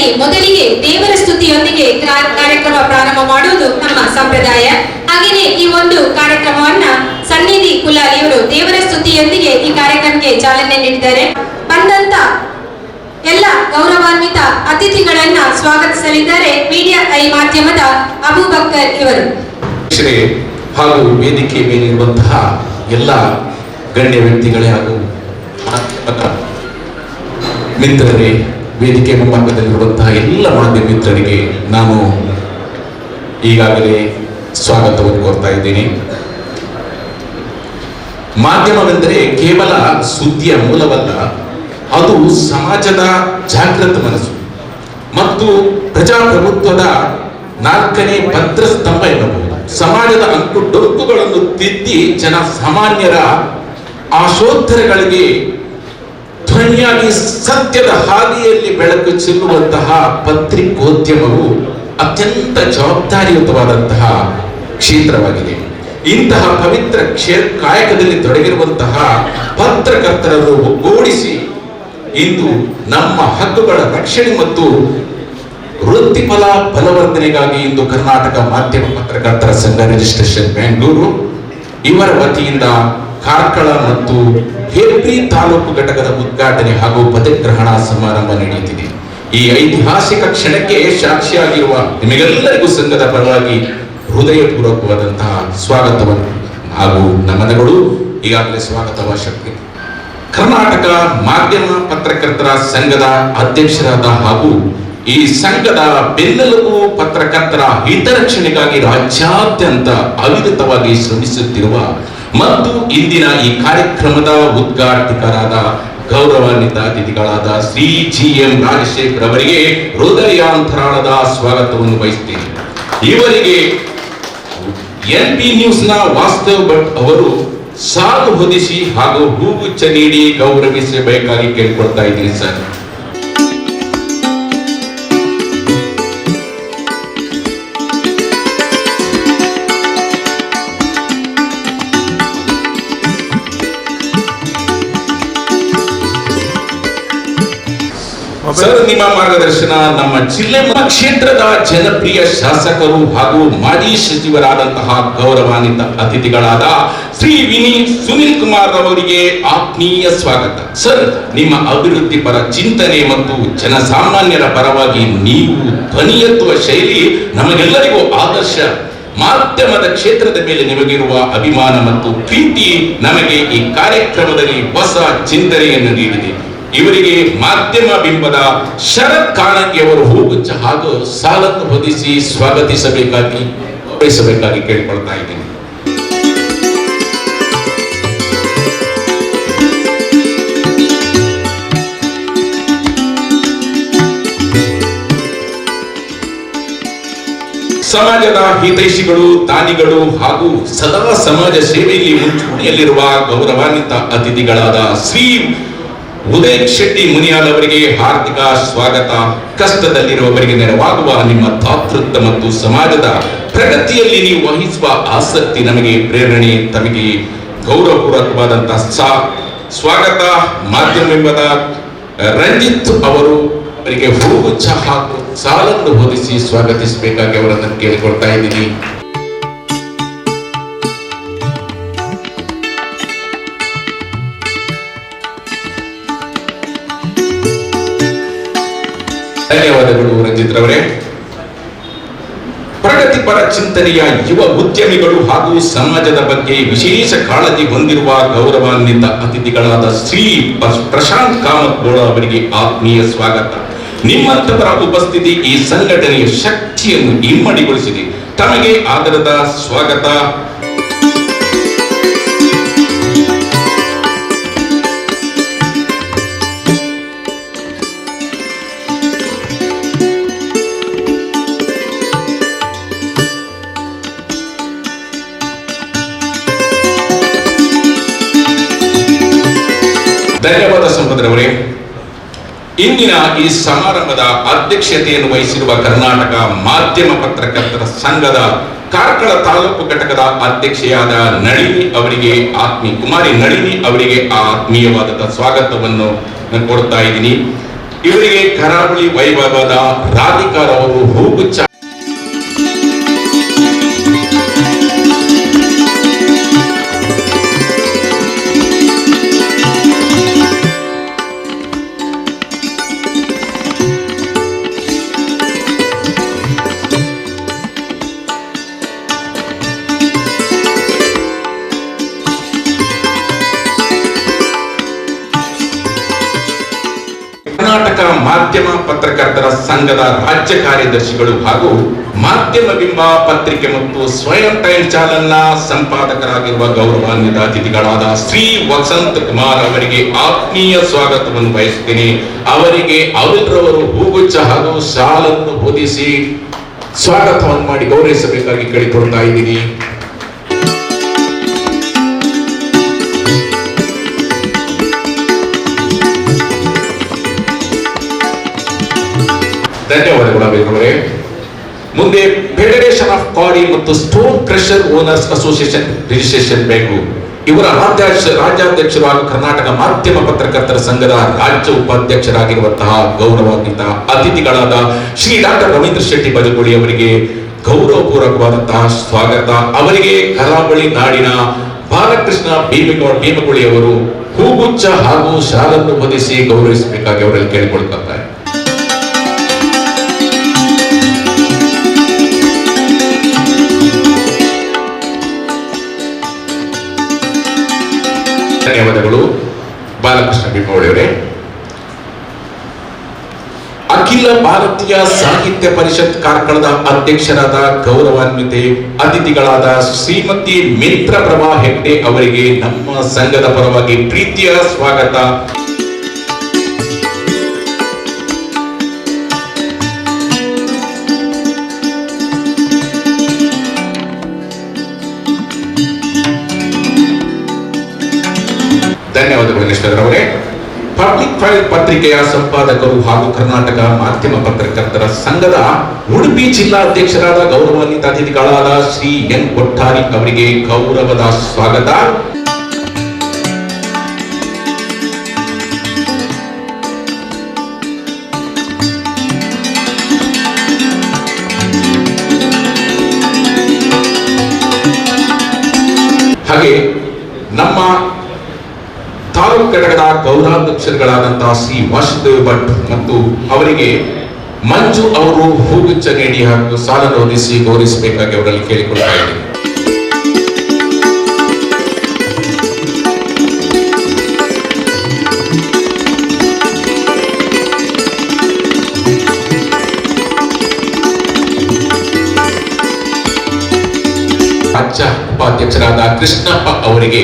ಕಾರ್ಯಕ್ರಮದಲ್ಲಿ ಮೊದಲಿಗೆ ದೇವರ ಸ್ತುತಿಯೊಂದಿಗೆ ಕಾರ್ಯಕ್ರಮ ಪ್ರಾರಂಭ ಮಾಡುವುದು ನಮ್ಮ ಸಂಪ್ರದಾಯ. ಹಾಗೆಯೇ ಈ ಒಂದು ಕಾರ್ಯಕ್ರಮವನ್ನ ಸನ್ನಿಧಿ ಕುಲಾಲಿಯವರು ದೇವರ ಸ್ತುತಿಯೊಂದಿಗೆ ಈ ಕಾರ್ಯಕ್ರಮಕ್ಕೆ ಚಾಲನೆ ನೀಡಿದ್ದಾರೆ. ಬಂದಂತ ಎಲ್ಲ ಗೌರವಾನ್ವಿತ ಅತಿಥಿಗಳನ್ನ ಸ್ವಾಗತಿಸಲಿದ್ದಾರೆ ಮೀಡಿಯಾ ಐ ಮಾಧ್ಯಮದ ಅಬೂಬಕ್ಕರ್ ಇವರು. ಹಾಗೂ ವೇದಿಕೆ ಮೇಲಿರುವಂತಹ ಎಲ್ಲ ಗಣ್ಯ ವ್ಯಕ್ತಿಗಳೇ ಹಾಗೂ ಮಿತ್ರರೇ, ವೇದಿಕೆ ಮುಂಭಾಗದಲ್ಲಿರುವಂತಹ ಎಲ್ಲ ಮಾಧ್ಯಮ ಮಿತ್ರರಿಗೆ ನಾನು ಈಗಾಗಲೇ ಸ್ವಾಗತವನ್ನು ಕೋರ್ತಾ ಇದ್ದೇನೆ. ಮಾಧ್ಯಮವೆಂದರೆ ಕೇವಲ ಸುದ್ದಿಯ ಮೂಲವಲ್ಲ, ಅದು ಸಮಾಜದ ಜಾಗೃತ ಮನಸ್ಸು ಮತ್ತು ಪ್ರಜಾಪ್ರಭುತ್ವದ ನಾಲ್ಕನೇ ಭದ್ರಸ್ತಂಭ ಎನ್ನಬಹುದು. ಸಮಾಜದ ಅಂಕು ಡೊಂಕುಗಳನ್ನು ತಿದ್ದಿ ಜನ ಸಾಮಾನ್ಯರ ಆಶೋತ್ತರಗಳಿಗೆ ಧ್ವನಿಯಾಗಿ ಸತ್ಯದ ಹಾದಿಯಲ್ಲಿ ಬೆಳಕು ಚೆಲ್ಲುವಂತಹ ಪತ್ರಿಕೋದ್ಯಮವು ಅತ್ಯಂತ ಜವಾಬ್ದಾರಿಯುತವಾದಂತಹ ಕ್ಷೇತ್ರವಾಗಿದೆ. ಇಂತಹ ಪವಿತ್ರ ಕಾಯಕದಲ್ಲಿ ತೊಡಗಿರುವಂತಹ ಪತ್ರಕರ್ತರನ್ನು ಒಗ್ಗೂಡಿಸಿ ಇಂದು ನಮ್ಮ ಹಕ್ಕುಗಳ ರಕ್ಷಣೆ ಮತ್ತು ವೃತ್ತಿಫಲ ಬಲವರ್ಧನೆಗಾಗಿ ಇಂದು ಕರ್ನಾಟಕ ಮಾಧ್ಯಮ ಪತ್ರಕರ್ತರ ಸಂಘ ರಿಜಿಸ್ಟ್ರೇಷನ್ ಬೆಂಗಳೂರು ಇವರ ವತಿಯಿಂದ ಕಾರ್ಕಳ ಮತ್ತು ಹೆಬ್ರಿ ತಾಲೂಕು ಘಟಕದ ಉದ್ಘಾಟನೆ ಹಾಗೂ ಪದಗ್ರಹಣ ಸಮಾರಂಭ ನಡೆಯುತ್ತಿದೆ. ಈ ಐತಿಹಾಸಿಕ ಕ್ಷಣಕ್ಕೆ ಸಾಕ್ಷಿಯಾಗಿರುವ ನಿಮಗೆಲ್ಲರಿಗೂ ಸಂಘದ ಪರವಾಗಿ ಹೃದಯಪೂರ್ವಕವಾದಂತಹ ಸ್ವಾಗತವನ್ನು ಹಾಗೂ ನಮನಗಳು. ಈಗಾಗಲೇ ಸ್ವಾಗತವ ಶಕ್ತಿ ಕರ್ನಾಟಕ ಮಾಧ್ಯಮ ಪತ್ರಕರ್ತರ ಸಂಘದ ಅಧ್ಯಕ್ಷರಾದ ಹಾಗೂ ಈ ಸಂಘದ ಬೆನ್ನೆಲುಬು ಪತ್ರಕರ್ತರ ಹಿತರಕ್ಷಣೆಗಾಗಿ ರಾಜ್ಯಾದ್ಯಂತ ಅವಿರತವಾಗಿ ಶ್ರಮಿಸುತ್ತಿರುವ ಮತ್ತು ಇಂದಿನ ಈ ಕಾರ್ಯಕ್ರಮದ ಉದ್ಘಾಟಕರಾದ ಗೌರವಾನ್ವಿತ ಅತಿಥಿಗಳಾದ ಶ್ರೀ GM ರಾಜಶೇಖರ್ ಅವರಿಗೆ ಹೃದಯಾಂತರಾಳದ ಸ್ವಾಗತವನ್ನು ಬಯಸುತ್ತೇನೆ. ಇವರಿಗೆ NP ನ್ಯೂಸ್ನ ವಾಸ್ತವ್ ಭಟ್ ಅವರು ಸಾಲು ಹೊದಿಸಿ ಹಾಗೂ ಹೂಗುಚ್ಛ ನೀಡಿ ಗೌರವಿಸಬೇಕಾಗಿ ಕೇಳಿಕೊಳ್ತಾ ಇದ್ದೀನಿ ಸರ್. ಸರ್, ನಿಮ್ಮ ಮಾರ್ಗದರ್ಶನ ನಮ್ಮ ಜಿಲ್ಲೆ ಕ್ಷೇತ್ರದ ಜನಪ್ರಿಯ ಶಾಸಕರು ಹಾಗೂ ಮಾಜಿ ಸಚಿವರಾದಂತಹ ಗೌರವಾನ್ವಿತ ಅತಿಥಿಗಳಾದ ಶ್ರೀ ಸುನಿಲ್ ಕುಮಾರ್ ಅವರಿಗೆ ಆತ್ಮೀಯ ಸ್ವಾಗತ. ಸರ್, ನಿಮ್ಮ ಅಭಿವೃದ್ಧಿ ಪರ ಚಿಂತನೆ ಮತ್ತು ಜನಸಾಮಾನ್ಯರ ಪರವಾಗಿ ನೀವು ಧ್ವನಿ ಎತ್ತುವ ಶೈಲಿ ನಮಗೆಲ್ಲರಿಗೂ ಆದರ್ಶ. ಮಾಧ್ಯಮದ ಕ್ಷೇತ್ರದ ಮೇಲೆ ನಿಮಗಿರುವ ಅಭಿಮಾನ ಮತ್ತು ಪ್ರೀತಿ ನಮಗೆ ಈ ಕಾರ್ಯಕ್ರಮದಲ್ಲಿ ಹೊಸ ಚಿಂತನೆಯನ್ನು ನೀಡಿದೆ. ಇವರಿಗೆ ಮಾಧ್ಯಮ ಬಿಂಬದ ಶರತ್ ಕಾಣಂಗಿ ಅವರು ಹೂಗುಚ್ಛ ಹಾಗೂ ಸಾಲನ್ನು ಹೊದಿಸಿ ಸ್ವಾಗತಿಸಬೇಕಾಗಿ ಕೇಳಿಕೊಳ್ತಾ ಇದ್ದೀನಿ. ಸಮಾಜದ ಹಿತೈಷಿಗಳು, ದಾನಿಗಳು ಹಾಗೂ ಸದಾ ಸಮಾಜ ಸೇವೆಯಲ್ಲಿ ಮುಂಚೂಣಿಯಲ್ಲಿರುವ ಗೌರವಾನ್ವಿತ ಅತಿಥಿಗಳಾದ ಶ್ರೀ ಉದಯ್ ಶೆಟ್ಟಿ ಮುನಿಯಾಲ್ ಅವರಿಗೆ ಹಾರ್ದಿಕ ಸ್ವಾಗತ. ಕಷ್ಟದಲ್ಲಿರುವವರಿಗೆ ನೆರವಾಗುವ ನಿಮ್ಮ ದಾತೃತ್ವ ಮತ್ತು ಸಮಾಜದ ಪ್ರಗತಿಯಲ್ಲಿ ನೀವು ವಹಿಸುವ ಆಸಕ್ತಿ ನಮಗೆ ಪ್ರೇರಣೆ. ತಮಗೆ ಗೌರವಪೂರ್ವಕವಾದಂತಹ ಸ್ವಾಗತ. ಮಾಧ್ಯಮ ಬಿಂಬದ ರಂಜಿತ್ ಅವರು ಅವರಿಗೆ ಹೂಗುಚ್ಛ ಹಾಗೂ ಸಾಲನ್ನು ಹೊದಿಸಿ ಸ್ವಾಗತಿಸಬೇಕಾಗಿ ಅವರನ್ನು ಕೇಳಿಕೊಳ್ತಾ ಇದ್ದೀನಿ. ಧನ್ಯವಾದಗಳು ರಂಜಿತ್ ರವರೇ. ಪ್ರಗತಿಪರ ಚಿಂತನೆಯ ಯುವ ಉದ್ಯಮಿಗಳು ಹಾಗೂ ಸಮಾಜದ ಬಗ್ಗೆ ವಿಶೇಷ ಕಾಳಜಿ ಹೊಂದಿರುವ ಗೌರವಾನ್ವಿತ ಅತಿಥಿಗಳಾದ ಶ್ರೀ ಪ್ರಶಾಂತ್ ಕಾಮತ್ ಅವರಿಗೆ ಆತ್ಮೀಯ ಸ್ವಾಗತ. ನಿಮ್ಮಂತವರ ಉಪಸ್ಥಿತಿ ಈ ಸಂಘಟನೆಯ ಶಕ್ತಿಯನ್ನು ಇಮ್ಮಡಿಗೊಳಿಸಿದೆ. ತಮಗೆ ಆದರದ ಸ್ವಾಗತ. ಧನ್ಯವಾದ ಸಂಪದ್ರವರೇ. ಇಂದಿನ ಈ ಸಮಾರಂಭದ ಅಧ್ಯಕ್ಷತೆಯನ್ನು ವಹಿಸಿರುವ ಕರ್ನಾಟಕ ಮಾಧ್ಯಮ ಪತ್ರಕರ್ತರ ಸಂಘದ ಕಾರ್ಕಳ ತಾಲೂಕು ಘಟಕದ ಅಧ್ಯಕ್ಷೆಯಾದ ನಳಿನಿ ಅವರಿಗೆ ಕುಮಾರಿ ನಳಿನಿ ಅವರಿಗೆ ಆತ್ಮೀಯವಾದ ಸ್ವಾಗತವನ್ನು ಕೊಡ್ತಾ ಇದ್ದೀನಿ. ಇವರಿಗೆ ಕರಾವಳಿ ವೈಭವದ ರಾಧಿಕಾರವರು ಹೂಗುಚ್ಛ ಕರ್ನಾಟಕ ಮಾಧ್ಯಮ ಪತ್ರಕರ್ತರ ಸಂಘದ ರಾಜ್ಯ ಕಾರ್ಯದರ್ಶಿಗಳು ಹಾಗೂ ಮಾಧ್ಯಮ ಬಿಂಬ ಪತ್ರಿಕೆ ಮತ್ತು ಸ್ವಯಂ ಟೈಮ್ ಚಾನೆಲ್ನ ಸಂಪಾದಕರಾಗಿರುವ ಗೌರವಾನ್ವಿತ ಅತಿಥಿಗಳಾದ ಶ್ರೀ ವಸಂತ್ ಕುಮಾರ್ ಅವರಿಗೆ ಆತ್ಮೀಯ ಸ್ವಾಗತವನ್ನು ಬಯಸುತ್ತೇನೆ. ಅವರಿಗೆ ಅವರವರು ಹೂಗುಚ್ಛ ಹಾಗೂ ಶಾಲನ್ನು ಹೊದಿಸಿ ಸ್ವಾಗತವನ್ನು ಮಾಡಿ ಗೌರವಿಸಬೇಕಾಗಿ ಕೇಳಿಕೊಳ್ತಾ ಇದ್ದೀನಿ. ಧನ್ಯವಾದಗಳು ಅಭಿನವರೇ. ಮುಂದೆ ಫೆಡರೇಷನ್ ಆಫ್ ಕ್ವಾರಿ ಮತ್ತು stone crusher owners association registration Bengaluru ಇವರ ರಾಜ್ಯಾಧ್ಯಕ್ಷರು ಹಾಗೂ ಕರ್ನಾಟಕ ಮಾಧ್ಯಮ ಪತ್ರಕರ್ತರ ಸಂಘದ ರಾಜ್ಯ ಉಪಾಧ್ಯಕ್ಷರಾಗಿರುವಂತಹ ಗೌರವಾನ್ವಿತ ಅತಿಥಿಗಳಾದ ಶ್ರೀ ಡಾಕ್ಟರ್ ರವೀಂದ್ರ ಶೆಟ್ಟಿ ಬಜಗೋಳಿ ಅವರಿಗೆ ಗೌರವಪೂರ್ವಕವಾದಂತಹ ಸ್ವಾಗತ. ಅವರಿಗೆ ಕರಾವಳಿ ನಾಡಿನ ಬಾಲಕೃಷ್ಣ ಭೀಮಗುಳಿ ಅವರು ಹೂಗುಚ್ಛ ಹಾಗೂ ಶಾಲನ್ನು ಹೊದಿಸಿ ಗೌರವಿಸಬೇಕಾಗಿ ಅವರಲ್ಲಿ ಕೇಳಿಕೊಳ್ಳುತ್ತಾರೆ. ಧನ್ಯವಾದಗಳು ಬಾಲಕೃಷ್ಣ ಭೀಮಗುಳಿ ಅವರೇ. ಅಖಿಲ ಭಾರತೀಯ ಸಾಹಿತ್ಯ ಪರಿಷತ್ ಕಾರ್ಕಳದ ಅಧ್ಯಕ್ಷರಾದ ಗೌರವಾನ್ವಿತೆ ಅತಿಥಿಗಳಾದ ಶ್ರೀಮತಿ ಮಿತ್ರ ಪ್ರಭಾ ಹೆಗ್ಡೆ ಅವರಿಗೆ ನಮ್ಮ ಸಂಘದ ಪರವಾಗಿ ಪ್ರೀತಿಯ ಸ್ವಾಗತ. ಧನ್ಯವಾದಗಳು ಈಶ್ವರರವರೇ. ಪಬ್ಲಿಕ್ ಫೈಲ್ ಪತ್ರಿಕೆಯ ಸಂಪಾದಕರು ಹಾಗೂ ಕರ್ನಾಟಕ ಮಾಧ್ಯಮ ಪತ್ರಕರ್ತರ ಸಂಘದ ಉಡುಪಿ ಜಿಲ್ಲಾ ಅಧ್ಯಕ್ಷರಾದ ಗೌರವಾನ್ವಿತ ಅತಿಥಿಗಳಾದ ಶ್ರೀ ಎನ್ ಕೊಟ್ಟಾರಿ ಅವರಿಗೆ ಗೌರವದ ಸ್ವಾಗತ. ಹಾಗೆ ನಮ್ಮ ತಾಲೂಕು ಘಟಕದ ಗೌರವಾಧ್ಯಕ್ಷರುಗಳಾದಂತಹ ಶ್ರೀ ವಾಸುದೇವ್ ಭಟ್ ಮತ್ತು ಅವರಿಗೆ ಮಂಜು ಅವರು ಹೂಗುಚ್ಛ ನೀಡಿ ಹಾಗೂ ಸಾಲನ್ನು ಹೊದಿಸಿ ಗೌರವಿಸಬೇಕಾಗಿ ಅವರಲ್ಲಿ ಕೇಳಿಕೊಳ್ತಾ ಇದ್ದೀನಿ. ರಾಜ್ಯ ಉಪಾಧ್ಯಕ್ಷರಾದ ಕೃಷ್ಣಪ್ಪ ಅವರಿಗೆ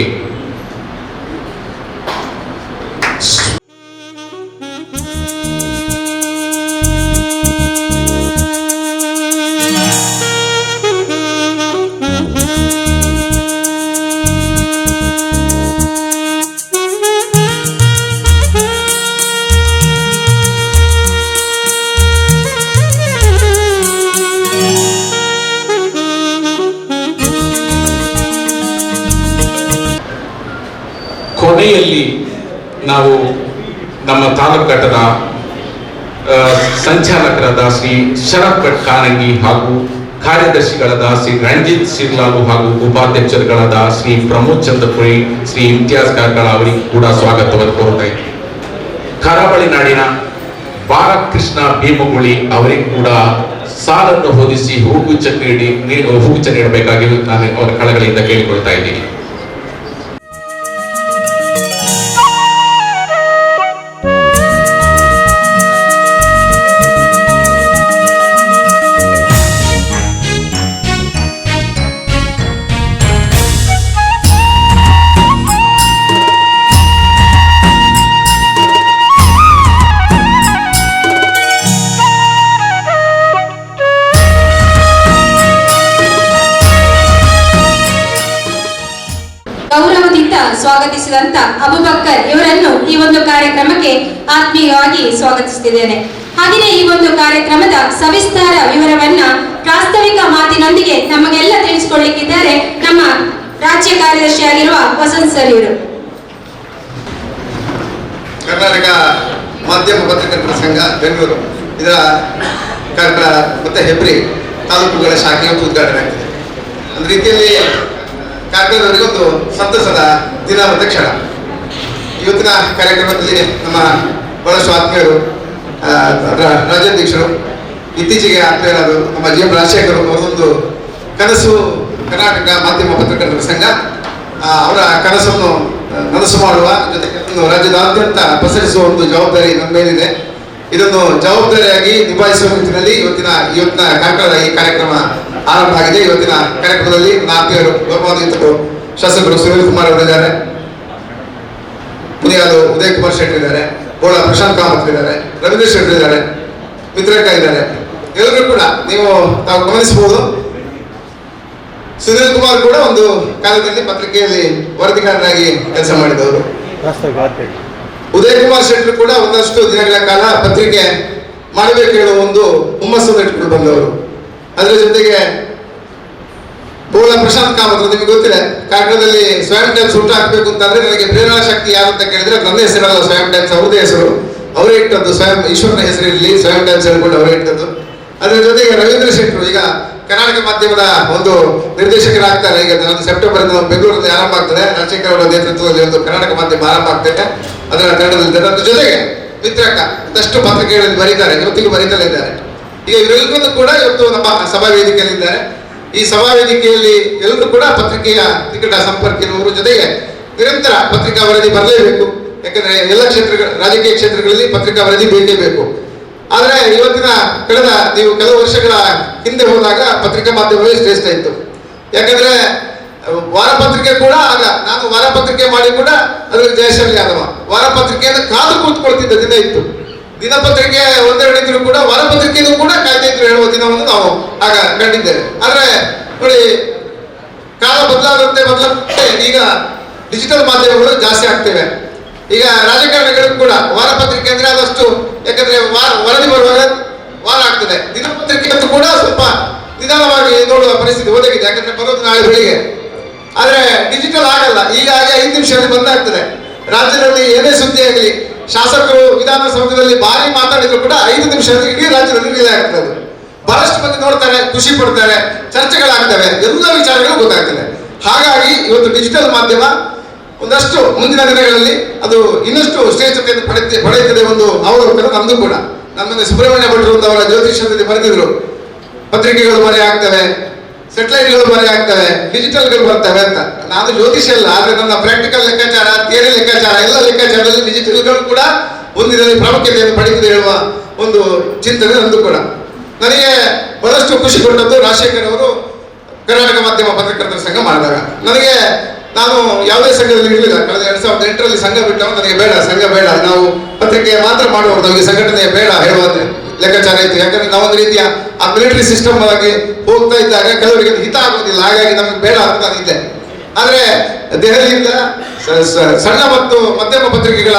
ಕೊನೆಯಲ್ಲಿ ನಾವು ನಮ್ಮ ತಾಲೂಕು ಘಟಕದ ಸಂಚಾಲಕರಾದ ಶ್ರೀ ಶರತ್ ಭಟ್ ಕಾನಂಗಿ ಹಾಗೂ ಕಾರ್ಯದರ್ಶಿಗಳಾದ ಶ್ರೀ ರಂಜಿತ್ ಸಿರ್ಲಾಲು ಹಾಗೂ ಉಪಾಧ್ಯಕ್ಷರುಗಳಾದ ಶ್ರೀ ಪ್ರಮೋದ್ ಚಂದ್ರಪುರಿ, ಶ್ರೀ ಇಮ್ತಿಯಾಜ್ ಕಾರ್ಕಳ ಅವರಿಗೆ ಕೂಡ ಸ್ವಾಗತವನ್ನು ಕೋರುತ್ತಾ ಇದ್ದೀನಿ. ಕರಾವಳಿ ನಾಡಿನ ಬಾಲಕೃಷ್ಣ ಭೀಮಗುಳಿ ಅವರಿಗೆ ಕೂಡ ಸಾಲನ್ನು ಹೊದಿಸಿ ಹೂಗುಚ್ಛ ನೀಡಬೇಕಾಗಿ ನಾನು ಅವರ ಕಳಕಳಿಯಿಂದ ಕೇಳಿಕೊಳ್ತಾ ಇದ್ದೀನಿ. ಗೌರವದಿಂದ ಸ್ವಾಗತಿಸಿದಂತ ಅಬುಬಕ್ಕರ್ ಇವರನ್ನು ಈ ಒಂದು ಕಾರ್ಯಕ್ರಮಕ್ಕೆ ಆತ್ಮೀಯವಾಗಿ ಸ್ವಾಗತಿಸುತ್ತಿದ್ದೇನೆ. ಹಾಗೆಯೇ ಈ ಒಂದು ಕಾರ್ಯಕ್ರಮದ ಸವಿಸ್ತಾರ ವಿವರವನ್ನ ಪ್ರಾಸ್ತಾವಿಕ ಮಾತಿನೊಂದಿಗೆ ನಮಗೆಲ್ಲ ತಿಳಿಸಿಕೊಳ್ಳಿಕ್ಕಿದ್ದಾರೆ ನಮ್ಮ ರಾಜ್ಯ ಕಾರ್ಯದರ್ಶಿಯಾಗಿರುವ ವಸಂತ್ ಸರ್ ಇವರು. ಕರ್ನಾಟಕ ಮಾಧ್ಯಮ ಪತ್ರಕರ್ತರ ಸಂಘ ಬೆಂಗಳೂರು ಇದರ ಕಾರ್ಯಕ್ರಮ ಮತ್ತೆ ಹೆಬ್ರಿ ತಾಲೂಕುಗಳ ಶಾಖೆ ಉದ್ಘಾಟನೆ ಆಗ್ತದೆ. ಒಂದು ರೀತಿಯಲ್ಲಿ ಕಾರ್ಯಕ್ರಮದವರಿಗೆ ಒಂದು ಸಂತಸದ ದಿನ ಮತ್ತು ಕ್ಷಣ. ಇವತ್ತಿನ ಕಾರ್ಯಕ್ರಮದಲ್ಲಿ ನಮ್ಮ ಬಹಳಷ್ಟು ಆತ್ಮೀಯರು, ಅದರ ರಾಜ್ಯಾಧ್ಯಕ್ಷರು, ಇತ್ತೀಚೆಗೆ ಆತ್ಮೀಯರಾದ ನಮ್ಮ ಜಿ ಎಂ ರಾಜಶೇಖರ್ ಅವರೊಂದು ಕನಸು ಕರ್ನಾಟಕ ಮಾಧ್ಯಮ ಪತ್ರಕರ್ತರ ಸಂಘ ಅವರ ಕನಸನ್ನು ನನಸು ಮಾಡುವ ಜೊತೆಗೆ ರಾಜ್ಯದಾದ್ಯಂತ ಪಸರಿಸುವ ಒಂದು ಜವಾಬ್ದಾರಿ ನಮ್ಮ ಮೇಲಿದೆ. ಇದನ್ನು ಜವಾಬ್ದಾರಿಯಾಗಿ ನಿಭಾಯಿಸುವ ನಿಟ್ಟಿನಲ್ಲಿ ಇವತ್ತಿನ ಕಾರ್ಯಕ್ರಮದ ಈ ಕಾರ್ಯಕ್ರಮ ಆರಂಭ ಆಗಿದೆ. ಇವತ್ತಿನ ಕಾರ್ಯಕ್ರಮದಲ್ಲಿ ಆತ್ಮೀಯರು ಗೌರವಾನ್ವಿತರು ಶಾಸಕರು ಸುನೀಲ್ ಕುಮಾರ್ ಅವರಿದ್ದಾರೆ, ಮುನಿಯಾಲು ಉದಯ್ ಕುಮಾರ್ ಶೆಟ್ಟಿ ಇದ್ದಾರೆ, ಗೋಳ ಪ್ರಶಾಂತ್ ಕಾಮತ್ ಇದ್ದಾರೆ, ರವೀಂದ್ರ ಶೆಟ್ಟಿ ಇದ್ದಾರೆ, ಮಿತ್ರಕ್ಕ ಇದ್ದಾರೆ. ಎಲ್ಲರೂ ಕೂಡ ತಾವು ಗಮನಿಸಬಹುದು. ಸುನೀಲ್ ಕುಮಾರ್ ಕೂಡ ಒಂದು ಕಾಲದಲ್ಲಿ ಪತ್ರಿಕೆಯಲ್ಲಿ ವರದಿಗಾರರಾಗಿ ಕೆಲಸ ಮಾಡಿದವರು. ಉದಯ್ ಕುಮಾರ್ ಶೆಟ್ಟಿ ಕೂಡ ಒಂದಷ್ಟು ದಿನಗಳ ಕಾಲ ಪತ್ರಿಕೆ ಮಾಡಬೇಕು ಹೇಳುವ ಒಂದು ಹುಮ್ಮಸ್ಸನ್ನು ಇಟ್ಕೊಂಡು ಬಂದವರು. ಅದರ ಜೊತೆಗೆ ಗೋಳ ಪ್ರಶಾಂತ್ ಕಾಮತ್, ನಿಮಗೆ ಗೊತ್ತಿದೆ, ಕಾರ್ಯಕ್ರಮದಲ್ಲಿ ಸ್ವಯಂ ಟೈಮ್ಸ್ ಹುಟ್ಟು ಹಾಕಬೇಕು ಅಂತಂದ್ರೆ ನನಗೆ ಪ್ರೇರಣಾ ಶಕ್ತಿ ಯಾರು ಅಂತ ಕೇಳಿದ್ರೆ ನನ್ನ ಹೆಸರಲ್ಲ, ಸ್ವಯಂ ಟೈಮ್ಸ್ ಅವ್ರದೇ ಹೆಸರು, ಅವರೇ ಇಟ್ಟದ್ದು. ಸ್ವಯಂ ಈಶ್ವರನ ಹೆಸರಿರಲಿ, ಸ್ವಯಂ ಟೈಮ್ಸ್ ಹೇಳ್ಕೊಂಡು ಅವರೇ ಇಟ್ಟದ್ದು. ಅದರ ಜೊತೆಗೆ ರವೀಂದ್ರ ಶೆಟ್ಟರು ಈಗ ಕರ್ನಾಟಕ ಮಾಧ್ಯಮದ ಒಂದು ನಿರ್ದೇಶಕರಾಗ್ತಾರೆ. ಈಗ ನಾನು ಸೆಪ್ಟೆಂಬರ್ ಬೆಂಗಳೂರಲ್ಲಿ ಆರಂಭ ಆಗ್ತದೆ. ರಾಜಶೇಖರ್ ಅವರ ನೇತೃತ್ವದಲ್ಲಿ ಒಂದು ಕರ್ನಾಟಕ ಮಾಧ್ಯಮ ಆರಂಭ ಆಗ್ತದೆ ಅದರ ಕನ್ನಡದಲ್ಲಿ. ಅದರ ಜೊತೆಗೆ ಮಿತ್ರಕ್ಕ ಒಂದಷ್ಟು ಪತ್ರಿಕೆಗಳಲ್ಲಿ ಬರೀತಾರೆ, ಇವತ್ತಿಗೂ ಬರೀತಲೇ ಇದ್ದಾರೆ. ಈಗ ಇವರೆಲ್ಲರೂ ಕೂಡ ಇವತ್ತು ನಮ್ಮ ಸಭಾ ವೇದಿಕೆಯಲ್ಲಿದ್ದಾರೆ. ಈ ಸಭಾ ವೇದಿಕೆಯಲ್ಲಿ ಎಲ್ಲರೂ ಕೂಡ ಪತ್ರಿಕೆಯ ನಿಕಟ ಸಂಪರ್ಕ ಇರುವವರು, ಜೊತೆಗೆ ನಿರಂತರ ಪತ್ರಿಕಾ ವರದಿ ಬರಲೇಬೇಕು. ಯಾಕಂದ್ರೆ ಎಲ್ಲ ರಾಜಕೀಯ ಕ್ಷೇತ್ರಗಳಲ್ಲಿ ಪತ್ರಿಕಾ ವರದಿ ಬೇಕೇ ಬೇಕು. ಆದ್ರೆ ನೀವು ಕೆಲವು ವರ್ಷಗಳ ಹಿಂದೆ ಹೋದಾಗ ಪತ್ರಿಕಾ ಮಾಧ್ಯಮವೇ ಶ್ರೇಷ್ಠ ಇತ್ತು. ಯಾಕಂದ್ರೆ ವಾರಪತ್ರಿಕೆ ಕೂಡ ಆಗ ನಾನು ವಾರಪತ್ರಿಕೆ ಮಾಡಿ ಕೂಡ ಅದ್ರಲ್ಲಿ ಜಯಶಾಲಿ ಆದವ. ವಾರಪತ್ರಿಕೆಯನ್ನು ಕಾದು ಕೂತ್ಕೊಳ್ತಿದ್ದ ದಿನ ಇತ್ತು. ದಿನಪತ್ರಿಕೆ ಒಂದೆರಡು ಇದ್ರು ಕೂಡ ವಾರಪತ್ರಿಕೆಯನ್ನು ಕೂಡ ಕಾಯ್ತಾ ಇದ್ರು ಹೇಳುವ ದಿನವನ್ನು ನಾವು ಆಗ ಕಂಡಿದ್ದೇವೆ. ಆದ್ರೆ ನೋಡಿ, ಕಾಲ ಬದಲಾದಂತೆ ಈಗ ಡಿಜಿಟಲ್ ಮಾಧ್ಯಮಗಳು ಜಾಸ್ತಿ ಆಗ್ತವೆ. ಈಗ ರಾಜಕಾರಣಿಗಳಿಗೂ ಕೂಡ ವಾರಪತ್ರಿಕೆ ಅಂದ್ರೆ ಅದಷ್ಟು, ಯಾಕಂದ್ರೆ ವರದಿ ಬರುವಾಗ ವಾರ ಆಗ್ತದೆ. ದಿನಪತ್ರಿಕೆ ಅಂತೂ ಕೂಡ ಸ್ವಲ್ಪ ನಿಧಾನವಾಗಿ ನೋಡುವ ಪರಿಸ್ಥಿತಿ ಒದಗಿದೆ, ಯಾಕಂದ್ರೆ ಬರೋದು ನಾಳೆ ಬೆಳಿಗ್ಗೆ. ಆದ್ರೆ ಡಿಜಿಟಲ್ ಆಗಲ್ಲ. ಈಗ 5 ನಿಮಿಷದಲ್ಲಿ ಬಂದಾಗ್ತದೆ. ರಾಜ್ಯದಲ್ಲಿ ಏನೇ ಸುದ್ದಿ ಆಗಲಿ, ಶಾಸಕರು ವಿಧಾನಸೌಧದಲ್ಲಿ ಭಾರಿ ಮಾತಾಡಿದ್ರು ಕೂಡ 5 ನಿಮಿಷದಲ್ಲಿ ಇಡೀ ರಾಜ್ಯದಲ್ಲಿ ರಿಲೀಸ್ ಆಗ್ತದೆ. ಬಹಳಷ್ಟು ಮಂದಿ ನೋಡ್ತಾರೆ, ಖುಷಿ ಪಡ್ತಾರೆ, ಚರ್ಚೆಗಳಾಗ್ತವೆ, ಎಲ್ಲ ವಿಚಾರಗಳು ಗೊತ್ತಾಗ್ತದೆ. ಹಾಗಾಗಿ ಇವತ್ತು ಡಿಜಿಟಲ್ ಮಾಧ್ಯಮ ಒಂದಷ್ಟು ಮುಂದಿನ ದಿನಗಳಲ್ಲಿ ಅದು ಇನ್ನಷ್ಟು ಶ್ರೇಷ್ಠತೆಯನ್ನು ಪಡೆಯುತ್ತದೆ ಒಂದು ಅವಲೋಕನ ನಮ್ದು ಕೂಡ. ನಮ್ಮಲ್ಲಿ ಸುಬ್ರಹ್ಮಣ್ಯ ಭಟ್ರು ಅವರ ಜ್ಯೋತಿಷ್ಯದಲ್ಲಿ ಬರೆದಿದ್ರು, ಪತ್ರಿಕೆಗಳು ಮರೆ ಆಗ್ತವೆ, ಸೆಟಲೈಟ್ಗಳು ಮರೆ ಆಗ್ತವೆ, ಡಿಜಿಟಲ್ಗಳು ಬರ್ತವೆ ಅಂತ. ನಾನು ಜ್ಯೋತಿಷ್ಯ ಅಲ್ಲ, ಆದ್ರೆ ನನ್ನ ಪ್ರಾಕ್ಟಿಕಲ್ ಲೆಕ್ಕಾಚಾರ, ಥಿಯರಿ ಲೆಕ್ಕಾಚಾರ, ಎಲ್ಲ ಲೆಕ್ಕಾಚಾರದಲ್ಲಿ ಡಿಜಿಟಲ್ಗಳು ಕೂಡ ಒಂದಿನಲ್ಲಿ ಪ್ರಾಮುಖ್ಯತೆಯನ್ನು ಪಡೆಯುತ್ತದೆ ಹೇಳುವ ಒಂದು ಚಿಂತನೆ ನಂದು ಕೂಡ. ನನಗೆ ಬಹಳಷ್ಟು ಖುಷಿ ಕೊಟ್ಟದ್ದು ರಾಜಶೇಖರ್ ಅವರು ಕರ್ನಾಟಕ ಮಾಧ್ಯಮ ಪತ್ರಕರ್ತರ ಸಂಘ ಮಾಡಿದಾಗ. ನಾನು ಯಾವುದೇ ಸಂಘದಲ್ಲಿ ಇರಲಿಲ್ಲ. ಕಳೆದ 2008ರಲ್ಲಿ ಸಂಘ ಬಿಟ್ಟವು. ನನಗೆ ಬೇಡ, ಸಂಘ ಬೇಡ, ನಾವು ಪತ್ರಿಕೆ ಮಾತ್ರ ಮಾಡುವುದು, ನಮಗೆ ಸಂಘಟನೆ ಬೇಡ ಹೇಳುವ ಲೆಕ್ಕಾಚಾರ ಇತ್ತು. ಯಾಕಂದ್ರೆ ನಾವೊಂದು ರೀತಿಯ ಆ ಮಿಲಿಟರಿ ಸಿಸ್ಟಮ್ ಆಗಿ ಹೋಗ್ತಾ ಇದ್ದಾಗ ಕೆಲವರಿಗೆ ಹಿತ ಆಗೋದಿಲ್ಲ, ಹಾಗಾಗಿ ನಮಗೆ ಬೇಡ ಅಂತ ಇದ್ದೆ. ಆದ್ರೆ ದೆಹಲಿಯಿಂದ ಸಣ್ಣ ಮತ್ತು ಮಧ್ಯಮ ಪತ್ರಿಕೆಗಳ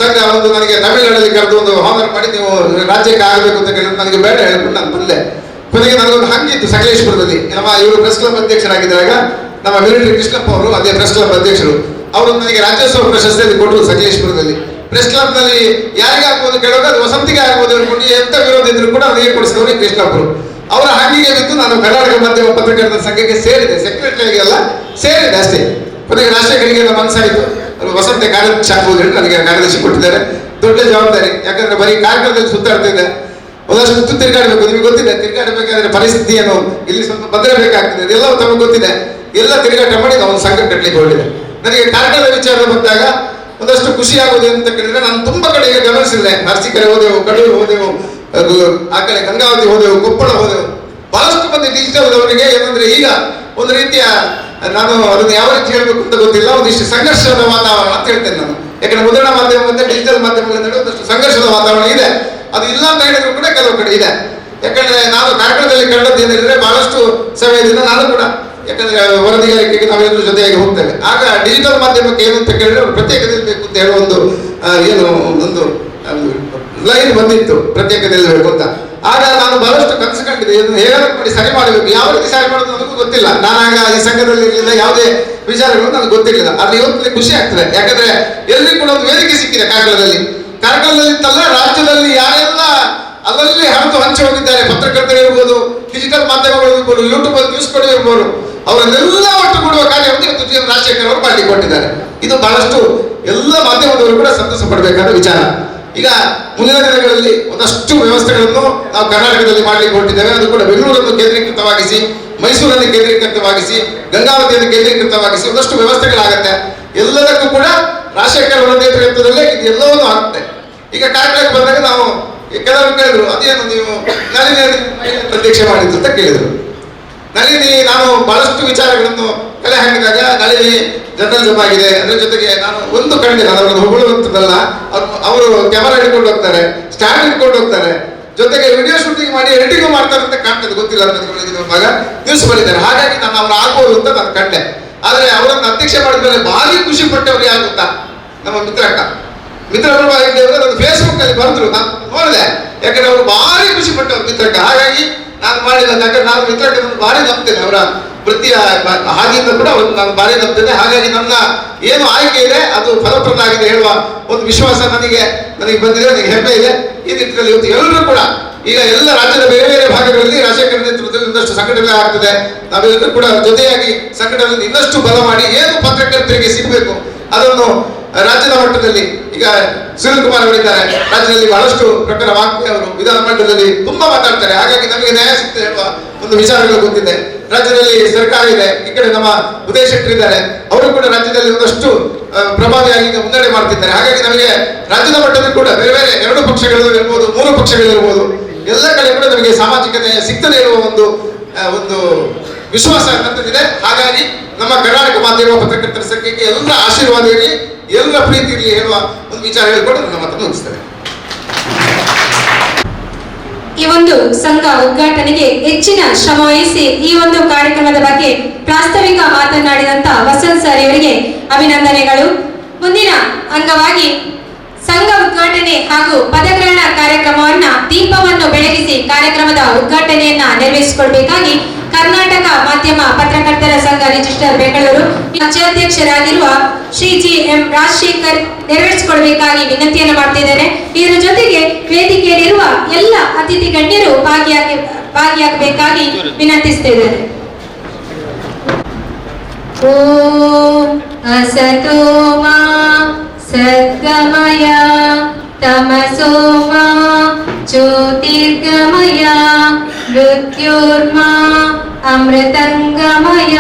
ಸಂಘ ಒಂದು ನನಗೆ ತಮಿಳುನಾಡಲ್ಲಿ ಕರೆದು ಒಂದು ಆಫರ್ ಮಾಡಿ ನೀವು ರಾಜ್ಯಕ್ಕೆ ಆಗಬೇಕು ಅಂತ ಕೇಳಿದ್ರೆ ನನಗೆ ಬೇಡ ಹೇಳ್ಬಿಟ್ಟು ನಾನು ಬಂದೆ. ಕೊನೆಗೆ ನನಗೊಂದು ಹಂಗಿತ್ತು ಸಕಲೇಶ್ಪುರದಲ್ಲಿ. ಇವರು ಪ್ರೆಸ್ ಕ್ಲಬ್ ಅಧ್ಯಕ್ಷರಾಗಿದ್ದಾಗ ನಮ್ಮ ಮಿಲಿಟರಿ ಕೃಷ್ಣಪ್ಪ ಅವರು ಅದೇ ಪ್ರೆಸ್ ಕ್ಲಬ್ ಅಧ್ಯಕ್ಷರು, ಅವರು ನನಗೆ ರಾಜ್ಯೋತ್ಸವ ಪ್ರಶಸ್ತಿಯಲ್ಲಿ ಕೊಟ್ಟರು ಸಕಲೇಶ್ಪುರದಲ್ಲಿ. ಪ್ರೆಸ್ ಕ್ಲಬ್ ನಲ್ಲಿ ಯಾರಿಗೆ ಆಗ್ಬೋದು ಕೇಳುವಾಗ ಅದು ವಸಂತಿಗೆ ಆಗ್ಬೋದು ಅನ್ಕೊಂಡು ಎಂತ ವಿರೋಧ ಇದ್ರು ಕೂಡ ಅವರಿಗೆ ಕೊಡಿಸಿದವರು ಕೃಷ್ಣಪ್ಪರು. ಅವರ ಹಂಗಿಗೆ ಬಿದ್ದು ನಾನು ಕರ್ನಾಟಕ ಮಾಧ್ಯಮ ಪತ್ರಕರ್ತರ ಸಂಘಕ್ಕೆ ಸೇರಿದೆ, ಸೆಕ್ರೆಟರಿ ಎಲ್ಲ ಸೇರಿದೆ ಅಷ್ಟೇ. ಕೊನೆಗೆ ರಾಜಶೇಖರಿಗೆ ನನ್ನ ಮನಸ್ಸಾಯಿತು, ವಸಂತ ಕಾರ್ಯದರ್ಶಿ ಆಗ್ಬೋದು ಹೇಳಿ ನನಗೆ ಕಾರ್ಯದರ್ಶಿ ಕೊಟ್ಟಿದ್ದಾರೆ. ದೊಡ್ಡ ಜವಾಬ್ದಾರಿ, ಯಾಕಂದ್ರೆ ಬರೀ ಕಾರ್ಯಕ್ರಮದಲ್ಲಿ ಸುತ್ತಾಡ್ತಿದ್ದೆ, ಒಂದಷ್ಟು ತಿರುಗಾಡಬೇಕು. ನಿಮಗೆ ಗೊತ್ತಿದೆ, ತಿರುಗಾಡಬೇಕಾದ್ರೆ ಪರಿಸ್ಥಿತಿಯನ್ನು ಇಲ್ಲಿ ಸ್ವಲ್ಪ ಬದಲಬೇಕಾಗ್ತದೆ, ಇದೆಲ್ಲ ತಮಗೆ ಗೊತ್ತಿದೆ. ಎಲ್ಲ ತಿರುಗಾಟ ಮಾಡಿ ನಾವು ಒಂದು ಸಂಘ ಕಟ್ಟಲಿಕ್ಕೆ ಹೊರಟಿದೆ. ನನಗೆ ಕಾರ್ಕಳದ ವಿಚಾರ ಬಂದಾಗ ಒಂದಷ್ಟು ಖುಷಿ ಆಗುವುದು ಅಂತ ಕೇಳಿದ್ರೆ, ನಾನು ತುಂಬಾ ಕಡೆಗೆ ಗಮನಿಸಿದೆ. ನರಸೀಕೆರೆ ಹೋದೆವು, ಕಡೂರು ಹೋದೆವು, ಆ ಕಡೆ ಗಂಗಾವತಿ ಹೋದೆವು, ಕೊಪ್ಪಳ ಹೋದೆವು. ಬಹಳಷ್ಟು ಮಂದಿ ಡಿಜಿಟಲ್ ಅವರಿಗೆ ಏನಂದ್ರೆ ಈಗ ಒಂದು ರೀತಿಯ, ನಾನು ಅದನ್ನು ಯಾವ ರೀತಿ ಹೇಳ್ಬೇಕು ಅಂತ ಗೊತ್ತಿಲ್ಲ, ಒಂದಿಷ್ಟು ಸಂಘರ್ಷದ ವಾತಾವರಣ ಅಂತ ಹೇಳ್ತೇನೆ ನಾನು. ಯಾಕಂದ್ರೆ ಮುದ್ರಣ ಮಾಧ್ಯಮ ಮತ್ತೆ ಡಿಜಿಟಲ್ ಮಾಧ್ಯಮಗಳ ನಡುವೆ ಒಂದಷ್ಟು ಸಂಘರ್ಷದ ವಾತಾವರಣ ಇದೆ. ಅದು ಇಲ್ಲ ಅಂತ ಹೇಳಿದ್ರು ಕೂಡ ಕೆಲವು ಕಡೆ ಇದೆ. ಯಾಕಂದ್ರೆ ನಾನು ಕಾರ್ಕಳದಲ್ಲಿ ಕಂಡದ್ದು ಏನಿದ್ರೆ, ಬಹಳಷ್ಟು ಸಮಯದಿಂದ ನಾನು ಕೂಡ, ಯಾಕಂದ್ರೆ ವರದಿಗಾರಿಕೆಗೆ ನಾವೆಲ್ಲರೂ ಜೊತೆಯಾಗಿ ಹೋಗ್ತೇವೆ. ಆಗ ಡಿಜಿಟಲ್ ಮಾಧ್ಯಮಕ್ಕೆ ಏನು ಅಂತ ಕೇಳಿದ್ರೆ ಅವರು ಪ್ರತ್ಯೇಕ ನಿಲ್ಲಬೇಕು ಅಂತ ಹೇಳುವ ಒಂದು ಲೈನ್ ಬಂದಿತ್ತು, ಪ್ರತ್ಯೇಕ ನಿಲ್ಲಬೇಕು ಅಂತ. ಆಗ ನಾನು ಬಹಳಷ್ಟು ಕನಸು ಕಂಡಿದ್ದೆ, ಇದನ್ನು ಹೇಗಾದ್ರೂ ಮಾಡಿ ಸರಿ ಮಾಡಬೇಕು. ಯಾವ ರೀತಿ ಸರಿ ಮಾಡೋದು ನನಗೂ ಗೊತ್ತಿಲ್ಲ. ನಾನಾಗ ಈ ಸಂಘದಲ್ಲಿ ಇರಲಿಲ್ಲ, ಯಾವುದೇ ವಿಚಾರಗಳು ನನಗೆ ಗೊತ್ತಿರಲಿಲ್ಲ. ಆದ್ರೆ ಇವತ್ತು ಖುಷಿ ಆಗ್ತದೆ, ಯಾಕಂದ್ರೆ ಎಲ್ರಿಗೂ ಕೂಡ ಒಂದು ವೇದಿಕೆ ಸಿಕ್ಕಿದೆ ಕಾರ್ಕಳದಲ್ಲಿ. ಕಾರ್ಕಳದಲ್ಲಿ ಇತ್ತಲ್ಲ, ರಾಜ್ಯದಲ್ಲಿ ಯಾರೆಲ್ಲ ಅಲ್ಲಲ್ಲಿ ಹರಿದು ಹಂಚಿ ಹೋಗಿದ್ದಾರೆ, ಪತ್ರಕರ್ತರು ಇರ್ಬೋದು, ಡಿಜಿಟಲ್ ಮಾಧ್ಯಮಗಳು ಇರ್ಬೋದು, ಯೂಟ್ಯೂಬ್ ನ್ಯೂಸ್ಗಳು ಇರ್ಬೋದು, ಅವರನ್ನೆಲ್ಲ ಒಟ್ಟುಗೂಡುವ ಕಾರ್ಯವನ್ನು ಇವತ್ತು ಜಿ ಎಂ ರಾಜಶೇಖರ್ ಅವರು ಮಾಡಿ ಕೊಟ್ಟಿದ್ದಾರೆ. ಇದು ಬಹಳಷ್ಟು ಎಲ್ಲ ಮಾಧ್ಯಮದವರು ಕೂಡ ಸಂತೋಷ ಪಡಬೇಕಾದ ವಿಚಾರ. ಈಗ ಮುಂದಿನ ದಿನಗಳಲ್ಲಿ ಒಂದಷ್ಟು ವ್ಯವಸ್ಥೆಗಳನ್ನು ನಾವು ಕರ್ನಾಟಕದಲ್ಲಿ ಮಾಡಲಿಕ್ಕೆ ಹೊರಟಿದ್ದೇವೆ. ಅದು ಕೂಡ ಬೆಂಗಳೂರನ್ನು ಕೇಂದ್ರೀಕೃತವಾಗಿಸಿ, ಮೈಸೂರನ್ನು ಕೇಂದ್ರೀಕೃತವಾಗಿಸಿ, ಗಂಗಾವತಿಯನ್ನು ಕೇಂದ್ರೀಕೃತವಾಗಿಸಿ ಒಂದಷ್ಟು ವ್ಯವಸ್ಥೆಗಳಾಗತ್ತೆ. ಎಲ್ಲದಕ್ಕೂ ಕೂಡ ರಾಜಶೇಖರ್ ಅವರ ನೇತೃತ್ವದಲ್ಲೇ ಇದು ಎಲ್ಲವನ್ನೂ ಆಗುತ್ತೆ. ಈಗ ಕಾರ್ಯಕ್ರಮಕ್ಕೆ ಬಂದಾಗ ನಾವು ಕೆಲವರು ಕೇಳಿದ್ರು, ಅದೇನು ನೀವು ನಳಿನಿ ಪ್ರತ್ಯಕ್ಷ ಮಾಡಿದ್ರು ಅಂತ ಕೇಳಿದ್ರು. ನಳಿನಿ, ನಾನು ಬಹಳಷ್ಟು ವಿಚಾರಗಳನ್ನು ಕಲೆ ಹಾಕಿದಾಗ ನಳಿನಿ ಜರ್ನಲಿಸಮ್ ಆಗಿದೆ, ಅದರ ಜೊತೆಗೆ ನಾನು ಒಂದು ಕಂಡೆ, ನಾನು ಅವರನ್ನು ಹೊಗಳುವಂಥದ್ದಲ್ಲ, ಅವರು ಕ್ಯಾಮರಾ ಹಿಡ್ಕೊಂಡು ಹೋಗ್ತಾರೆ, ಸ್ಟ್ಯಾಂಡ್ ಹಿಡ್ಕೊಂಡು ಹೋಗ್ತಾರೆ, ಜೊತೆಗೆ ವಿಡಿಯೋ ಶೂಟಿಂಗ್ ಮಾಡಿ ಎಡಿಟಿಂಗ್ ಮಾಡ್ತಾರೆ ಅಂತ ಕಾಣ್ತದೆ, ಗೊತ್ತಿಲ್ಲ ಅಂತ ಮಗ ನ್ಯೂಸ್ ಬರೀತಾರೆ. ಹಾಗಾಗಿ ನಾನು ಅವ್ರು ಆಗ್ಬೋದು ಅಂತ ನಾನು ಕಂಡೆ. ಆದ್ರೆ ಅವರನ್ನು ಅಧ್ಯಕ್ಷ ಮಾಡಿದ ಮೇಲೆ ಭಾರಿ ಖುಷಿ ಪಟ್ಟವ್ರು ಯಾರು ಗೊತ್ತಾ? ನಮ್ಮ ಮಿತ್ರಪ್ರಭಾ ಹೆಗ್ಡೆ ಅವರು ನನ್ನ ಫೇಸ್ಬುಕ್ ಅಲ್ಲಿ ಬಂದ್ರು, ನಾನು ನೋಡಿದೆ. ಯಾಕಂದ್ರೆ ಅವರು ಭಾರಿ ಖುಷಿ ಪಟ್ಟವ್ರು ಮಿತ್ರಕ್ಕ. ಹಾಗಾಗಿ ನಾನು ಮಾಡಿಲ್ಲ, ಯಾಕಂದ್ರೆ ನಾನು ಮಿತ್ರಕ್ಕೆ ಭಾರಿ ನಂಬ್ತೇನೆ, ಅವರ ವೃತ್ತಿಯ ಹಾಗೆಯಿಂದ ಕೂಡ ಅವ್ರನ್ನ ನಾನು ಭಾರಿ ನಂಬ್ತೇನೆ. ಹಾಗಾಗಿ ನನ್ನ ಏನು ಆಯ್ಕೆ ಇದೆ ಅದು ಫಲಪ್ರದ ಆಗಿದೆ ಹೇಳುವ ಒಂದು ವಿಶ್ವಾಸ ನನಗೆ ಬಂದಿದೆ, ನನಗೆ ಹೆಮ್ಮೆ ಇದೆ. ಈ ನಿಟ್ಟಿನಲ್ಲಿ ಇವತ್ತು ಎಲ್ಲರೂ ಕೂಡ ಈಗ ಎಲ್ಲ ರಾಜ್ಯದ ಬೇರೆ ಬೇರೆ ಭಾಗಗಳಲ್ಲಿ ರಾಜಶೇಖರ ನೇತೃತ್ವದಲ್ಲಿ ಇನ್ನಷ್ಟು ಸಂಘಟನೆ ಆಗ್ತದೆ. ನಾವೆಲ್ಲರೂ ಕೂಡ ಜೊತೆಯಾಗಿ ಸಂಘಟನೆಯಲ್ಲಿ ಇನ್ನಷ್ಟು ಬಲ ಮಾಡಿ ಏನು ಪತ್ರಕರ್ತರಿಗೆ ಸಿಗಬೇಕು ಅದನ್ನು ರಾಜ್ಯದ ಮಟ್ಟದಲ್ಲಿ, ಈಗ ಸುನಿಲ್ ಕುಮಾರ್ ಅವರಿದ್ದಾರೆ, ರಾಜ್ಯದಲ್ಲಿ ಬಹಳಷ್ಟು ಪ್ರಕಾರ ವಾಗ್ಮಿ ಅವರು ವಿಧಾನಮಂಡಲದಲ್ಲಿ ತುಂಬಾ ಮಾತಾಡ್ತಾರೆ. ಹಾಗಾಗಿ ನಮಗೆ ನ್ಯಾಯ ಸಿಗ್ತದೆ ಹೇಳುವ ಒಂದು ವಿಚಾರಗಳು ಗೊತ್ತಿದೆ. ರಾಜ್ಯದಲ್ಲಿ ಸರ್ಕಾರ ಇದೆ, ಈ ಕಡೆ ನಮ್ಮ ಉದಯ್ ಶೆಟ್ಟರ್ ಇದ್ದಾರೆ, ಅವರು ಕೂಡ ರಾಜ್ಯದಲ್ಲಿ ಒಂದಷ್ಟು ಪ್ರಭಾವಿಯಾಗಿ ಮುನ್ನಡೆ ಮಾಡ್ತಿದ್ದಾರೆ. ಹಾಗಾಗಿ ನಮಗೆ ರಾಜ್ಯದ ಮಟ್ಟದಲ್ಲಿ ಕೂಡ ಬೇರೆ ಬೇರೆ 2 ಪಕ್ಷಗಳು ಇರ್ಬೋದು, 3 ಪಕ್ಷಗಳಿರ್ಬೋದು, ಎಲ್ಲ ಕಡೆ ಕೂಡ ನಮಗೆ ಸಾಮಾಜಿಕತೆ ಸಿಗ್ತದೆ ಇರುವ ಒಂದು ವಿಶ್ವಾಸ ನನ್ನದಿದೆ. ಹಾಗಾಗಿ ನಮ್ಮ ಕರ್ನಾಟಕ ಮಾಧ್ಯಮ ಪತ್ರಕರ್ತರ ಸಂಖ್ಯೆಗೆ ಎಲ್ಲರ ಆಶೀರ್ವಾದ ಇರಲಿ, ಎಲ್ಲರ ಪ್ರೀತಿ ಇರಲಿ ಹೇಳುವ ಒಂದು ವಿಚಾರ ಹೇಳಿಕೊಂಡು ನನ್ನ ಮಾತನ್ನು ಮುಗಿಸ್ತೇನೆ. ಈ ಒಂದು ಸಂಘ ಉದ್ಘಾಟನೆಗೆ ಹೆಚ್ಚಿನ ಶ್ರಮ ವಹಿಸಿ ಈ ಒಂದು ಕಾರ್ಯಕ್ರಮದ ಬಗ್ಗೆ ಪ್ರಾಸ್ತಾವಿಕ ಮಾತನಾಡಿದಂತ ವಸಂತ್ ಸರ್ ಇವರಿಗೆ ಅಭಿನಂದನೆಗಳು. ಮುಂದಿನ ಅಂಗವಾಗಿ ಸಂಘ ಉದ್ಘಾಟನೆ ಹಾಗೂ ಪದಗ್ರಹಣ ಕಾರ್ಯಕ್ರಮವನ್ನ ದೀಪವನ್ನು ಬೆಳಗಿಸಿ ಕಾರ್ಯಕ್ರಮದ ಉದ್ಘಾಟನೆಯನ್ನ ನೆರವೇರಿಸಿಕೊಳ್ಬೇಕಾಗಿ ಕರ್ನಾಟಕ ಮಾಧ್ಯಮ ಪತ್ರಕರ್ತರ ಸಂಘ ರಿಜಿಸ್ಟರ್ ಬೆಂಗಳೂರು ರಾಜ್ಯಾಧ್ಯಕ್ಷರಾಗಿರುವ ಶ್ರೀ ಜಿ ಎಂ ರಾಜಶೇಖರ್ ನೆರವೇರಿಸಿಕೊಳ್ಬೇಕಾಗಿ ವಿನಂತಿಯನ್ನು ಮಾಡ್ತಿದ್ದೇನೆ. ಇದರ ಜೊತೆಗೆ ವೇದಿಕೆಯಲ್ಲಿರುವ ಎಲ್ಲ ಅತಿಥಿ ಗಣ್ಯರು ಭಾಗಿಯಾಗಬೇಕಾಗಿ ವಿನಂತಿಸುತ್ತಿದ್ದೇನೆ. ಓಂ ಅಸತೋ ಮಾ ಸದ್ಗಮಯ ತಮಸೋ ಮಾ ಜ್ಯೋತಿರ್ಗಮಯ ಮೃತ್ಯುರ್ಮಾ ಅಮೃತಂಗಮಯ.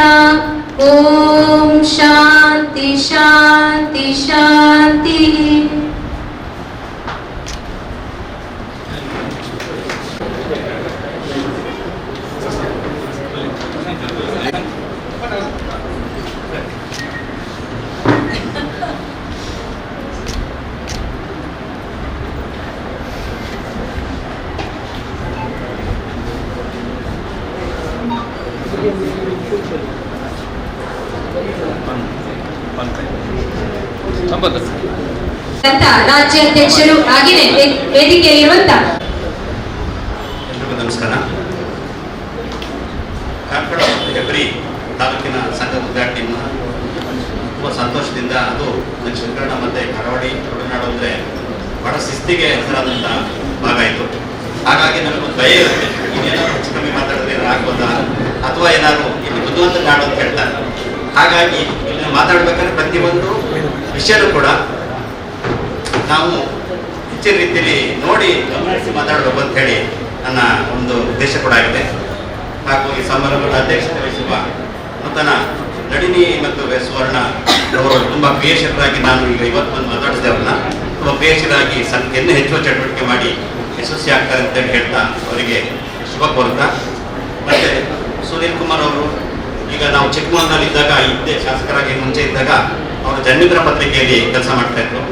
ಓಂ ಶಾಂತಿ ಶಾಂತಿ ಶಾಂತಿ. ರಾಜ್ಯಾಧ್ಯಕ್ಷರು ಹಾಗೆಯೇ ವೇದಿಕೆಯಲ್ಲಿರುವಂತ ಎಲ್ರಿಗೂ ನಮಸ್ಕಾರ. ಕಾರ್ಕಳ ಹೆಬ್ರಿ ತಾಲೂಕಿನ ಸಂಘ ಉದ್ಘಾಟನೆಯನ್ನು ತುಂಬ ಸಂತೋಷದಿಂದ, ಅದು ದಕ್ಷಿಣ ಕನ್ನಡ ಮತ್ತು ಕರಾವಳಿ ತುಳುನಾಡು ಅಂದರೆ ಬಹಳ ಶಿಸ್ತಿಗೆ ಹೆಸರಾದಂಥ ಭಾಗ ಇತ್ತು. ಹಾಗಾಗಿ ನನಗೊಂದು ಭಯ ಇರುತ್ತೆ, ಇನ್ನೇನಾದ್ರು ಹೆಚ್ಚು ಕಮ್ಮಿ ಮಾತಾಡಿದ್ರೆ ಏನಾರು ಆಗ್ಬೋದಾ, ಅಥವಾ ಏನಾದ್ರು ಇಲ್ಲಿ ಬುದ್ಧಿವಂತ ನಾಡು ಅಂತ ಹೇಳ್ತಾರೆ. ಹಾಗಾಗಿ ಇಲ್ಲಿ ಮಾತಾಡ್ಬೇಕಾದ್ರೆ ಪ್ರತಿಯೊಂದು ವಿಷಯನೂ ಕೂಡ ನಾವು ಹೆಚ್ಚಿನ ರೀತಿಯಲ್ಲಿ ನೋಡಿ ಗಮನಿಸಿ ಮಾತಾಡಬೇಕು ಅಂತ ಹೇಳಿ ನನ್ನ ಒಂದು ಉದ್ದೇಶ ಕೂಡ ಆಗಿದೆ. ಹಾಗೂ ಈ ಸಮಾರಂಭದ ಅಧ್ಯಕ್ಷತೆ ವಹಿಸುವ ನೂತನ ನಳಿನಿ ಮತ್ತು ಸುವರ್ಣ ಅವರು ತುಂಬ ಕ್ರಿಯಾಶೀಲರಾಗಿ, ನಾನು ಈಗ ಇವತ್ತು ಬಂದು ಮಾತಾಡಿಸಿದೆ ಅವ್ರನ್ನ, ತುಂಬ ಕ್ರಿಯಾಶೀಲರಾಗಿ ಸಂಖ್ಯೆಯನ್ನು ಹೆಚ್ಚುವ ಚಟುವಟಿಕೆ ಮಾಡಿ ಯಶಸ್ವಿ ಆಗ್ತಾರೆ ಅಂತೇಳಿ ಹೇಳ್ತಾ ಅವರಿಗೆ ಶುಭ ಕೋರುತ್ತಾ, ಮತ್ತು ಸುನೀಲ್ ಕುಮಾರ್ ಅವರು ಈಗ ನಾವು ಚಿಕ್ಕಮಗಳೂರಿನಲ್ಲಿದ್ದಾಗ ಇದ್ದೇ ಶಾಸಕರಾಗಿ ಮುಂಚೆ ಇದ್ದಾಗ ಅವರು ಜನ್ಮಿತ್ರ ಪತ್ರಿಕೆಯಲ್ಲಿ ಕೆಲಸ ಮಾಡ್ತಾ ಇದ್ರು.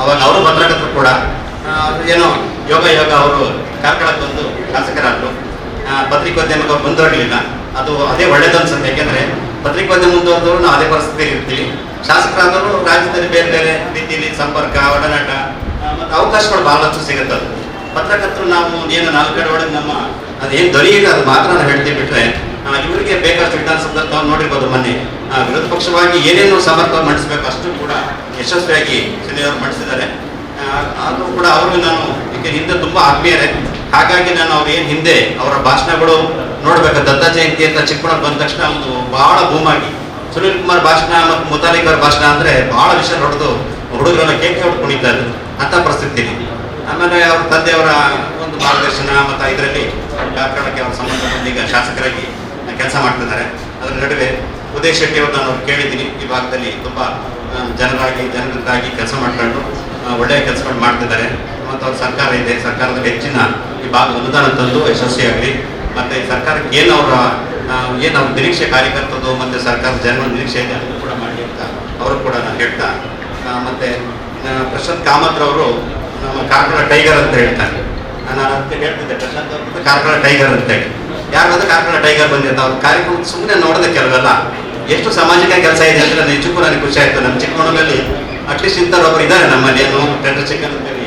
ಅವಾಗ ಅವರು ಪತ್ರಕರ್ತರು ಕೂಡ ಏನೋ ಯೋಗ ಅವರು ಕಾರ್ಕಳಕ್ಕೆ ಬಂದು ಶಾಸಕರಾದರು. ಪತ್ರಿಕೋದ್ಯಮಕ್ಕೆ ಮುಂದುವರಲಿಲ್ಲ, ಅದು ಅದೇ ಒಳ್ಳೇದು ಅನ್ಸುತ್ತೆ. ಯಾಕೆಂದರೆ ಪತ್ರಿಕೋದ್ಯಮ ಮುಂದುವರೆದವರು ನಾವು ಅದೇ ಪರಿಸ್ಥಿತಿಯಲ್ಲಿ ಇರ್ತೀವಿ. ಶಾಸಕರಾದವರು ರಾಜ್ಯದಲ್ಲಿ ಬೇರೆ ಬೇರೆ ರೀತಿಯಲ್ಲಿ ಸಂಪರ್ಕ, ಒಡನಾಟ ಮತ್ತು ಅವಕಾಶಗಳು ಬಹಳಷ್ಟು ಸಿಗುತ್ತೆ. ಅದು ಪತ್ರಕರ್ತರು ನಾವು ಏನು 4 ಕಡೆ ಒಳಗೆ ನಮ್ಮ ಅದೇನು ಧ್ವನಿ ಇದೆ ಅದು ಮಾತ್ರ ನಾವು ಹೇಳ್ತೀವಿ ಬಿಟ್ಟರೆ, ಇವರಿಗೆ ಬೇಕಾದಷ್ಟು ವಿಧಾನಸಭೆ ತಾವು ನೋಡಿರ್ಬೋದು. ಮೊನ್ನೆ ವಿರೋಧ ಪಕ್ಷವಾಗಿ ಏನೇನು ಸಮರ್ಥ ಮಂಡಿಸಬೇಕು ಅಷ್ಟು ಕೂಡ ಯಶಸ್ವಿಯಾಗಿ ಸಿನಿಯವರು ಮಂಡಿಸಿದ್ದಾರೆ. ಆದರೂ ಕೂಡ ಅವ್ರಿಗೆ ನಾನು ಈಗ ಹಿಂದೆ ತುಂಬ ಆತ್ಮೀಯರೇ, ಹಾಗಾಗಿ ನಾನು ಅವ್ರು ಏನು ಹಿಂದೆ ಅವರ ಭಾಷಣಗಳು ನೋಡ್ಬೇಕು. ದತ್ತ ಜಯಂತಿ ಅಂತ ಚಿಕ್ಕಮಗಳೂರು ಬಂದ ತಕ್ಷಣ ಒಂದು ಬಹಳ ಬೂಮಾಗಿ ಸುನೀಲ್ ಕುಮಾರ್ ಭಾಷಣ ಮತ್ತು ಮುತಾಲಿಕ್ ಅವ್ರ ಭಾಷಣ ಅಂದರೆ ಬಹಳ ವಿಷಯ ನೋಡೋದು ಹುಡುಗರೆಲ್ಲ ಕೇಕೆ ಹೊಡೆದು ಕುಣಿತಾ ಇದ್ರು ಅಂಥ ಪರಿಸ್ಥಿತಿ. ಆಮೇಲೆ ಅವ್ರ ತಂದೆಯವರ ಒಂದು ಮಾರ್ಗದರ್ಶನ ಮತ್ತು ಇದರಲ್ಲಿ ಕಾರ್ಕಳಕ್ಕೆ ಅವ್ರ ಸಂಬಂಧಪಟ್ಟ ಈಗ ಶಾಸಕರಾಗಿ ಕೆಲಸ ಮಾಡ್ತಿದ್ದಾರೆ. ಅದರ ನಡುವೆ ಉದಯ್ ಶೆಟ್ಟಿ ಅವರು ನಾನು ಕೇಳಿದ್ದೀನಿ, ಈ ಭಾಗದಲ್ಲಿ ತುಂಬ ಜನರಿಗಾಗಿ ಕೆಲಸ ಮಾಡ್ಕೊಂಡು ಒಳ್ಳೆಯ ಕೆಲಸಗಳು ಮಾಡ್ತಿದ್ದಾರೆ. ಮತ್ತು ಅವ್ರ ಸರ್ಕಾರ ಇದೆ, ಸರ್ಕಾರದ ಹೆಚ್ಚಿನ ಈ ಭಾಗ ಅನುದಾನ ತಂದು ಯಶಸ್ವಿಯಾಗಲಿ. ಮತ್ತು ಈ ಸರ್ಕಾರಕ್ಕೆ ಏನು ಅವ್ರ ನಿರೀಕ್ಷೆ ಕಾರ್ಯಕರ್ತರು ಮತ್ತು ಸರ್ಕಾರದ ಜನರ ನಿರೀಕ್ಷೆ ಇದೆ ಅದನ್ನು ಕೂಡ ಮಾಡಿ ಅಂತ ಅವರು ಕೂಡ ನಾನು ಹೇಳ್ತಾ, ಮತ್ತು ಪ್ರಶಾಂತ್ ಕಾಮತ್ರವರು ನಮ್ಮ ಕಾರ್ಕಳ ಟೈಗರ್ ಅಂತ ಹೇಳ್ತಾರೆ. ನಾನು ಅದಕ್ಕೆ ಹೇಳ್ತಿದ್ದೆ, ಪ್ರಶಾಂತ್ ಅವ್ರ ಕಾರ್ಕಳ ಟೈಗರ್ ಅಂತೇಳಿ. ಯಾರಾದ್ರೂ ಕಾರ್ಕಳ ಟೈಗರ್ ಬಂದಿರ್ತ ಅವ್ರ ಕಾರ್ಯಕ್ರಮ ಸುಮ್ಮನೆ ನೋಡೋದೇ ಕೆಲವೆಲ್ಲ ಎಷ್ಟು ಸಾಮಾಜಿಕ ಕೆಲಸ ಇದೆ ಅಂದರೆ ನಿಜಕ್ಕೂ ನನಗೆ ಖುಷಿ ಆಯಿತು. ನಮ್ಮ ಚಿಕ್ಕಮಗಳೂರಲ್ಲಿ ಅಟ್ಲೀಸ್ಟ್ ಇಂಥವ್ರೊಬ್ಬರು ಇದ್ದಾರೆ ನಮ್ಮಲ್ಲಿ, ಏನು ಟೆಂಡರ್ ಚಿಕನ್ ಅಂತೇಳಿ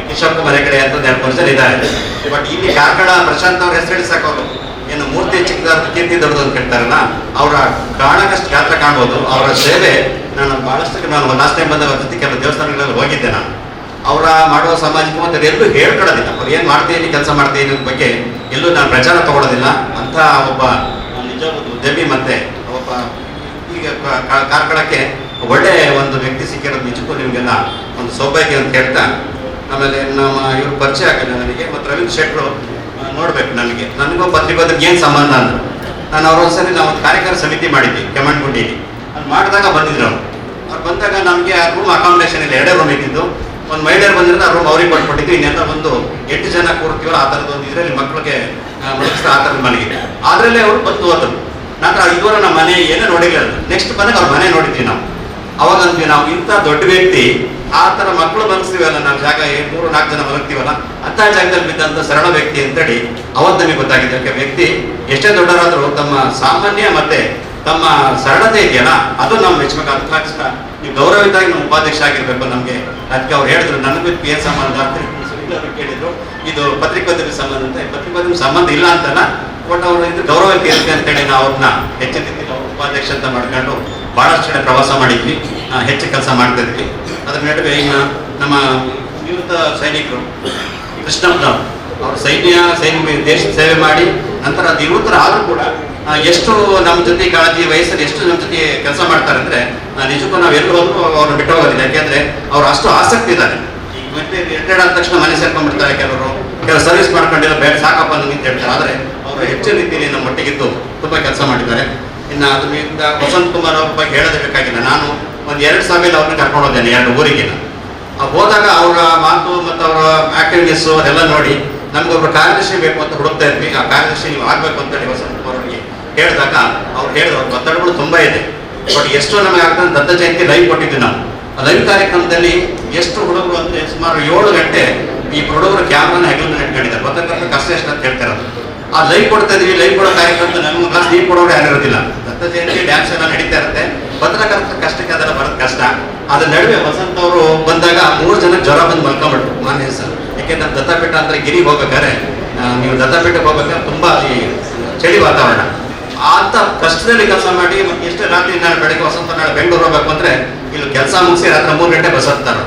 ಕಿಶೋರ್ ಕುಮಾರ್ ಹೆಗಡೆ ಅಂತ 2 ವರ್ಷ ಇದ್ದಾರೆ. ಬಟ್ ಇಲ್ಲಿ ಕಾರ್ಕಳ ಪ್ರಶಾಂತ್ ಅವ್ರ ಹೆಸರು ಹೇಳಿ ಸಾಕೋದು, ಏನು ಮೂರ್ತಿ ಚಿಕ್ಕದಾದ ಕೀರ್ತಿ ದೊಡ್ಡದು ಅಂತ ಹೇಳ್ತಾರಲ್ಲ, ಅವರ ಕಾಣಕಷ್ಟು ಗಾತ್ರ ಕಾಣ್ಬೋದು. ಅವರ ಸೇವೆ ನಾನು ಭಾಳಷ್ಟು, ನಾನು ಲಾಸ್ಟ್ ಟೈಮ್ ಬಂದ ಜೊತೆ ಕೆಲವು ದೇವಸ್ಥಾನಗಳಲ್ಲಿ ಹೋಗಿದ್ದೆ. ನಾನು ಅವರ ಮಾಡುವ ಸಾಮಾಜಿಕ ಮತ್ತು ಎಲ್ಲೂ ಹೇಳ್ಕೊಳ್ಳೋದಿಲ್ಲ, ಅವ್ರು ಏನು ಮಾಡ್ತೀನಿ ಕೆಲಸ ಮಾಡ್ತೀನಿ ಅನ್ನೋದ್ರ ಬಗ್ಗೆ ಎಲ್ಲೂ ನಾನು ಪ್ರಚಾರ ತಗೊಳ್ಳೋದಿಲ್ಲ. ಅಂಥ ಒಬ್ಬ ನಿಜ ಉದ್ಯಮಿ ಮತ್ತು ಒಬ್ಬ ಈಗ ಕಾರ್ಕಳಕ್ಕೆ ಒಳ್ಳೆಯ ಒಂದು ವ್ಯಕ್ತಿ ಸಿಕ್ಕಿರೋದು ನಿಜಕ್ಕೂ ನಿಮಗೆಲ್ಲ ಒಂದು ಸೌಭಾಗ್ಯ ಅಂತ ಹೇಳ್ತಾ, ಆಮೇಲೆ ನಮ್ಮ ಇವರು ಪರಿಚಯ ಆಗಲ್ಲ ನನಗೆ. ಮತ್ತು ರವೀಂದ್ರ ಶೆಟ್ಟರು ನೋಡ್ಬೇಕು, ನನಗೂ ಪತ್ರಿಕೋದ್ಯಮಿಗೆ ಏನು ಸಂಬಂಧ ಅಂದರು. ನಾನು ಅವ್ರೊಂದ್ಸರಿ ನಾವು ಒಂದು ಕಾರ್ಯಕಾರಿ ಸಮಿತಿ ಮಾಡಿದ್ವಿ ಕೆಮ್ಮಣ್ಗುಂಡಿಲಿ. ಅದು ಮಾಡಿದಾಗ ಬಂದಿದ್ರು ಅವ್ರು ಬಂದಾಗ ನಮಗೆ ಆ ರೂಮ್ ಅಕಾಮಿಡೇಷನ್ ಇಲ್ಲ, 2 ರೂಮ್ ಇದ್ದಿದ್ದು. ಒಂದು ಮಹಿಳೆಯರು ಬಂದಿರೋದು ಆ ರೂಮ್ ಅವ್ರಿಗೆ ಕೊಟ್ಬಿಟ್ಟಿದ್ದು. ಇನ್ನೆಲ್ಲ ಒಂದು 8 ಜನ ಕೂರ್ತೀವಲ್ಲ ಆ ಥರದ್ದು ಒಂದು ಇದರಲ್ಲಿ ಮಕ್ಕಳಿಗೆ ಮಲಗಿಸ್ತಾ ಆ ಥರದ ಮನೆಗೆ ಅದರಲ್ಲೇ ಅವರು ಬಂದು ಹೋದ್ರು. ನಂತರ ಇದುವರೆ ನಮ್ಮ ಮನೆ ಏನೇ ನೋಡಿಲ್ಲ. ನೆಕ್ಸ್ಟ್ ಬಂದಾಗ ಅವ್ರ ಮನೆ ನೋಡಿದ್ವಿ ನಾವು. ಅವಾಗ ಅಂದ್ವಿ ನಾವು ಇಂಥ ದೊಡ್ಡ ವ್ಯಕ್ತಿ ಆ ಥರ ಮಕ್ಕಳು ಮಲಗಿಸ್ತೀವಲ್ಲ, ನಾವು ಜಾಗ 3-4 ಜನ ಮಲಗ್ತೀವಲ್ಲ, ಅಂಥ ಜಾಗದಲ್ಲಿ ಬಿದ್ದಂಥ ಸರಳ ವ್ಯಕ್ತಿ ಅಂತೇಳಿ ಅವತ್ತು ನಮಗೆ ಗೊತ್ತಾಗಿದೆ. ಯಾಕೆ ವ್ಯಕ್ತಿ ಎಷ್ಟೇ ದೊಡ್ಡವರಾದರೂ ತಮ್ಮ ಸಾಮಾನ್ಯ ಮತ್ತೆ ತಮ್ಮ ಸರಳತೆ ಇದೆಯಲ್ಲ ಅದು ನಾವು ಮೆಚ್ಚಬೇಕಾದ ತಕ್ಷಣ ನೀವು ಗೌರವಿತಾಗಿ ನಾವು ಉಪಾಧ್ಯಕ್ಷ ಆಗಿರ್ಬೇಕು ನಮಗೆ. ಅದಕ್ಕೆ ಅವ್ರು ಹೇಳಿದ್ರು ನನಗೂ ಏನು ಸಂಬಂಧ ಅಂತ ಕೇಳಿದ್ರು. ಇದು ಪತ್ರಿಕೋದ್ಯಮಿ ಸಂಬಂಧ ಅಂತ. ಪತ್ರಿಕೋದ್ಯಮಿ ಸಂಬಂಧ ಇಲ್ಲ ಅಂತಲ್ಲ, ಬಟ್ ಅವರು ಇದು ಗೌರವಕ್ಕೆ ಇರುತ್ತೆ ಅಂತೇಳಿ ನಾವು ಅವ್ರನ್ನ ಹೆಚ್ಚಿನ ರೀತಿಯಲ್ಲಿ ಉಪಾಧ್ಯಕ್ಷ ಅಂತ ಮಾಡ್ಕೊಂಡು ಭಾಳಷ್ಟು ಕಡೆ ಪ್ರವಾಸ ಮಾಡಿದ್ವಿ, ಹೆಚ್ಚು ಕೆಲಸ ಮಾಡ್ತಿದ್ವಿ. ಅದ್ರ ನಡುವೆ ಇನ್ನು ನಮ್ಮ ನಿವೃತ್ತ ಸೈನಿಕರು ಕೃಷ್ಣಪ್ಪನವರು ಅವರು ದೇಶದ ಸೇವೆ ಮಾಡಿ ನಂತರ ನಿವೃತ್ತರ ಆದರೂ ಕೂಡ ಎಷ್ಟು ನಮ್ಮ ಜೊತೆ ಕಾಳಜಿ ವಯಸ್ಸಲ್ಲಿ ಎಷ್ಟು ನಮ್ಮ ಜೊತೆ ಕೆಲಸ ಮಾಡ್ತಾರೆ ಅಂದರೆ ನಿಜಕ್ಕೂ ನಾವು ಎಲ್ಲರೂ ಅವ್ರನ್ನ ಬಿಟ್ಟು ಹೋಗೋದಿಲ್ಲ. ಯಾಕೆಂದರೆ ಅವ್ರು ಅಷ್ಟು ಆಸಕ್ತಿ ಇದ್ದಾರೆ. ಈಗ ಮತ್ತೆ ರಿಟೈರ್ಡ್ ಆದ ತಕ್ಷಣ ಮನೆ ಸೇರ್ಕೊಂಡ್ಬಿಡ್ತಾರೆ ಕೆಲವು ಸರ್ವಿಸ್ ಮಾಡ್ಕೊಂಡಿಲ್ಲ, ಬೇಡ ಸಾಕಪ್ಪ ಅಂತ ಹೇಳ್ತಾರೆ. ಆದರೆ ಅವರು ಹೆಚ್ಚಿನ ರೀತಿಯಲ್ಲಿ ನಮ್ಮ ಒಟ್ಟಿಗಿದ್ದು ತುಂಬ ಕೆಲಸ ಮಾಡಿದ್ದಾರೆ. ಇನ್ನು ಅದರಿಂದ ವಸಂತ್ ಕುಮಾರ್ ಅವ್ರ ಬಗ್ಗೆ ಹೇಳೋದೇ ಬೇಕಾಗಿಲ್ಲ. ನಾನು ಒಂದು 2 ಸಭೆಯಲ್ಲಿ ಅವ್ರನ್ನ ಕರ್ಕೊಂಡು ಹೋದ್ದೇನೆ 2 ಊರಿಗೆ. ಹೋದಾಗ ಅವರ ಮಾತು ಮತ್ತು ಅವರ ಆಕ್ಟಿವಿಟೀಸು ಅದೆಲ್ಲ ನೋಡಿ ನಮಗೊಬ್ಬರು ಕಾರ್ಯದರ್ಶಿ ಬೇಕು ಅಂತ ಹುಡುಕ್ತಾ ಇದ್ವಿ. ಆ ಕಾರ್ಯದರ್ಶಿ ನೀವು ಆಗಬೇಕು ಅಂತೇಳಿ ವಸಂತ್ ಕುಮಾರ್ ಅವರಿಗೆ ಹೇಳಿದಾಗ ಅವ್ರು ಹೇಳಿದ್ರು ಅವ್ರ ಒತ್ತಡಗಳು ತುಂಬ ಇದೆ. ಬಟ್ ಎಷ್ಟು ನಮಗೆ ಆಗ್ತದೆ ದತ್ತ ಜಯಂತಿ ಲೈವ್ ಕೊಟ್ಟಿದ್ವಿ ನಾವು. ಆ ಲೈವ್ ಕಾರ್ಯಕ್ರಮದಲ್ಲಿ ಎಷ್ಟು ಹುಡುಗರು ಅಂದರೆ ಸುಮಾರು 7 ಗಂಟೆ ಈ ಹುಡುಗರು ಕ್ಯಾಮ್ರಾನ ಹೆಗಲನ್ನು ಇಟ್ಕೊಂಡಿದ್ದಾರೆ. ಪತ್ರಕರ್ತರ ಕಷ್ಟ ಎಷ್ಟು ಅಂತ ಹೇಳ್ತಾರೆ. ಆ ಲೈವ್ ಕೊಡ್ತಾ ಇದೀವಿ. ಲೈವ್ ಕೊಡೋ ಕಾರ್ಯಕ್ರಮ ನಮ್ಗೆ ಕ್ಲಾಸ್ ನೀರು ಕೊಡೋರು ಯಾರಿರೋದಿಲ್ಲ. ದತ್ತ ಜಯಂತಿ ಡ್ಯಾನ್ಸ್ ಎಲ್ಲ ನಡೀತಾ ಇರುತ್ತೆ. ಪತ್ರಕರ್ತರ ಕಷ್ಟಕ್ಕೆ ಅದೆಲ್ಲ ಬರೋದು ಕಷ್ಟ. ಅದ್ರ ನಡುವೆ ವಸಂತ್ ಅವರು ಬಂದಾಗ 3 ಜನ ಜ್ವರ ಬಂದು ಮಲ್ಕೊಂಡ್ಬಿಟ್ರು ಮಾನ್ಯ ಸರ್. ಯಾಕೆಂದ್ರೆ ದತ್ತಪೀಠ ಅಂದ್ರೆ ಗಿರಿಗೆ ಹೋಗ್ಬೇಕಾದ್ರೆ ನೀವು ದತ್ತಪೀಠಕ್ಕೆ ಹೋಗ್ಬೇಕಾದ್ರೆ ತುಂಬ ಈ ಚಳಿ ವಾತಾವರಣ ಅಂತ ಕಷ್ಟದಲ್ಲಿ ಕೆಲಸ ಮಾಡಿ ಮತ್ತೆ ಎಷ್ಟೇ ರಾತ್ರಿ ನಾಳೆ ಬೆಳಗ್ಗೆ ವಸಂತ ನಾಳೆ ಬೆಂಗಳೂರು ಹೋಗ್ಬೇಕು ಅಂದ್ರೆ ಇಲ್ಲಿ ಕೆಲಸ ಮುಗಿಸಿ ರಾತ್ರಿ 3 ಗಂಟೆ ಬಸ್ ಹತ್ತಾರೆ.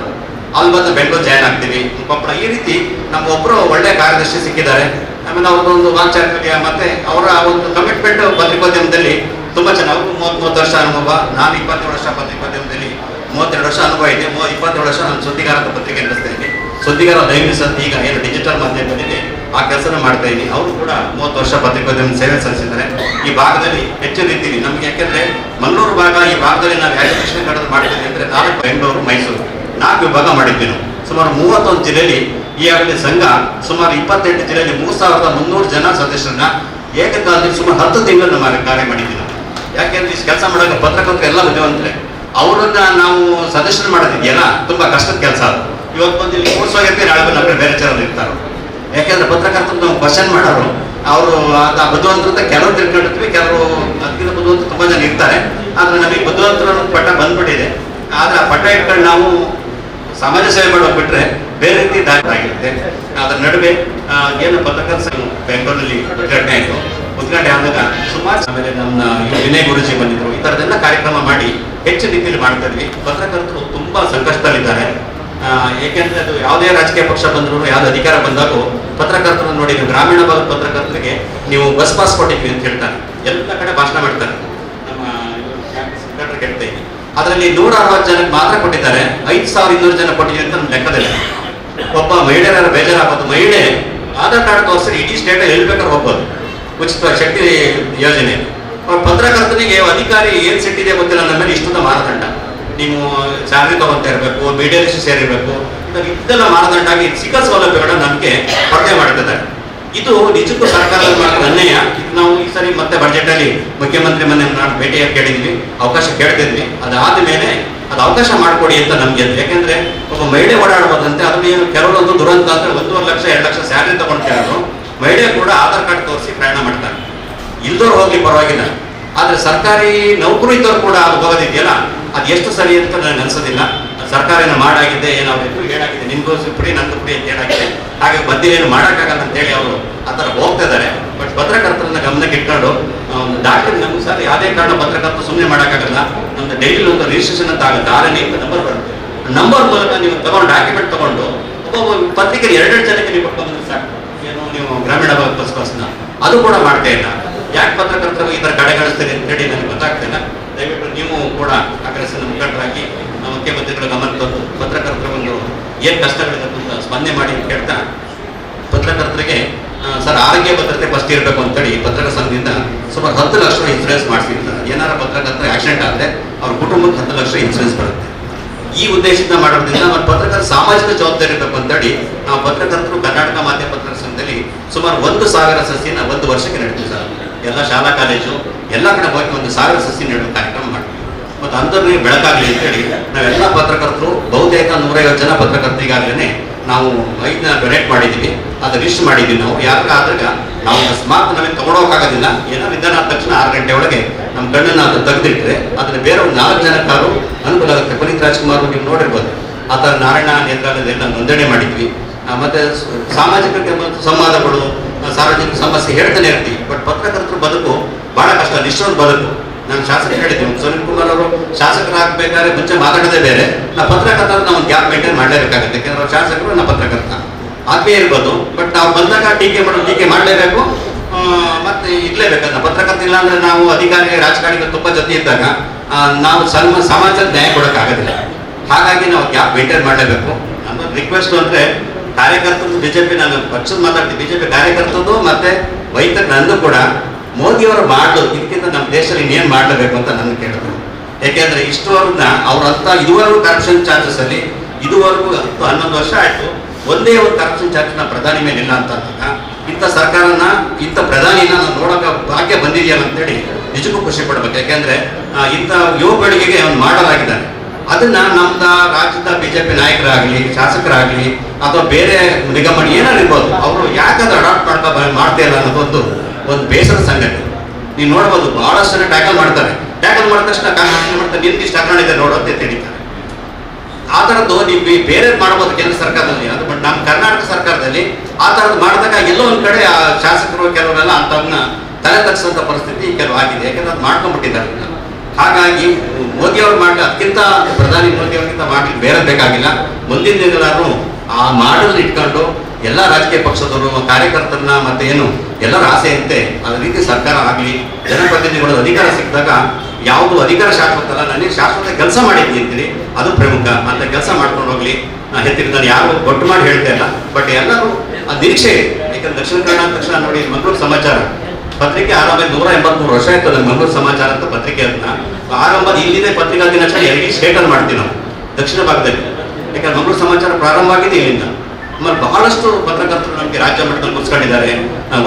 ಅಲ್ಲಿ ಬಂದು ಬೆಂಗಳೂರು ಜಾಯ್ನ್ ಆಗ್ತೀವಿ ಕೊಪ್ಪಳ. ಈ ರೀತಿ ನಮ್ಮೊಬ್ಬರು ಒಳ್ಳೆ ಕಾರ್ಯದರ್ಶಿ ಸಿಕ್ಕಿದ್ದಾರೆ. ಆಮೇಲೆ ಅವ್ರದ್ದೊಂದು ವಾಚಾರಿತ್ಯ ಮತ್ತೆ ಅವರ ಒಂದು ಕಮಿಟ್ಮೆಂಟ್ ಪತ್ರಿಕೋದ್ಯಮದಲ್ಲಿ ತುಂಬ ಚೆನ್ನಾಗಿ. 30 ವರ್ಷ ಅನುಭವ. ನಾನು 27 ವರ್ಷ ಪತ್ರಿಕೋದ್ಯಮದಲ್ಲಿ 32 ವರ್ಷ ಅನುಭವ ಇದೆ. 27 ವರ್ಷ ನಾನು ಸುದ್ದಿಗಾರ ಪತ್ರಿಕೆ ನಡೆಸ್ತಾ ಇದ್ದೀನಿ. ಸುದ್ದಿಗಾರ ಲೈವ್ಸ್ ಅಂತ ಈಗ ಏನು ಡಿಜಿಟಲ್ ಮಾಧ್ಯಮದಲ್ಲಿ ಆ ಕೆಲಸನ ಮಾಡ್ತಾ ಇದ್ದೀನಿ. ಅವರು ಕೂಡ 30 ವರ್ಷ ಪತ್ರಿಕೋದ್ಯಮ ಸೇವೆ ಸಲ್ಲಿಸಿದ್ದಾರೆ. ಈ ಭಾಗದಲ್ಲಿ ಹೆಚ್ಚಿನ ರೀತಿಯಲ್ಲಿ ನಮ್ಗೆ ಯಾಕೆಂದ್ರೆ ಮಂಗಳೂರು ಭಾಗ ಈ ಭಾಗದಲ್ಲಿ ನಾವು ಯಾಕೆ ಕೃಷ್ಣ ಕಡದ ಮಾಡ್ತೀವಿ ಅಂದರೆ 4 ಬೆಂಗಳೂರು ಮೈಸೂರು 4 ವಿಭಾಗ ಮಾಡಿದ್ವಿ ನಾವು. ಸುಮಾರು 31 ಜಿಲ್ಲೆಯಲ್ಲಿ ಈಗಾಗಲೇ ಸಂಘ ಸುಮಾರು 28 ಜಿಲ್ಲೆಯಲ್ಲಿ 3300 ಜನ ಸದಸ್ಯರನ್ನ ಏಕಕಾಲದಲ್ಲಿ ಸುಮಾರು 10 ತಿಂಗಳು ನಮ್ಮ ಕಾರ್ಯ ಮಾಡಿದ್ವಿ ನಾವು. ಯಾಕೆಂದ್ರೆ ಈ ಕೆಲಸ ಮಾಡೋಕೆ ಪತ್ರಕರ್ತರು ಎಲ್ಲ ಬುದ್ಧಿವಂತರೆ. ಅವರನ್ನ ನಾವು ಸದಸ್ಯರು ಮಾಡೋದಿದೆಯಲ್ಲ ತುಂಬಾ ಕಷ್ಟದ ಕೆಲಸ. ಅದು ಇವತ್ತು ಬಂದು ಇಲ್ಲಿ ಕೂರ್ಸೋಗಿರ್ತೀವಿ, ನಾಳೆ ಬಂದು ಬೇರೆ ಜನ ಇರ್ತಾರೆ. ಯಾಕೆಂದ್ರೆ ಪತ್ರಕರ್ತರು ನಾವು ಕ್ವಶನ್ ಮಾಡೋರು ಅವರು ಆ ಬುದ್ಧಿವಂತರ ಕೆಲವರು ತಿಳ್ಕೊಂಡಿರ್ತೀವಿ, ಕೆಲವರು ಅದಕ್ಕಿಂತ ಬುದ್ಧಿವಂತರು ತುಂಬ ಜನ ಇರ್ತಾರೆ. ಆದ್ರೆ ನಮಗೆ ಬುದ್ಧಿವಂತರ ಪಟ್ಟ ಬಂದ್ಬಿಟ್ಟಿದೆ. ಆದ್ರೆ ಆ ಪಟ್ಟ ಇಟ್ಕೊಂಡು ನಾವು ಸಮಾಜ ಸೇವೆ ಮಾಡೋಕೆ ಬಿಟ್ರೆ ಬೇರೆ ರೀತಿ ದಾರಿ ಆಗಿರುತ್ತೆ. ಅದರ ನಡುವೆ ಏನು ಪತ್ರಕರ್ತ ಬೆಂಗಳೂರಲ್ಲಿ ಉದ್ಘಾಟನೆ ಆಯಿತು. ಉದ್ಘಾಟನೆ ಆದಾಗ ಸುಮಾರು ಆಮೇಲೆ ನಮ್ಮ ವಿನಯ್ ಗುರುಜಿ ಬಂದಿದ್ರು. ಈ ಥರದೆಲ್ಲ ಕಾರ್ಯಕ್ರಮ ಮಾಡಿ ಹೆಚ್ಚು ರೀತಿಯಲ್ಲಿ ಮಾಡ್ತಾ ಇದ್ವಿ. ಪತ್ರಕರ್ತರು ತುಂಬ ಸಂಕಷ್ಟದಲ್ಲಿದ್ದಾರೆ. ಏಕೆಂದ್ರೆ ಅದು ಯಾವುದೇ ರಾಜಕೀಯ ಪಕ್ಷ ಬಂದ್ರು ಯಾವ್ದು ಅಧಿಕಾರ ಬಂದಾಗೂ ಪತ್ರಕರ್ತರು ನೋಡಿ, ನೀವು ಗ್ರಾಮೀಣ ಭಾಗದ ಪತ್ರಕರ್ತರಿಗೆ ನೀವು ಬಸ್ ಪಾಸ್ ಕೊಟ್ಟಿದ್ವಿ ಅಂತ ಹೇಳ್ತಾರೆ, ಎಲ್ಲ ಕಡೆ ಭಾಷಣ ಮಾಡ್ತಾರೆ. ನಮ್ಮ ಹೇಳ್ತಾ ಇದ್ದೀನಿ, ಅದರಲ್ಲಿ 160 ಜನಕ್ಕೆ ಮಾತ್ರ ಕೊಟ್ಟಿದ್ದಾರೆ, 5200 ಜನ ಕೊಟ್ಟಿದ್ದೀವಿ ಅಂತ ನಮ್ಮ ಲೆಕ್ಕದಲ್ಲಿ. ಒಬ್ಬ ಮಹಿಳೆಯರ ಬೇಜಾರಾಗೋದು, ಮಹಿಳೆ ಆಧಾರ್ ಕಾರ್ಡ್ ತೋರಿಸಿದ್ರೆ ಇಡೀ ಸ್ಟೇಟ್ ಎಲ್ಲಿ ಬೇಕಾದ್ರೆ ಹೋಗ್ಬೋದು, ಉಚಿತ ಶಕ್ತಿ ಯೋಜನೆ. ಪತ್ರಕರ್ತನಿಗೆ ಅಧಿಕಾರಿ ಏನ್ ಸಿಟ್ಟಿದೆ ಗೊತ್ತಿಲ್ಲ, ನಮ್ಮ ಮೇಲೆ ಇಷ್ಟುದ ಮಾನದಂಡ, ನೀವು ಸ್ಯಾಲರಿ ತಗೊಂತ ಇರಬೇಕು, ಮೀಡಿಯಾ ಲಿಸ್ಟ್ ಸೇರಿರಬೇಕು, ಇದೆಲ್ಲ ಮಾನದಂಡ ಆಗಿ ಸಿಕ್ಕ ಸೌಲಭ್ಯಗಳನ್ನ ನಮಗೆ ಕೊರತೆ ಮಾಡ್ತಿದ್ದಾರೆ. ಇದು ನಿಜಕ್ಕೂ ಸರ್ಕಾರದಲ್ಲಿ ಮಾಡಿದ ಅನ್ಯಾಯ. ಇದು ನಾವು ಈ ಸರಿ ಮತ್ತೆ ಬಜೆಟ್ ಅಲ್ಲಿ ಮುಖ್ಯಮಂತ್ರಿ ಮನೆ ನಾನು ಭೇಟಿಯಾಗಿ ಕೇಳಿದ್ವಿ, ಅವಕಾಶ ಕೇಳ್ತಿದ್ವಿ. ಅದಾದ ಮೇಲೆ ಅದು ಅವಕಾಶ ಮಾಡಿಕೊಡಿ ಅಂತ ನಮ್ಗೆ. ಯಾಕೆಂದ್ರೆ ಒಬ್ಬ ಮಹಿಳೆ ಓಡಾಡಬಹುದಂತೆ, ಅದ್ರಲ್ಲಿ ಕೆಲವೊಂದು ದುರಂತ ಅಂದ್ರೆ 1.5 ಲಕ್ಷ 2 ಲಕ್ಷ ಸ್ಯಾಲರಿ ತಗೊಂಡ್ರು ಮಹಿಳೆ ಕೂಡ ಆಧಾರ್ ಕಾರ್ಡ್ ತೋರಿಸಿ ಪ್ರಯಾಣ ಮಾಡ್ತಾರೆ. ಇಲ್ದವ್ರು ಹೋಗ್ಲಿ ಪರವಾಗಿಲ್ಲ, ಆದ್ರೆ ಸರ್ಕಾರಿ ನೌಕರು ಇದ್ದವ್ರು ಕೂಡ ಅದು ಹೋಗೋದಿದೆಯಲ್ಲ, ಅದು ಎಷ್ಟು ಸರಿ ಅಂತ ನನಗೆ ಅನ್ಸೋದಿಲ್ಲ. ಸರ್ಕಾರನ ಮಾಡಾಗಿದೆ, ಏನಾಗಬೇಕು ಹೇಳಾಗಿದೆ, ನಿಮ್ಗೂ ಪುಡಿ ನಂದು ಪುಡಿ ಅಂತ ಹೇಳಾಗಿದೆ, ಹಾಗೆ ಮಧ್ಯೇನು ಮಾಡೋಕ್ಕಾಗಲ್ಲ ಅಂತೇಳಿ ಅವರು ಆ ಥರ ಹೋಗ್ತಾ ಇದ್ದಾರೆ. ಬಟ್ ಪತ್ರಕರ್ತರನ್ನ ಗಮನಕ್ಕೆ ಇಟ್ಕೊಂಡು ಒಂದು ಡಾಕ್ಟರ್ ನಮ್ಗೆ ಸರ್ ಯಾವುದೇ ಕಾರಣ ಪತ್ರಕರ್ತರು ಸುಮ್ಮನೆ ಮಾಡೋಕ್ಕಾಗಲ್ಲ. ನಮ್ದು ಡೈಲಿ ಒಂದು ರಿಜಿಸ್ಟ್ರೇಷನ್ ಅಂತ ಆಗುತ್ತೆ, RNA ಅಂತ ನಂಬರ್ ಬರುತ್ತೆ. ನಂಬರ್ ಮೂಲಕ ನೀವು ತಗೊಂಡು ಡಾಕ್ಯುಮೆಂಟ್ ತಗೊಂಡು ಒಬ್ಬೊಬ್ಬ ಪತ್ರಿಕೆ 2 ಜನಕ್ಕೆ ನೀವು ಕೊಟ್ಕೊಂಡ್ರೆ ಸಾಕು, ಏನು ನೀವು ಗ್ರಾಮೀಣ ಭಾಗದ ಬಸ್ನ ಅದು ಕೂಡ ಮಾಡ್ತಾ ಇಲ್ಲ. ಯಾಕೆ ಪತ್ರಕರ್ತರು ಈ ಥರ ಕಡೆಗಣಿಸ್ತಾರೆ ಅಂತೇಳಿ ನನಗೆ ಗೊತ್ತಾಗ್ತಿಲ್ಲ. ದಯವಿಟ್ಟು ನೀವು ಕೂಡ ಆ ಕೆಲಸದ ಮುಖಂಡರಾಗಿ ಮುಖ್ಯಮಂತ್ರಿಗಳ ಗಮನ ತಂದು ಪತ್ರಕರ್ತರ ಒಂದು ಏನು ಕಷ್ಟಗಳಿದೆ ಅಂತ ಸ್ಪಂದನೆ ಮಾಡಿ ಕೇಳ್ತಾ, ಪತ್ರಕರ್ತರಿಗೆ ಸರ್ ಆರೋಗ್ಯ ಭದ್ರತೆ ಫಸ್ಟ್ ಇರಬೇಕು ಅಂತೇಳಿ ಪತ್ರಕರ್ತರ ಸಂಘದಿಂದ ಸುಮಾರು 10 ಲಕ್ಷ ಇನ್ಸೂರೆನ್ಸ್ ಮಾಡಿಸಿರ್ತಾರೆ. ಏನಾರ ಪತ್ರಕರ್ತರ ಆಕ್ಸಿಡೆಂಟ್ ಆದರೆ ಅವ್ರ ಕುಟುಂಬಕ್ಕೆ 10 ಲಕ್ಷ ಇನ್ಸೂರೆನ್ಸ್ ಬರುತ್ತೆ. ಈ ಉದ್ದೇಶದಿಂದ ಮಾಡೋದ್ರಿಂದ ಮತ್ತು ಪತ್ರಕರ್ತರ ಸಾಮಾಜಿಕ ಜವಾಬ್ದಾರಿ ಇರಬೇಕು ಅಂತೇಳಿ ನಾವು ಪತ್ರಕರ್ತರು ಕರ್ನಾಟಕ ಮಾಧ್ಯಮ ಪತ್ರಕರ್ತರ ಸಂಘದಲ್ಲಿ ಸುಮಾರು 1,000 ಸಸಿನ 1 ವರ್ಷಕ್ಕೆ ನೆಡ್ತೀವಿ ಸರ್. ಎಲ್ಲ ಶಾಲಾ ಕಾಲೇಜು ಎಲ್ಲ ಕಡೆ ಹೋಗಿ 1,000 ಸಸಿ ನೆಡುವ ಕಾರ್ಯಕ್ರಮ ಮಾಡ್ತೀವಿ. ಮತ್ತು ಅಂಥವ್ರಿಗೆ ಬೆಳಕಾಗಲಿ ಅಂತೇಳಿ ನಾವೆಲ್ಲ ಪತ್ರಕರ್ತರು ಬಹುತೇಕ 150 ಜನ ಪತ್ರಕರ್ತರಿಗಾಗಲೇ ನಾವು 5 ಡೊನೇಟ್ ಮಾಡಿದ್ದೀವಿ. ಅದು ಲಿಸ್ಟ್ ಮಾಡಿದ್ದೀವಿ ನಾವು. ಯಾಕಾದಾಗ ನಾವು ಅಕಸ್ಮಾತ್ ನಮಗೆ ತಗೊಳೋಕ್ಕಾಗೋದಿಲ್ಲ, ಏನೋ ನಿಧಾನ ಆದ ತಕ್ಷಣ 6 ಗಂಟೆ ಒಳಗೆ ನಮ್ಮ ಕಣ್ಣನ್ನು ಅದು ತೆಗೆದಿಟ್ರೆ ಅದನ್ನು ಬೇರೆ ಒಂದು 4 ಜನಕ್ಕಾರು ಅನುಕೂಲ ಆಗುತ್ತೆ. ಪುನೀತ್ ರಾಜ್ಕುಮಾರ್ ನೀವು ನೋಡಿರ್ಬೋದು, ಆ ಥರ ನಾರಾಯಣ ನೇತ್ರಾಲಯದೆಲ್ಲ ನೋಂದಣಿ ಮಾಡಿದ್ವಿ. ಮತ್ತು ಸಾಮಾಜಿಕ ಸಂವಾದಗಳು, ಸಾರ್ವಜನಿಕ ಸಮಸ್ಯೆ ಹೇಳ್ತಾನೆ ಇರ್ತೀವಿ. ಬಟ್ ಪತ್ರಕರ್ತರು ಬದುಕು ಭಾಳ ಕಷ್ಟ, ನಿಷ್ಠೊಂದು ಬದುಕು. ನಾನು ಶಾಸಕರು ಹೇಳಿದ್ದೀನಿ, ಸುನಿಲ್ ಕುಮಾರ್ ಅವರು ಶಾಸಕರಾಗಬೇಕಾದ್ರೆ ಮುಂಚೆ ಮಾತಾಡೋದೇ ಬೇರೆ. ನಾವು ಪತ್ರಕರ್ತ ನಾವು ಒಂದು ಗ್ಯಾಪ್ ಮೇಂಟೈನ್ ಮಾಡಲೇಬೇಕಾಗುತ್ತೆ. ಯಾಕೆಂದ್ರೆ ಅವ್ರು ಶಾಸಕರು, ನಾವು ಪತ್ರಕರ್ತ ಆತ್ಮೀಯ ಇರ್ಬೋದು. ಬಟ್ ನಾವು ಬಂದಾಗ ಟೀಕೆ ಮಾಡಲೇಬೇಕು, ಮತ್ತೆ ಇರಲೇಬೇಕಂತ. ಪತ್ರಕರ್ತ ಇಲ್ಲ ಅಂದ್ರೆ ನಾವು ಅಧಿಕಾರಿ ರಾಜಕಾರಣಿಗಳು ತುಂಬ ಜೊತೆ ಇದ್ದಾಗ ನಾವು ಸಮಾಜದ ನ್ಯಾಯ ಕೊಡೋಕ್ಕಾಗೋದಿಲ್ಲ. ಹಾಗಾಗಿ ನಾವು ಗ್ಯಾಪ್ ಮೇಂಟೈನ್ ಮಾಡಲೇಬೇಕು. ನಮ್ಮ ರಿಕ್ವೆಸ್ಟ್ ಅಂದರೆ ಕಾರ್ಯಕರ್ತರು ಬಿಜೆಪಿ, ನಾನು ಪಕ್ಷದ ಮಾತಾಡ್ತೀವಿ, ಬಿಜೆಪಿ ಕಾರ್ಯಕರ್ತದ್ದು ಮತ್ತೆ ವೈದ್ಯರ ನಂದು ಕೂಡ ಮೋದಿಯವರು ಮಾಡೋದು ಇದಕ್ಕಿಂತ ನಮ್ಮ ದೇಶದಲ್ಲಿ ಇನ್ನೇನು ಮಾಡಲೇಬೇಕು ಅಂತ ನನ್ನ ಕೇಳಿದ್ರು. ಯಾಕೆಂದ್ರೆ ಇಷ್ಟುವರೆಗೂ ಅವ್ರಂತ ಇದುವರೆಗೂ ಕರಪ್ಷನ್ ಚಾರ್ಜಸ್ ಅಲ್ಲಿ ಇದುವರೆಗೂ 10-11 ವರ್ಷ ಆಯ್ತು, ಒಂದೇ ಒಂದು ಕರಪ್ಷನ್ ಚಾರ್ಜ್ ಪ್ರಧಾನಿ ಮೇಲೆ ಇಲ್ಲ ಅಂತ ಅಂದಾಗ ಇಂಥ ಸರ್ಕಾರನ, ಇಂಥ ಪ್ರಧಾನಿನ ನಾವು ನೋಡೋಕೆ ಭಾಗ್ಯ ಬಂದಿದೆಯಲ್ಲ ಅಂತೇಳಿ ನಿಜಕ್ಕೂ ಖುಷಿ ಪಡ್ಬೇಕು. ಯಾಕೆಂದ್ರೆ ಇಂಥ ಯುವ ಪೀಳಿಗೆಗೆ ಅವ್ನು ಮಾಡಲಾಗಿದ್ದಾನೆ. ಅದನ್ನ ನಮ್ದ ರಾಜ್ಯದ ಬಿಜೆಪಿ ನಾಯಕರಾಗ್ಲಿ, ಶಾಸಕರಾಗ್ಲಿ ಅಥವಾ ಬೇರೆ ನಿಗಮ ಏನಾರು ಇರ್ಬೋದು, ಅವರು ಯಾಕಂದ್ರೆ ಅಡಾಪ್ಟ್ ಮಾಡ್ತಾ ಇಲ್ಲ ಅನ್ನೋದೊಂದು ಬೇಸರ ಸಂಗತಿ. ನೀವು ನೋಡ್ಬೋದು, ಬಹಳಷ್ಟು ಜನ ಟ್ಯಾಕಲ್ ಮಾಡ್ತಾರೆ ಮಾಡಿದ ತಕ್ಷಣ ಕಾಂಗ್ರೆಸ್ ಮಾಡ್ತಾರೆ, ನಿನ್ಗೆ ಇಷ್ಟು ಹಗರಣ ನೋಡು ಅಂತ ತಿಳಿತಾರೆ. ಆ ಥರದ್ದು ನೀವು ಬೇರೆ ಮಾಡ್ಬೋದು ಕೇಂದ್ರ ಸರ್ಕಾರದಲ್ಲಿ, ಅದು ಬಟ್ ನಮ್ಮ ಕರ್ನಾಟಕ ಸರ್ಕಾರದಲ್ಲಿ ಆ ಥರದ್ದು ಮಾಡಿದಾಗ ಎಲ್ಲೋ ಒಂದು ಕಡೆ ಆ ಶಾಸಕರು ಕೆಲವರೆಲ್ಲ ಅಂಥವನ್ನ ತಲೆ ತಗ್ಸೋಂಥ ಪರಿಸ್ಥಿತಿ ಕೆಲವು ಆಗಿದೆ. ಯಾಕೆಂದ್ರೆ ಅದು ಮಾಡ್ಕೊಂಡ್ಬಿಟ್ಟಿದ್ದಾರೆ. ಹಾಗಾಗಿ ಮೋದಿಯವ್ರು ಮಾಡಿ ಅದಕ್ಕಿಂತ ಪ್ರಧಾನಿ ಮೋದಿಯವ್ರಿಗಿಂತ ಮಾಡ್ಲಿಕ್ಕೆ ಬೇರೆ ಬೇಕಾಗಿಲ್ಲ. ಮುಂದಿನ ದಿನಗಳಾದ್ರೂ ಆ ಮಾಡೋದನ್ನ ಇಟ್ಕೊಂಡು ಎಲ್ಲ ರಾಜಕೀಯ ಪಕ್ಷದವರು, ಕಾರ್ಯಕರ್ತರನ್ನ ಮತ್ತೆ ಏನು ಎಲ್ಲರ ಆಸೆ ಇರುತ್ತೆ ಅದ ರೀತಿ ಸರ್ಕಾರ ಆಗಲಿ, ಜನಪ್ರತಿನಿಧಿಗಳು ಅಧಿಕಾರ ಸಿಕ್ಕಿದಾಗ ಯಾವುದು ಅಧಿಕಾರ ಶಾಶ್ವತ ಅಲ್ಲ, ನನಗೆ ಶಾಶ್ವತ ಕೆಲಸ ಮಾಡಿದ್ದೀನಿ ಅಂತೀನಿ, ಅದು ಪ್ರಮುಖ. ಅಂತ ಕೆಲಸ ಮಾಡ್ಕೊಂಡು ಹೋಗ್ಲಿ. ಹೆಚ್ಚಿಗೆ ನಾನು ಯಾರು ಒಟ್ಟು ಮಾಡಿ ಹೇಳ್ತಾ ಇಲ್ಲ, ಬಟ್ ಎಲ್ಲರೂ ನಿರೀಕ್ಷೆ ಇದೆ. ಯಾಕಂದ್ರೆ ದಕ್ಷಿಣ ಕನ್ನಡ ತಕ್ಷಣ ನೋಡಿ, ಮಂಗಳೂರು ಸಮಾಚಾರ ಪತ್ರಿಕೆ ಆರಂಭ 183 ವರ್ಷ ಆಯ್ತು ನಮ್ಮ ಮಂಗಳೂರು ಸಮಾಚಾರ ಅಂತ ಪತ್ರಿಕೆ ಅದನ್ನ ಆರಂಭ ಇಲ್ಲಿದೆ. ಪತ್ರಿಕಾ ದಿನಾಚರಣೆ 2 ಸ್ಟೇಟಲ್ಲಿ ಮಾಡ್ತೀವಿ ನಾವು ದಕ್ಷಿಣ ಭಾಗದಲ್ಲಿ. ಯಾಕಂದ್ರೆ ಮಂಗಳೂರು ಸಮಾಚಾರ ಪ್ರಾರಂಭ ಆಗಿದೆ ಇಲ್ಲಿಂದ. ಆಮೇಲೆ ಬಹಳಷ್ಟು ಪತ್ರಕರ್ತರು ನಮಗೆ ರಾಜ್ಯ ಮಟ್ಟದಲ್ಲಿ ಮುಗಿಸ್ಕೊಂಡಿದ್ದಾರೆ,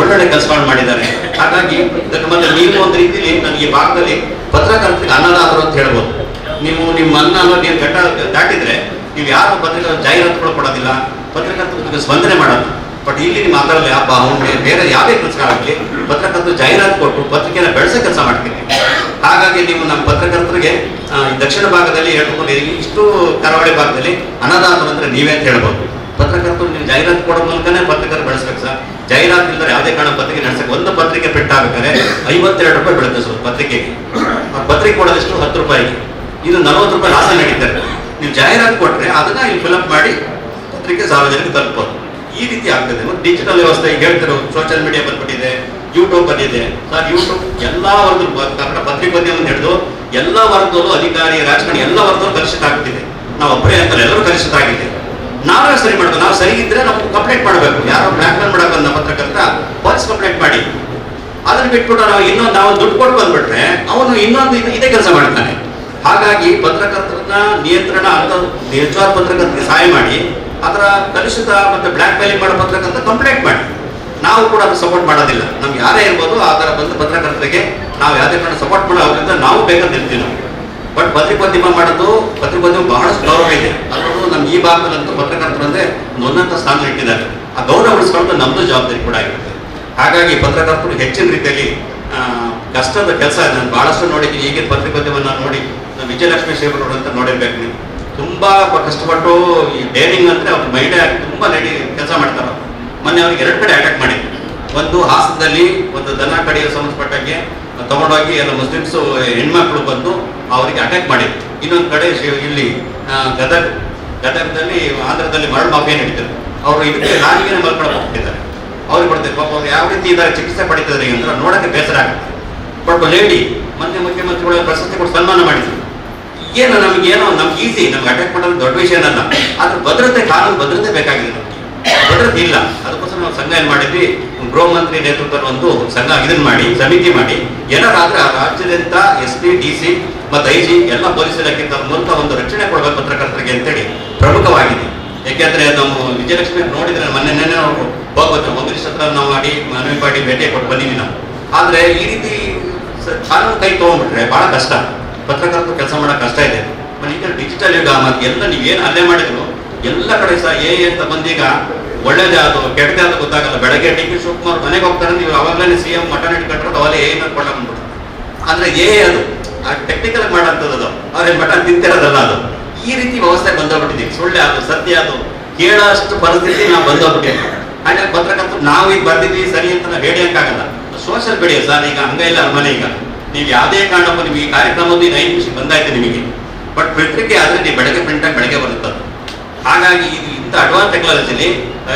ಒಳ್ಳೊಳ್ಳೆ ಕೆಲಸಗಳನ್ನು ಮಾಡಿದ್ದಾರೆ. ಹಾಗಾಗಿ ಮತ್ತೆ ನೀವು ಒಂದು ರೀತಿಯಲ್ಲಿ ನನಗೆ ಈ ಭಾಗದಲ್ಲಿ ಪತ್ರಕರ್ತರಿಗೆ ಅನ್ನದಾತರು ಅಂತ ಹೇಳ್ಬೋದು. ನೀವು ನಿಮ್ಮ ಅನ್ನ ನೀವು ದಾಟಿದ್ರೆ ನೀವು ಯಾರು ಪತ್ರಿಕಾ ಜಾಹೀರಾತುಗಳು ಕೊಡೋದಿಲ್ಲ, ಪತ್ರಕರ್ತರಿಗೆ ಸ್ಪಂದನೆ ಮಾಡೋದು. ಬಟ್ ಇಲ್ಲಿ ನಿಮ್ಮ ಅದರಲ್ಲಿ ಹಬ್ಬ ಹುಣ್ಣೆ ಬೇರೆ ಯಾವುದೇ ಕೆಲಸಗಳಾಗಲಿ ಪತ್ರಕರ್ತರು ಜಾಹೀರಾತು ಕೊಟ್ಟು ಪತ್ರಿಕೆನ ಬೆಳೆಸೋ ಕೆಲಸ ಮಾಡ್ತೀವಿ. ಹಾಗಾಗಿ ನೀವು ನಮ್ಮ ಪತ್ರಕರ್ತರಿಗೆ ಈ ದಕ್ಷಿಣ ಭಾಗದಲ್ಲಿ ಹೇಳ್ಕೊಂಡಿದ್ದೀವಿ, ಇಷ್ಟು ಕರಾವಳಿ ಭಾಗದಲ್ಲಿ ಅನ್ನದಾತರು ಅಂದರೆ ನೀವೇ ಅಂತ ಹೇಳ್ಬೋದು. ಪತ್ರಕರ್ತರು ನೀವು ಜಾಹೀರಾತು ಕೊಡೋ ಮೂಲಕನೇ ಪತ್ರಕರ್ತರು ಬೆಳೆಸ್ಬೇಕು ಸರ್. ಜಾಹೀರಾತು ಇಲ್ಲದ್ರೆ ಯಾವುದೇ ಕಾರಣ ಪತ್ರಿಕೆ ನಡೆಸಕ್ಕೆ, ಒಂದು ಪತ್ರಿಕೆ ಪ್ರಿಂಟ್ ಆಗ್ಬೇಕಾದ್ರೆ 52 ರೂಪಾಯಿ ಬೀಳುತ್ತೆ ಸರ್ ಪತ್ರಿಕೆಗೆ. ಪತ್ರಿಕೆ ಕೊಡೋದಷ್ಟು 10 ರೂಪಾಯಿಗೆ, ಇದು 40 ರೂಪಾಯಿ ಲಾಸ ನಡೀತಾರೆ. ನೀವು ಜಾಹೀರಾತು ಕೊಟ್ರೆ ಅದನ್ನ ಇಲ್ಲಿ ಫಿಲಪ್ ಮಾಡಿ ಪತ್ರಿಕೆ ಸಾರ್ವಜನಿಕ ತಲುಪೋದು, ಈ ರೀತಿ ಆಗ್ತದೆ. ಮತ್ತು ಡಿಜಿಟಲ್ ವ್ಯವಸ್ಥೆ ಈಗ ಹೇಳ್ತಿರೋ ಸೋಷಿಯಲ್ ಮೀಡಿಯಾ ಬಂದ್ಬಿಟ್ಟಿದೆ, ಯೂಟ್ಯೂಬ್ ಬಂದಿದೆ ಸರ್. ಯೂಟ್ಯೂಬ್ ಎಲ್ಲ ವರ್ಗದಲ್ಲೂ ಕನ್ನಡ ಪತ್ರಿಕೋದ್ಯಮ ಹಿಡಿದು ಎಲ್ಲ ವರ್ಗದಲ್ಲೂ ಅಧಿಕಾರಿ ರಾಜಕಾರಣಿ ಎಲ್ಲ ವರ್ಗದಲ್ಲೂ ಕಲುಷಿತ ಆಗ್ತಿದೆ. ನಾವು ಒಬ್ಬರೇ ಅಂತಲ್ಲ, ಎಲ್ಲರೂ ಕಲುಷಿತ ಆಗಿದೆ. ನಾವೇ ಸರಿ ಮಾಡಬೇಕು. ನಾವು ಸರಿ ಇದ್ರೆ ನಾವು ಕಂಪ್ಲೇಂಟ್ ಮಾಡಬೇಕು. ಯಾರೋ ಬ್ಲ್ಯಾಕ್ ಮೇಲ್ ಮಾಡೋ ಬಂದ ಪತ್ರಕರ್ತ ಪೊಲೀಸ್ ಕಂಪ್ಲೇಂಟ್ ಮಾಡಿ, ಅದನ್ನ ಬಿಟ್ಬಿಟ್ಟು ನಾವು ದುಡ್ಡು ಕೊಟ್ಟು ಬಂದ್ಬಿಟ್ರೆ ಅವನು ಇನ್ನೊಂದು ಇದೇ ಕೆಲಸ ಮಾಡ್ತಾನೆ. ಹಾಗಾಗಿ ಪತ್ರಕರ್ತರನ್ನ ನಿಯಂತ್ರಣ ಅಂತ ನಿಜವಾದ ಪತ್ರಕರ್ತರಿಗೆ ಸಹಾಯ ಮಾಡಿ, ಅದರ ಕಲುಷಿತ ಮತ್ತೆ ಬ್ಲ್ಯಾಕ್ ಮೇಲಿಂಗ್ ಮಾಡೋ ಪತ್ರಕರ್ತ ಕಂಪ್ಲೇಂಟ್ ಮಾಡಿ. ನಾವು ಕೂಡ ಅದು ಸಪೋರ್ಟ್ ಮಾಡೋದಿಲ್ಲ. ನಮ್ಗೆ ಯಾರೇ ಇರ್ಬೋದು ಆ ಥರ ಬಂದ ಪತ್ರಕರ್ತರಿಗೆ ನಾವು ಯಾವುದೇ ಕಾರಣ ಸಪೋರ್ಟ್ ಮಾಡೋದ್ರಿಂದ ನಾವು ಬೇಕಾದ್ರೆ ನಿಲ್ತೀವಿ ನಾವು. ಬಟ್ ಪತ್ರಿಕೋದ್ಯಮ ಮಾಡೋದು, ಪತ್ರಿಕೋದ್ಯಮ ಬಹಳಷ್ಟು ಗೌರವ ಇದೆ. ಅದರಲ್ಲೂ ನಮ್ಮ ಈ ಭಾಗದಲ್ಲಂತೂ ಪತ್ರಕರ್ತರು ಅಂದ್ರೆ ಉನ್ನತ ಸ್ಥಾನ ಇಟ್ಟಿದ್ದಾರೆ. ಆ ಗೌರವ ಉಳಿಸ್ಕೊಂಡು ನಮ್ಮದು ಜವಾಬ್ದಾರಿ ಕೂಡ ಆಗಿರುತ್ತೆ. ಹಾಗಾಗಿ ಪತ್ರಕರ್ತರು ಹೆಚ್ಚಿನ ರೀತಿಯಲ್ಲಿ ಕಷ್ಟದ ಕೆಲಸ ನಾನು ಬಹಳಷ್ಟು ನೋಡಿದ್ದೀನಿ. ಈಗಿನ ಪತ್ರಿಕೋದ್ಯಮನ ನೋಡಿ, ವಿಜಯಲಕ್ಷ್ಮಿ ಶೇಖರ್ ಅಂತ ನೋಡಿರ್ಬೇಕು ನೀವು. ತುಂಬಾ ಕಷ್ಟಪಟ್ಟು ಈ ಡೇರಿಂಗ್ ಅಂದ್ರೆ ಅವ್ರ ಮೈಂಡ್ ತುಂಬಾ ಕೆಲಸ ಮಾಡ್ತಾರೆ. ಮೊನ್ನೆ ಅವ್ರಿಗೆ 2 ಕಡೆ ಅಟ್ಯಾಕ್ ಮಾಡಿ, ಒಂದು ಹಾಸನದಲ್ಲಿ ಒಂದು ದನ ಕಡೆಗೆ ಸಂಬಂಧಪಟ್ಟಾಗೆ ತಗೊಂಡೋಗಿ ಎಲ್ಲ ಮುಸ್ಲಿಮ್ಸ್ ಹೆಣ್ಮಕ್ಳು ಬಂದು ಅವರಿಗೆ ಅಟ್ಯಾಕ್ ಮಾಡಿದ್ರು. ಇನ್ನೊಂದು ಕಡೆ ಇಲ್ಲಿ ಗದಗದಲ್ಲಿ ಆಂಧ್ರದಲ್ಲಿ ಮರಳು ಮಾಫಿಯಾ ನಡೀತಾರೆ. ಅವರು ಇದಕ್ಕೆ ಲಾರಿಗೆ ಮಲ್ಕೊಂಡು ಹೋಗ್ತಿದ್ದಾರೆ. ಅವ್ರಿಗೆ ಕೊಡ್ತಾರೆ ಪಾಪ. ಅವ್ರು ಯಾವ ರೀತಿ ಇದ್ದಾರೆ ಚಿಕಿತ್ಸೆ ಪಡಿತಿದ್ದಾರೆ ಅಂದ್ರೆ ನೋಡೋಕ್ಕೆ ಬೇಸರ ಆಗುತ್ತೆ. ಬಟ್ ಲೇಡಿ ಮೊನ್ನೆ ಮುಖ್ಯಮಂತ್ರಿಗಳ ಪ್ರಶಸ್ತಿ ಕೊಟ್ಟು ಸನ್ಮಾನ ಮಾಡಿದ್ರು. ಏನು ನಮ್ಗೆ ಈಸಿ, ನಮ್ಗೆ ಅಟ್ಯಾಕ್ ಮಾಡೋದು ದೊಡ್ಡ ವಿಷಯ ಏನಲ್ಲ. ಆದ್ರೆ ಭದ್ರತೆ, ಕಾನೂನು ಭದ್ರತೆ ಬೇಕಾಗಿದೆ. ನಮ್ಗೆ ಭದ್ರತೆ ಇಲ್ಲ. ಅದಕ್ಕೋಸ್ಕರ ನಾವು ಸಂಘ ಏನ್ ಮಾಡಿದ್ವಿ, ಗೃಹ ಮಂತ್ರಿ ನೇತೃತ್ವದಲ್ಲಿ ಒಂದು ಸಂಘ ಇದನ್ನ ಮಾಡಿ ಸಮಿತಿ ಮಾಡಿ ಏನಾರಾದ್ರೆ ಆ ರಾಜ್ಯದಂತ SP DC ಮತ್ತು IG ಎಲ್ಲ ಪೊಲೀಸ್ ಇಲಾಖೆಗಿಂತ ಮೂಲಕ ಒಂದು ರಕ್ಷಣೆ ಕೊಡಬೇಕು ಪತ್ರಕರ್ತರಿಗೆ ಅಂತೇಳಿ ಪ್ರಮುಖವಾಗಿದೆ. ಯಾಕೆಂದ್ರೆ ನಾವು ವಿಜಯಲಕ್ಷ್ಮಿ ನೋಡಿದ್ರೆ ನೆನ್ನೆ ನಾವು ಹೋಗ್ಬೋದು ಮಂಗಲೀಶ್ ಹತ್ರ ನಾವು ಮಾಡಿ ಮನವಿ ಮಾಡಿ ಭೇಟಿ ಕೊಟ್ಟು ಬಂದಿವಿ ನಾವು. ಆದ್ರೆ ಈ ರೀತಿ ಕಾನೂನು ಕೈ ತಗೊಂಡ್ಬಿಟ್ರೆ ಬಹಳ ಕಷ್ಟ. ಪತ್ರಕರ್ತರು ಕೆಲಸ ಮಾಡೋಕೆ ಕಷ್ಟ ಇದೆ. ಈಗ ಡಿಜಿಟಲ್ ಯುಗ ಮತ್ತೆ ಎಲ್ಲ ನೀವೇನು ಅಲ್ಲೇ ಮಾಡಿದ್ರು ಎಲ್ಲ ಕಡೆ ಸಹ ಅಂತ ಬಂದೀಗ ಒಳ್ಳೇದೇ ಅದು ಕೆಟ್ಟದೇ ಅದು ಗೊತ್ತಾಗಲ್ಲ. ಬೆಳಗ್ಗೆ DK ಶಿವಕುಮಾರ್ ಮನೆಗೆ ಹೋಗ್ತಾರೆ, ನೀವು ಅವಾಗಲೇ CM ಮಟನ್ ಇಟ್ಕೊಂಡ್ರೆ ಅವಲೇ ಕೊಟ್ಟ ಬಂದ್ಬಿಟ್ಟು. ಅಂದ್ರೆ ಅದು ಟೆಕ್ನಿಕಲ್ ಮಾಡೋಂಥದ್ದು. ಅದು ಅವ್ರೇನು ಮಟನ್ ತಿಂತಿರೋದಲ್ಲ ಅದು. ಈ ರೀತಿ ವ್ಯವಸ್ಥೆ ಬಂದೋಗ್ಬಿಟ್ಟಿದ್ದೀವಿ. ಸುಳ್ಳೆ ಅದು ಸತ್ಯ ಅದು ಕೇಳೋಷ್ಟು ಪರಿಸ್ಥಿತಿ ನಾವು ಬಂದೋಗ್ಬಿಟ್ಟಿದ್ದೀವಿ. ಹಾಗಾಗಿ ಪತ್ರಕರ್ತರು ನಾವು ಈಗ ಬರ್ದಿದ್ವಿ ಸರಿ ಅಂತ ನಾವು ಹೇಳಿಯಕ್ಕಾಗಲ್ಲ. ಸೋಷಿಯಲ್ ಮೀಡಿಯಾ ಸರ್ ಈಗ ಹಂಗ ಇಲ್ಲ ಅರಮನೆ. ಈಗ ನೀವು ಯಾವುದೇ ಕಾರಣಕ್ಕೂ ನಿಮಗೆ ಈ ಕಾರ್ಯಕ್ರಮದ್ದು 5 ನಿಮಿಷ ಬಂದಾಯ್ತು ನಿಮಗೆ. ಬಟ್ ಪತ್ರಿಕೆ ಆದರೆ ನೀವು ಬೆಳಗ್ಗೆ ಪ್ರಿಂಟಾಗಿ ಬೆಳಗ್ಗೆ ಬರುತ್ತದೆ. ಹಾಗಾಗಿ ಇದು ಇಂಥ ಅಡ್ವಾನ್ಸ್ ಟೆಕ್ನಾಲಜಿಲಿ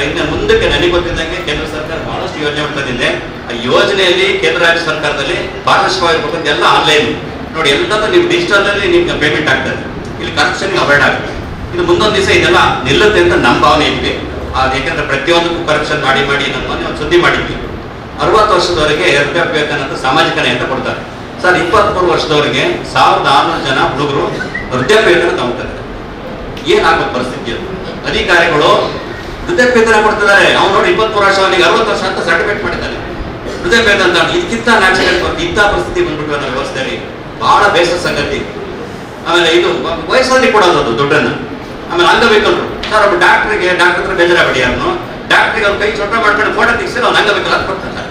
ಇನ್ನು ಮುಂದಕ್ಕೆ ನನಗೆ ಗೊತ್ತಿದ್ದಂಗೆ ಕೇಂದ್ರ ಸರ್ಕಾರ ಬಹಳಷ್ಟು ಯೋಜನೆ ಮಾಡ್ತದಿದೆ. ಆ ಯೋಜನೆಯಲ್ಲಿ ಕೇಂದ್ರ ರಾಜ್ಯ ಸರ್ಕಾರದಲ್ಲಿ ಪಾರದರ್ಶಕವಾಗಿರ್ಬೇಕಂತ ಎಲ್ಲ ಆನ್ಲೈನ್ ನೋಡಿ, ಎಲ್ಲದೂ ನೀವು ಡಿಜಿಟಲ್ ಅಲ್ಲಿ ನಿಮ್ಗೆ ಪೇಮೆಂಟ್ ಆಗ್ತದೆ. ಇಲ್ಲಿ ಕರಪ್ಷನ್ ಅವಾಯ್ಡ್ ಆಗುತ್ತೆ. ಇದು ಮುಂದೊಂದು ದಿವಸ ಇದೆಲ್ಲ ನಿಲ್ಲುತ್ತೆ ಅಂತ ನಮ್ಮ ಭಾವನೆ ಇದ್ವಿ. ಯಾಕಂದ್ರೆ ಪ್ರತಿಯೊಂದಕ್ಕೂ ಕರಪ್ಷನ್ ಮಾಡಿ ನಮ್ಮ ಒಂದು ಸುದ್ದಿ ಮಾಡಿದ್ವಿ. 60 ವರ್ಷದವರೆಗೆ ವೃದ್ಧಾಪ್ಯವೇತನ ಸಾಮಾಜಿಕ ನ್ಯಾಯ ಅಂತ ಕೊಡ್ತಾರೆ ಸರ್. 23 ವರ್ಷದವರೆಗೆ 1600 ಜನ ಹುಡುಗರು ವೃದ್ಧಾಪ್ಯವೇತನ ತಗೊಳ್ತಾರೆ. ಏನಾಗೋ ಪರಿಸ್ಥಿತಿ ಅದು? ಅಧಿಕಾರಿಗಳು ವೃದ್ಧಾಪ್ಯವೇತನ ಕೊಡ್ತಿದ್ದಾರೆ. ಅವ್ನು ನೋಡಿ 23 ವರ್ಷ, ಅವನಿಗೆ 60 ವರ್ಷ ಅಂತ ಸರ್ಟಿಫಿಕೇಟ್ ಮಾಡಿದ್ದಾನೆ. ವೃದ್ಧಾಪ್ಯವೇತನ ಅಂತ ಇದಕ್ಕಿಂತ ನ್ಯಾಚುರಲ್ ಇಂಥ ಪರಿಸ್ಥಿತಿ ಬಂದ್ಬಿಟ್ಟು ನಮ್ಮ ವ್ಯವಸ್ಥೆಯಲ್ಲಿ ಬಹಳ ಬೇಸರ ಸಂಗತಿ. ಆಮೇಲೆ ಇದು ವಯಸ್ಸಲ್ಲಿ ಕೊಡೋದು ಅದು ದುಡ್ಡನ್ನು. ಆಮೇಲೆ ಅಂಗವಿಕಲರು ಸರ್, ಒಬ್ಬ ಡಾಕ್ಟರ್ ಹತ್ರ ಬೇಜಾರಾಗಬೇಡಿ. ಅವನು ಡಾಕ್ಟ್ರಿಗೆ ಅವ್ರ ಕೈ ಚೊಟ್ಟ ಮಾಡ್ಕೊಂಡು ಫೋಟೋ ತೆಗಿಸಿದ್ರೆ ಅವ್ನು ಅಂಗವಿಕಲ ಅಂತ ಕೊಡ್ತಾರೆ.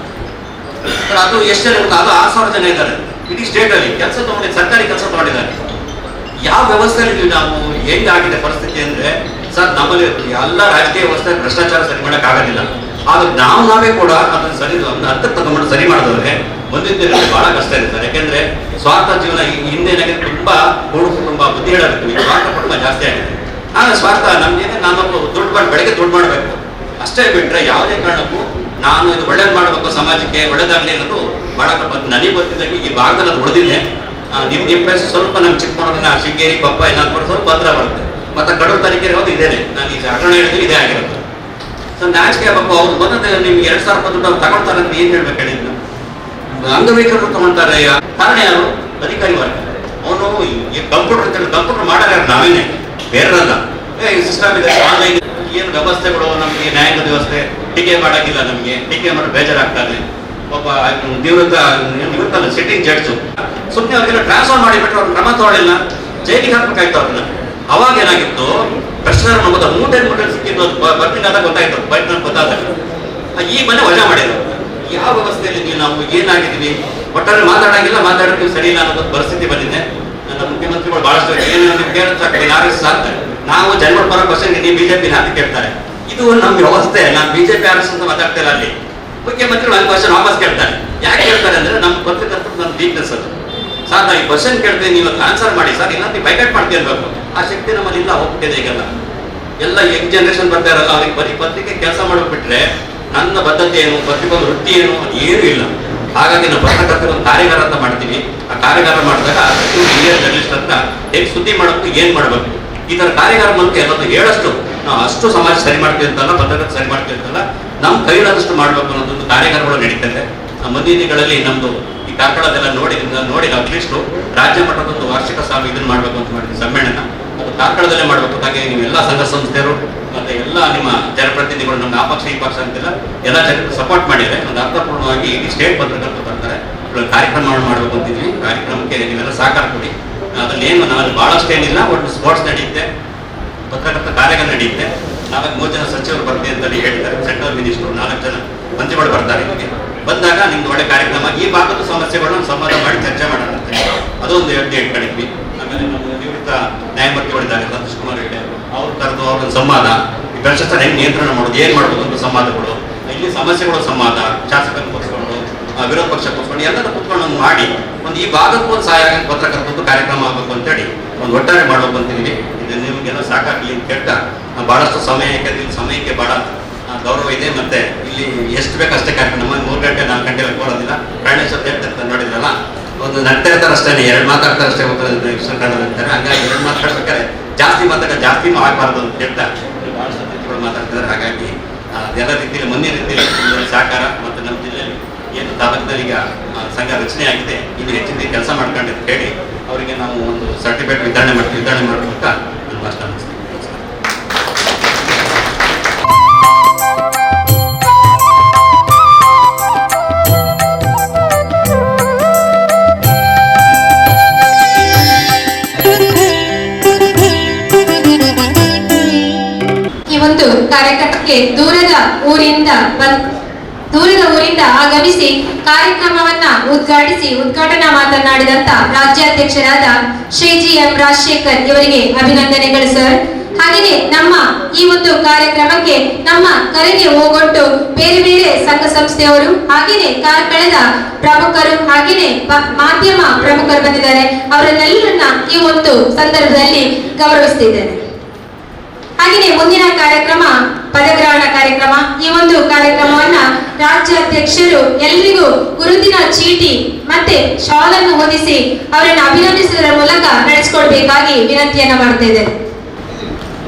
ಅದು ಎಷ್ಟು ಜನ ಇರುತ್ತೆ? ಅದು 6,000 ಜನ ಇದ್ದಾರೆ ಇಡೀ ಸ್ಟೇಟಲ್ಲಿ ಕೆಲಸ ತಗೊಂಡಿದ್ದಾರೆ, ಸರ್ಕಾರಿ ಕೆಲಸ ತಗೊಂಡಿದ್ದಾರೆ. ಯಾವ ವ್ಯವಸ್ಥೆಯಲ್ಲಿ ನಾವು ಹೆಂಗಾಗಿದೆ ಪರಿಸ್ಥಿತಿ ಅಂದ್ರೆ ಸರ್, ನಮ್ಮಲ್ಲಿ ಎಲ್ಲ ರಾಜಕೀಯ ವ್ಯವಸ್ಥೆ ಭ್ರಷ್ಟಾಚಾರ ಸರಿ ಮಾಡಕ್ ಆಗೋದಿಲ್ಲ. ಆದ್ರೆ ನಾವೇ ಕೂಡ ಅದನ್ನ ಸರಿ ಹತ್ತಕ್ಕೆ ತಗೊಂಡು ಸರಿ ಮಾಡಿದ್ರೆ ಮುಂದಿನ ದಿನಗಳಲ್ಲಿ ಬಹಳ ಕಷ್ಟ ಇರ್ತಾರೆ. ಯಾಕೆಂದ್ರೆ ಸ್ವಾರ್ಥ ಜೀವನ ಹಿಂದೆ ತುಂಬಾ ಕುಟುಂಬ ಬುದ್ಧಿ ಹೇಳಬೇಕು, ಸ್ವಾರ್ಥ ಕುಟುಂಬ ಜಾಸ್ತಿ ಆಗಿದೆ. ಆದ್ರೆ ಸ್ವಾರ್ಥ ನಮ್ಗೇನೆ ನಾನು ದುಡ್ಡು ಮಾಡಿ ಬೆಳಗ್ಗೆ ದುಡ್ಡು ಮಾಡಬೇಕು ಅಷ್ಟೇ ಬಿಟ್ರೆ ಯಾವುದೇ ಕಾರಣಕ್ಕೂ ನಾನು ಇದು ಒಳ್ಳೇದು ಮಾಡಬೇಕು, ಸಮಾಜಕ್ಕೆ ಒಳ್ಳೇದಾಗಲಿ ಅನ್ನೋದು ಬಹಳ ನನಗೆ ಗೊತ್ತಿದ್ದಂಗೆ ಈ ಭಾಗದಲ್ಲಿ ಅದು ಉಳಿದಿದೆ. ನಿಮ್ಮ ಪ್ಲೇಸ್ ಸ್ವಲ್ಪ ನಮ್ಮ ಚಿಕ್ಕಮಗಳೂರಿನ ಶೃಂಗೇರಿ ಪಪ್ಪ ಏನಾದ್ರು ಸ್ವಲ್ಪ ಹತ್ರ ಬರುತ್ತೆ. ಮತ್ತೆ ಕಡೂರು ತರೀಕೆರೆ ಹೋಗಿ ಇದೇನೆ, ನಾನು ಈ ಅಟರ್ನಿ ಹೇಳಿದ್ರೆ ಇದೇ ಆಗಿರುತ್ತೆ. ಸೊ ನಾಚಿಕೆ ಪಾಪ ಅವ್ರು ಬಂದದ್ದು ನಿಮ್ಗೆ 2,000 ರೂಪಾಯಿ ದುಡ್ಡು ಅವ್ರು ತಗೊಳ್ತಾರೆ ಅಂತ ಏನ್ ಹೇಳ್ಬೇಕು ಹೇಳಿದ್ದು? ಅಂಗವಿಕಲರು ತಗೊಳ್ತಾರೆ. ಕಾರಣ ಯಾರು? ಅಧಿಕಾರಿ ವರ್ಗ. ಅವನು ಕಂಪ್ಯೂಟರ್ ಮಾಡಲ್ಲ, ನಾವೇನೆ ಬೇರೆಲ್ಲ ಸಿಸ್ಟಮ್ ಇದೆ, ಆನ್ಲೈನ್ ಏನು ವ್ಯವಸ್ಥೆಗಳು ನಮಗೆ ನ್ಯಾಯಾಂಗ ವ್ಯವಸ್ಥೆ ಟೀಕೆ ಮಾಡೋಕ್ಕಿಲ್ಲ. ನಮಗೆ ಟೀಕೆ ಮಾಡೋ ಬೇಜಾರಾಗ್ತಾರೆ. ಒಬ್ಬ ನಿವೃತ್ತ ಸಿಟ್ಟಿಂಗ್ ಜಡ್ಜು ಸುಮ್ಮನೆ ಅವ್ರಿಗೆಲ್ಲ ಟ್ರಾನ್ಸ್ಫರ್ ಮಾಡಿಬಿಟ್ರೆ ಅವ್ರು ಕ್ರಮ ತಗೊಳ್ಳಿಲ್ಲ, ಜೈಲಿಗೆ ಹಾಕ್ಬೇಕಾಯ್ತು ಅವ್ರನ್ನ. ಅವಾಗ ಏನಾಗಿತ್ತು, ಭ್ರಷ್ಟಾಚಾರ ನಮ್ಮದು ಮೂಟೆ ಸಿಕ್ಕಿದ್ದು ಬರ್ತಿಂಗಾದಾಗ ಗೊತ್ತಾಯ್ತು, ಬೈಟ್ನಲ್ಲಿ ಗೊತ್ತಾದಾಗ ಈ ಮನೆ ವಜಾ ಮಾಡಿದ್ರು. ಯಾವ ವ್ಯವಸ್ಥೆಯಲ್ಲಿ ನಾವು ಏನಾಗಿದ್ದೀವಿ? ಒಟ್ಟಾರೆ ಮಾತಾಡಂಗಿಲ್ಲ, ಮಾತಾಡೋದು ಸರಿ ಇಲ್ಲ ಅನ್ನೋದು ಪರಿಸ್ಥಿತಿ ಬಂದಿದೆ. ನಮ್ಮ ಮುಖ್ಯಮಂತ್ರಿಗಳು ಬಹಳಷ್ಟು ಏನು ಕೇಳ್ತಾರೆ, RSS ಆಗ್ತಾರೆ. ನಾವು ಜನಗಳ ಪರ ಕ್ವಶನ್ ನೀವು BJP ಅಂತ ಕೇಳ್ತಾರೆ. ಇದು ನಮ್ಮ ವ್ಯವಸ್ಥೆ. ನಾನು BJP RSS ಅಂತ ಮಾತಾಡ್ತಿಲ್ಲ. ಅಲ್ಲಿ ಮುಖ್ಯಮಂತ್ರಿಗಳು ಅಲ್ಲಿ ಕ್ವಶನ್ ವಾಪಸ್ ಕೇಳ್ತಾರೆ. ಯಾಕೆ ಕೇಳ್ತಾರೆ ಅಂದ್ರೆ ನಮ್ಮ ಪತ್ರಕರ್ತರು ನಮ್ಮ ವೀಕ್ನೆಸ್ ಅದು. ಸರ್ ನಾವು ಈ ಕ್ವಶನ್ ಕೇಳ್ತೀವಿ, ನೀವು ಆನ್ಸರ್ ಮಾಡಿ ಸರ್, ಇಲ್ಲ ನೀವು ಬೈಕಟ್ ಮಾಡ್ತೀವಿ ಅನ್ಬೇಕು. ಆ ಶಕ್ತಿ ನಮ್ಮಲ್ಲಿ ಇಲ್ಲ, ಹೋಗ್ತಿದೆ ಈಗೆಲ್ಲ. ಎಲ್ಲ ಯಂಗ್ ಜನರೇಷನ್ ಬರ್ತಾ ಇರಲ್ಲ, ಅವ್ರಿಗೆ ಬರೀ ಪತ್ರಿಕೆ ಕೆಲಸ ಮಾಡೋಗ್ಬಿಟ್ರೆ ನನ್ನ ಬದ್ಧತೆ ಏನು, ಪತ್ರಿಕೊಂದು ವೃತ್ತಿ ಏನು, ಅದು ಏನೂ ಇಲ್ಲ. ಹಾಗಾಗಿ ನಾವು ಪತ್ರಕರ್ತರ ಒಂದು ಕಾರ್ಯಾಗಾರ ಅಂತ ಮಾಡ್ತೀವಿ. ಆ ಕಾರ್ಯಾಗಾರ ಮಾಡಿದಾಗ ಹಿರಿಯರ್ ಜರ್ನಲಿಸ್ಟ್ ಅಂತ ಹೇಗೆ ಸುದ್ದಿ ಮಾಡಬೇಕು, ಏನ್ ಮಾಡಬೇಕು, ಈ ತರ ಕಾರ್ಯಾಗಾರ ಮೂಲಕ ಎಲ್ಲರೂ ಹೇಳಷ್ಟು ನಾವು ಅಷ್ಟು ಸಮಾಜ ಸರಿ ಮಾಡ್ತೀವಿ ಅಂತಲ್ಲ, ಪತ್ರಕರ್ತ ಸರಿ ಮಾಡ್ತೀವಿ ಅಂತಲ್ಲ, ನಮ್ಮ ಕೈಲಾದಷ್ಟು ಮಾಡ್ಬೇಕು ಅನ್ನೋದೊಂದು ಕಾರ್ಯಾಗಾರಗಳು ನಡೀತದೆ. ಮುಂದಿನ ದಿನಗಳಲ್ಲಿ ನಮ್ದು ಈ ಕಾರ್ಕಳದೆಲ್ಲ ನೋಡಿ ನಾವು ಅಟ್ಲೀಸ್ಟ್ ರಾಜ್ಯ ಮಟ್ಟದೊಂದು ವಾರ್ಷಿಕ ಇದನ್ನ ಮಾಡ್ಬೇಕು ಅಂತ ಮಾಡಿದ್ವಿ, ಸಮ್ಮೇಳನ. ಅದು ಕಾರ್ಕಳದಲ್ಲೇ ಮಾಡ್ಬೇಕು. ಹಾಗೆ ನೀವೆಲ್ಲ ಸಂಘ ಸಂಸ್ಥೆಯರು ಮತ್ತೆ ಎಲ್ಲ ನಿಮ್ಮ ಜನಪ್ರತಿನಿಧಿಗಳು, ನಮ್ಮ ಆ ಪಕ್ಷ ಈ ಪಕ್ಷ ಅಂತೆಲ್ಲ ಎಲ್ಲ ಜನರು ಸಪೋರ್ಟ್ ಮಾಡಿದ್ರೆ ಒಂದು ಅರ್ಥಪೂರ್ಣವಾಗಿ ಇಡೀ ಸ್ಟೇಟ್ ಪತ್ರಕರ್ತರು ಬರ್ತಾರೆ. ಕಾರ್ಯಕ್ರಮ ಮಾಡಬೇಕು ಅಂತಿದ್ವಿ. ಕಾರ್ಯಕ್ರಮಕ್ಕೆ ನೀವೆಲ್ಲ ಸಹಕಾರ ಕೊಡಿ. ಅದ್ರಲ್ಲಿ ಏನು ನಾವಲ್ಲಿ ಬಹಳಷ್ಟು ಏನಿಲ್ಲ, ಒಟ್ಟು ಸ್ಪೋರ್ಟ್ಸ್ ನಡೆಯುತ್ತೆ, ಪತ್ರಕರ್ತ ಕಾರ್ಯಾಗಾರ ನಡೆಯುತ್ತೆ. 4 ಜನ ಸಚಿವರು ಬರ್ತೀವಿ ಅಂತೇಳಿ ಹೇಳಿದ್ದಾರೆ. ಸೆಂಟ್ರಲ್ ಮಿನಿಸ್ಟರ್ 4 ಜನ ಮಂತ್ರಿಗಳು ಬರ್ತಾರೆ. ಇಲ್ಲಿಗೆ ಬಂದಾಗ ನಿಮ್ದು ಒಳ್ಳೆ ಕಾರ್ಯಕ್ರಮ, ಈ ಭಾಗದ ಸಮಸ್ಯೆಗಳನ್ನ ಸಂವಾದ ಮಾಡಿ ಚರ್ಚೆ ಮಾಡೋಣ ಅಂತ ಅದೊಂದು ಯೋಜನೆ ಇಟ್ಕೊಂಡಿದ್ವಿ. ಆಮೇಲೆ ನಮ್ಮ ನಿವೃತ್ತ ನ್ಯಾಯಮೂರ್ತಿಗಳಿದ್ದಾರೆ ಸಂತೋಷ್ ಕುಮಾರ್ ಹೆಗಡೆ, ಅವ್ರು ಕರೆದು ಅವ್ರ ಸಂವಾದ, ಈ ಭ್ರಷ್ಟಾಚಾರ ಹೆಂಗೆ ನಿಯಂತ್ರಣ ಮಾಡೋದು, ಏನ್ ಮಾಡ್ಬೋದು ಅಂತ ಸಂವಾದಗಳು, ಇಲ್ಲಿ ಸಮಸ್ಯೆಗಳು ಸಂವಾದ, ಶಾಸಕರನ್ನು ಕೂತ್ಕೊಂಡು ವಿರೋಧ ಪಕ್ಷ ಕೂತ್ಕೊಂಡು ಎಲ್ಲರೂ ಕೂತ್ಕೊಂಡು ಒಂದು ಮಾಡಿ ಒಂದು ಈ ಭಾಗಕ್ಕೂ ಒಂದು ಸಹಾಯ ಪತ್ರಕರ್ತದ್ದು ಕಾರ್ಯಕ್ರಮ ಆಗಬೇಕು ಅಂತೇಳಿ ಒಂದು ಒಟ್ಟಾರೆ ಮಾಡಬೇಕು ಅಂತಿದ್ವಿ. ಇದು ನಿಮಗೆಲ್ಲ ಸಾಕಾಗ್ಲಿ ಅಂತ ಕೇಳ್ತಾ ಬಹಳಷ್ಟು ಸಮಯ, ಯಾಕಂದ್ರೆ ಸಮಯಕ್ಕೆ ಬಹಳ ಗೌರವ ಇದೆ. ಮತ್ತೆ ಇಲ್ಲಿ ಎಷ್ಟು ಬೇಕಷ್ಟೇ ಕಾರ್ಯಕ್ರಮ, 3 ಗಂಟೆ 4 ಗಂಟೆ ಕೊಡೋದಿಲ್ಲ. ಪ್ರಾಣೇಶ್ವರ ಹೇಳ್ತಾರೆ ನೋಡಿದ್ರಲ್ಲ, ಒಂದು ನಗ್ತಾ ಇರ್ತಾರೆ ಅಷ್ಟೇ, 2 ಮಾತಾಡ್ತಾರೆ ಅಷ್ಟೇ ಅಂತಾರೆ. ಹಂಗಾಗಿ 2 ಮಾತಾಡ್ಬೇಕಾದ್ರೆ ಜಾಸ್ತಿನೂ ಆಗಬಾರ್ದು ಅಂತ ಹೇಳ್ತಾ ಬಹಳಷ್ಟು ಅತಿಥಿಗಳು ಮಾತಾಡ್ತಿದ್ದಾರೆ. ಹಾಗಾಗಿ ಎಲ್ಲ ರೀತಿಯಲ್ಲಿ ಮುಂದಿನ ರೀತಿಯಲ್ಲಿ ಸಹಕಾರ ಮತ್ತು ನಮ್ಮ ಜಿಲ್ಲೆಯಲ್ಲಿ ಏನು ತಾಲೂಕಿನಲ್ಲಿ ಈಗ ಸಂಘ ರಚನೆ ಆಗಿದೆ, ಇನ್ನು ಹೆಚ್ಚಿನ ಕೆಲಸ ಮಾಡ್ಕೊಂಡಿದ್ದು ಹೇಳಿ ಅವರಿಗೆ ನಾವು ಒಂದು ಸರ್ಟಿಫಿಕೇಟ್ ವಿತರಣೆ ಮಾಡಬೇಕಾ ನನ್ನ ಭಾಷಣ ಅನ್ನಿಸ್ತೀನಿ. ಈ ಒಂದು ಕಾರ್ಯಕ್ರಮಕ್ಕೆ ದೂರದ ಊರಿಂದ ಆಗಮಿಸಿ ಕಾರ್ಯಕ್ರಮವನ್ನ ಉದ್ಘಾಟನಾ ಮಾತನಾಡಿದಂತ ರಾಜ್ಯಾಧ್ಯಕ್ಷರಾದ ಶ್ರೀ ಜಿ.ಎಂ. ರಾಜಶೇಖರ್ ಇವರಿಗೆ ಅಭಿನಂದನೆಗಳು ಸರ್. ಹಾಗೆಯೇ ನಮ್ಮ ಈ ಒಂದು ಕಾರ್ಯಕ್ರಮಕ್ಕೆ ನಮ್ಮ ಕರೆಗೆ ಹೋಗೊಟ್ಟು ಬೇರೆ ಬೇರೆ ಸಂಘ ಸಂಸ್ಥೆಯವರು ಹಾಗೆಯೇ ಕಾರ್ಕಳದ ಪ್ರಮುಖರು ಹಾಗೆಯೇ ಮಾಧ್ಯಮ ಪ್ರಮುಖರು ಬಂದಿದ್ದಾರೆ. ಅವರನ್ನೆಲ್ಲರನ್ನ ಈ ಒಂದು ಸಂದರ್ಭದಲ್ಲಿ ಗೌರವಿಸುತ್ತಿದ್ದೇನೆ. ಹಾಗೆಯೇ ಮುಂದಿನ ಕಾರ್ಯಕ್ರಮ ಪದಗ್ರಹಣ ಕಾರ್ಯಕ್ರಮ. ಈ ಒಂದು ಕಾರ್ಯಕ್ರಮವನ್ನ ರಾಜ್ಯಾಧ್ಯಕ್ಷರು ಎಲ್ರಿಗೂ ಗುರುತಿನ ಚೀಟಿ ಮತ್ತೆ ಶಾಲನ್ನು ಹೊದಿಸಿ ಅವರನ್ನು ಅಭಿನಂದಿಸುವುದರ ಮೂಲಕ ನಡೆಸಿಕೊಡ್ಬೇಕಾಗಿ ವಿನಂತಿಯನ್ನ ಮಾಡ್ತಾ ಇದ್ದೇನೆ.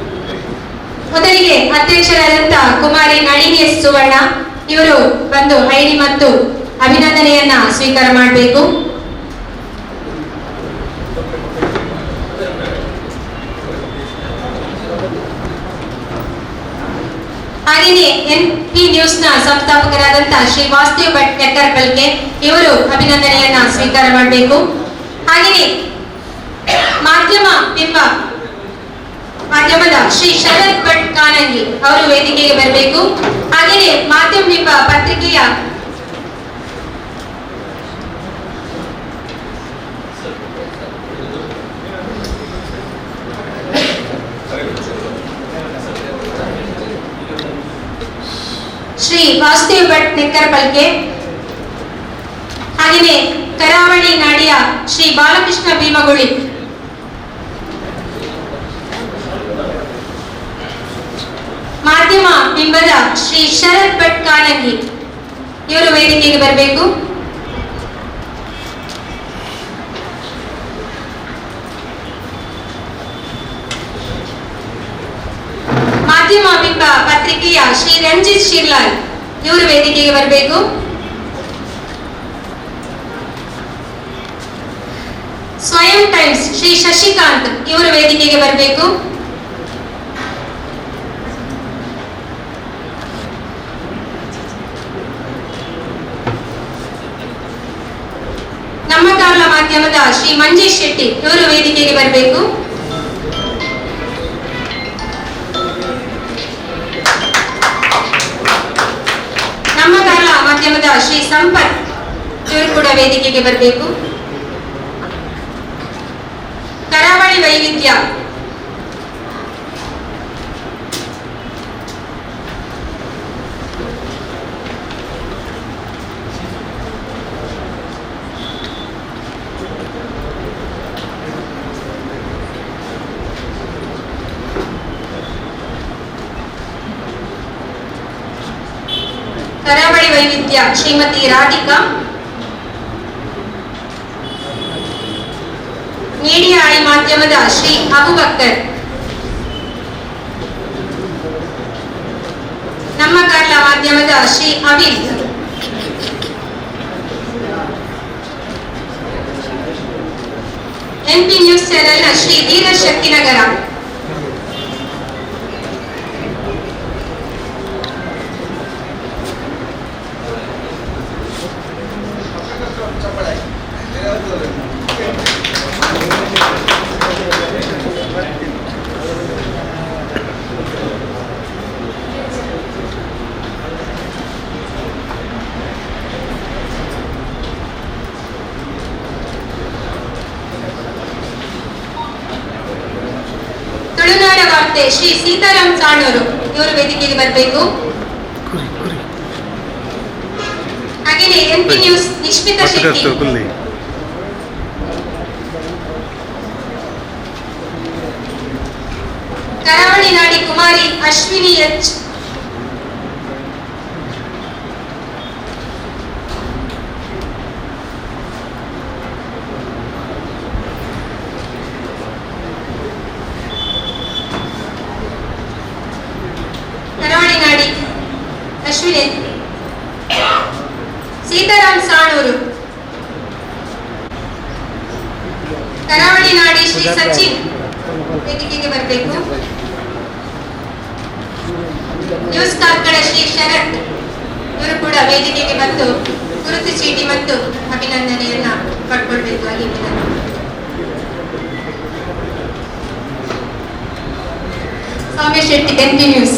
ಮೊದಲಿಗೆ ಅಧ್ಯಕ್ಷರಾದಂತ ಕುಮಾರಿ ನಳಿನಿ ಎಸ್ ಸುವರ್ಣ ಇವರು ಬಂದು ಐಡಿ ಮತ್ತು ಅಭಿನಂದನೆಯನ್ನ ಸ್ವೀಕಾರ ಮಾಡಬೇಕು. ಹಾಗೆಯೇ NP ನ್ಯೂಸ್ ನ ಸಂಸ್ಥಾಪಕರಾದಂತ ಶ್ರೀ ವಾಸುದೇವ್ ಭಟ್ ನೆಕ್ಕರ್ಪಲ್ಕೆ ಇವರು ಅಭಿನಂದನೆಯನ್ನ ಸ್ವೀಕಾರ ಮಾಡಬೇಕು. ಹಾಗೆಯೇ ಮಾಧ್ಯಮದ ಶ್ರೀ ಶರತ್ ಭಟ್ ಕಾನಂಗಿ ಅವರು ವೇದಿಕೆಗೆ ಬರಬೇಕು. ಹಾಗೆಯೇ ಮಾಧ್ಯಮ ಬಿಂಬ ಪತ್ರಿಕೆಯ ಶ್ರೀ ವಾಸುದೇವ್ ಭಟ್ ನೆಕ್ಕರ್ಪಲ್ಕೆ, ಹಾಗೆಯೇ ಕರಾವಳಿ ನಾಡಿಯ ಶ್ರೀ ಬಾಲಕೃಷ್ಣ ಭೀಮಗುಳಿ, ಮಾಧ್ಯಮ ಬಿಂಬದ ಶ್ರೀ ಶರತ್ ಭಟ್ ಕಾನಂಗಿ ಇವರು ವೇದಿಕೆಗೆ ಬರಬೇಕು. ಮಾಧ್ಯಮ ಬಿಂಬ ಪತ್ರಿಕೆಯ ಶ್ರೀ ರಂಜಿತ್ ಶಿರ್ಲಾಲ್ ಇವರು ವೇದಿಕೆಗೆ ಬರಬೇಕು. ಸ್ವಯಂ ಟೈಮ್ಸ್ ಶ್ರೀ ಶಶಿಕಾಂತ್ ಇವರು ವೇದಿಕೆಗೆ ಬರಬೇಕು. ನಮ್ಮ ಕಾಲ ಮಾಧ್ಯಮದ ಶ್ರೀ ಮಂಜೇಶ್ ಶೆಟ್ಟಿ ಇವರು ವೇದಿಕೆಗೆ ಬರಬೇಕು. ನಮ್ಮ ಕಾಲ ಮಾಧ್ಯಮದ ಶ್ರೀ ಸಂಪತ್ ಇವರು ಕೂಡ ವೇದಿಕೆಗೆ ಬರಬೇಕು. ಕರಾವಳಿ ವೈವಿಧ್ಯ ಕರಾವಳಿ ವೈವಿಧ್ಯ ಶ್ರೀಮತಿ ರಾಧಿಕಾ, ಮೀಡಿಯಾ ಐ ಮಾಧ್ಯಮದ ಶ್ರೀ ಅಬುಬಕ್ಕರ್, ನಮ್ಮ ಕಾರ್ಲ ಮಾಧ್ಯಮದ ಶ್ರೀ ಅವಿಲ್, ಎಂಪಿ ನ್ಯೂಸ್ ಚಾನೆಲ್ನ ಶ್ರೀ ಧೀರಜ್ ಶಕ್ತಿನಗರ, ತುಳುನಾಡ ವಾರ್ತೆ ಶ್ರೀ ಸೀತಾರಾಮ್ ಸಾಣೂರು, ಇವರು ವೇದಿಕೆಗೆ ಬರಬೇಕು. ಹಾಗೆಯೇ ಎಂಪಿ ನ್ಯೂಸ್ ನಿಶ್ಮಿತಾ ಶೆಟ್ಟಿ, ಕರಾವಳಿ ನಾಡಿ ಕುಮಾರಿ ಅಶ್ವಿನಿ ಎಚ್, ಕರಾವಳಿ ನಾಡಿ ಅಶ್ವಿನಿ ಸೀತಾರಾಮ್ ಸಾಣೂರು, ಕರಾವಳಿ ನಾಡಿ ಶ್ರೀ ಸಚಿನ್ ವೇದಿಕೆಗೆ ಬರಬೇಕು. ನ್ಯೂಸ್ ಕಾರ್ಕಳ ಶ್ರೀ ಶರತ್, ಇವರು ಕೂಡ ವೇದಿಕೆಗೆ ಬಂದು ಗುರುತು ಚೀಟಿ ಮತ್ತು ಅಭಿನಂದನೆಯನ್ನ ಪಡ್ಕೊಳ್ಬೇಕಾಗಿ ವಿನಂತಿ. ಸೌಮ್ಯ ಶೆಟ್ಟಿ, ಎಂಪಿ ನ್ಯೂಸ್.